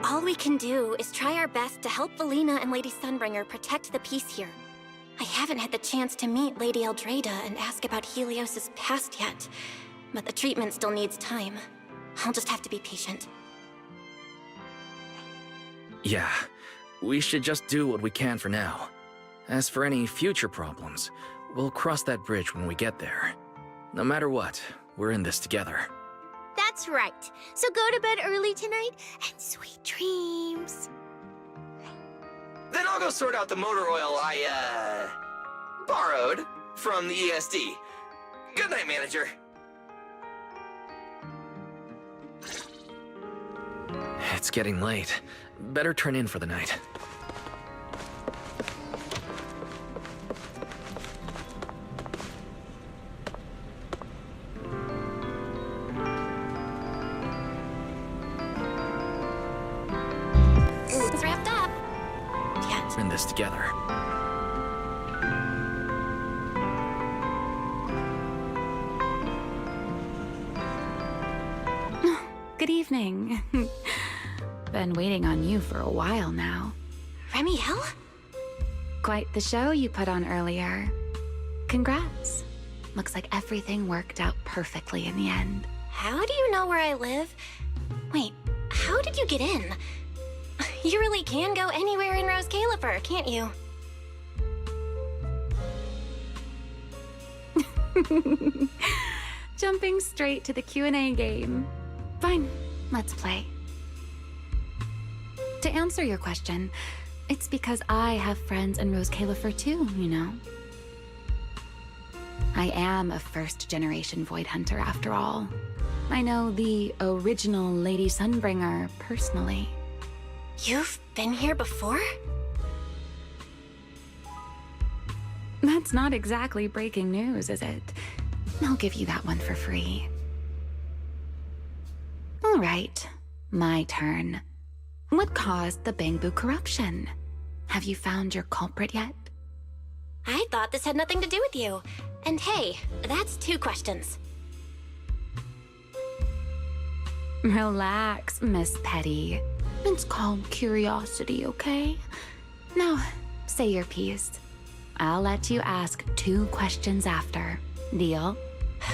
All we can do is try our best to help Valina and Lady Sunbringer protect the peace here. I haven't had the chance to meet Lady Eldrada and ask about Helios's past yet, but the treatment still needs time. I'll just have to be patient. Yeah, we should just do what we can for now. As for any future problems, we'll cross that bridge when we get there. No matter what, we're in this together. That's right. So go to bed early tonight, and sweet dreams. Then I'll go sort out the motor oil I, borrowed from the ESD. Good night, manager. It's getting late. Better turn in for the night. It's wrapped up. We're in this together. good evening. Been waiting on you for a while now. Remiel? Quite the show you put on earlier. Congrats. Looks like everything worked out perfectly in the end. How do you know where I live? Wait, how did you get in? You really can go anywhere in Rose Califer, can't you? Jumping straight to the Q&A game. Fine, let's play. To answer your question, it's because I have friends in Rose Califer too, you know. I am a first-generation Void Hunter after all. I know the original Lady Sunbringer personally. You've been here before? That's not exactly breaking news, is it? I'll give you that one for free. All right, my turn. What caused the Bangbu corruption? Have you found your culprit yet? I thought this had nothing to do with you. And hey, that's 2 questions. Relax, Miss Petty. It's called curiosity, okay? Now, say your piece. I'll let you ask 2 questions after. Deal?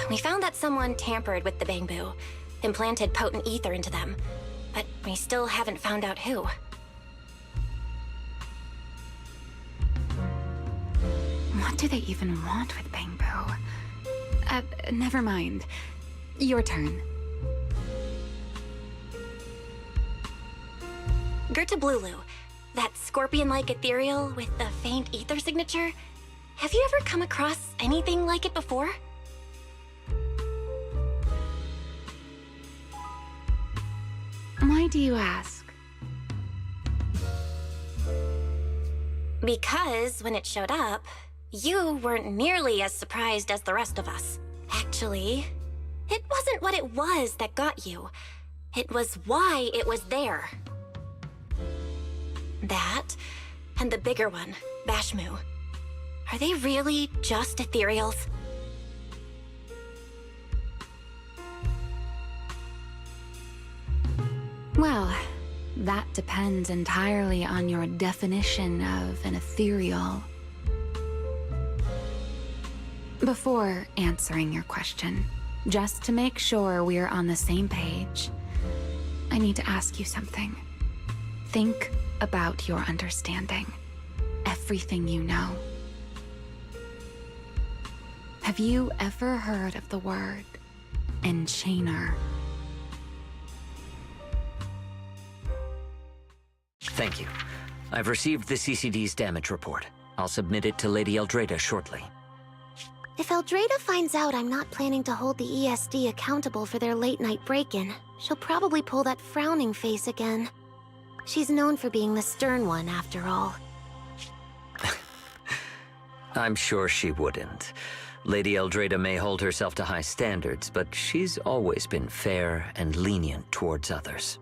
We found that someone tampered with the Bangbu, implanted potent ether into them, but we still haven't found out who. What do they even want with Bangbu? Never mind. Your turn. Gertablulu, that scorpion-like ethereal with the faint ether signature. Have you ever come across anything like it before? Why do you ask? Because when it showed up, you weren't nearly as surprised as the rest of us. Actually, it wasn't what it was that got you. It was why it was there. That, and the bigger one, Bashmu. Are they really just ethereals? Well, that depends entirely on your definition of an ethereal. Before answering your question, just to make sure we're on the same page, I need to ask you something. Think about your understanding. Everything you know. Have you ever heard of the word enchainer? Thank you. I've received the CCD's damage report. I'll submit it to Lady Eldrada shortly. If Eldrada finds out I'm not planning to hold the ESD accountable for their late-night break-in, she'll probably pull that frowning face again. She's known for being the stern one, after all. I'm sure she wouldn't. Lady Eldrada may hold herself to high standards, but she's always been fair and lenient towards others.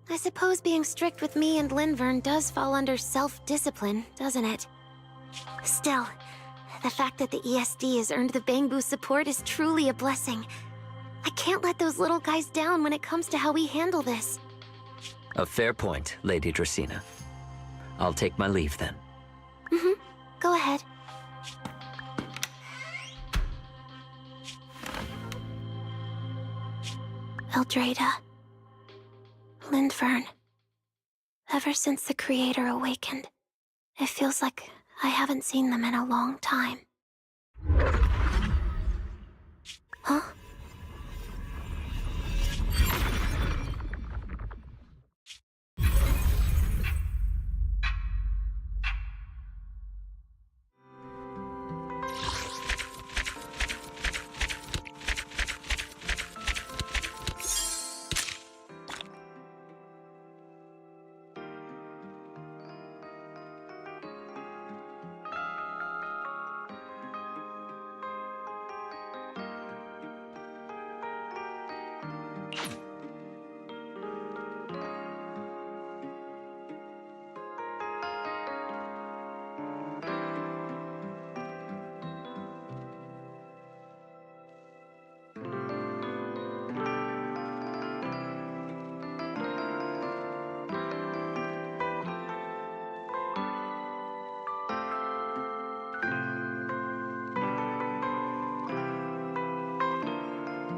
I suppose being strict with me and Linvern does fall under self-discipline, doesn't it? Still, the fact that the ESD has earned the Bangbu support is truly a blessing. I can't let those little guys down when it comes to how we handle this. A fair point, Lady Dracena. I'll take my leave then. Go ahead. Eldrada. Linvern. Ever since the Creator awakened, it feels like I haven't seen them in a long time. Huh?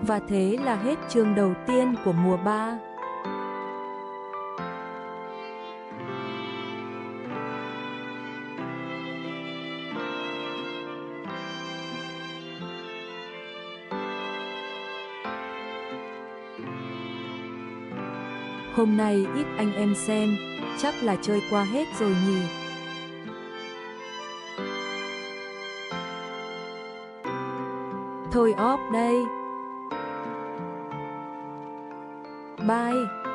Và thế là hết chương đầu tiên của mùa 3. Hôm nay ít anh em xem, chắc là chơi qua hết rồi nhỉ. Thôi off đây. Bye.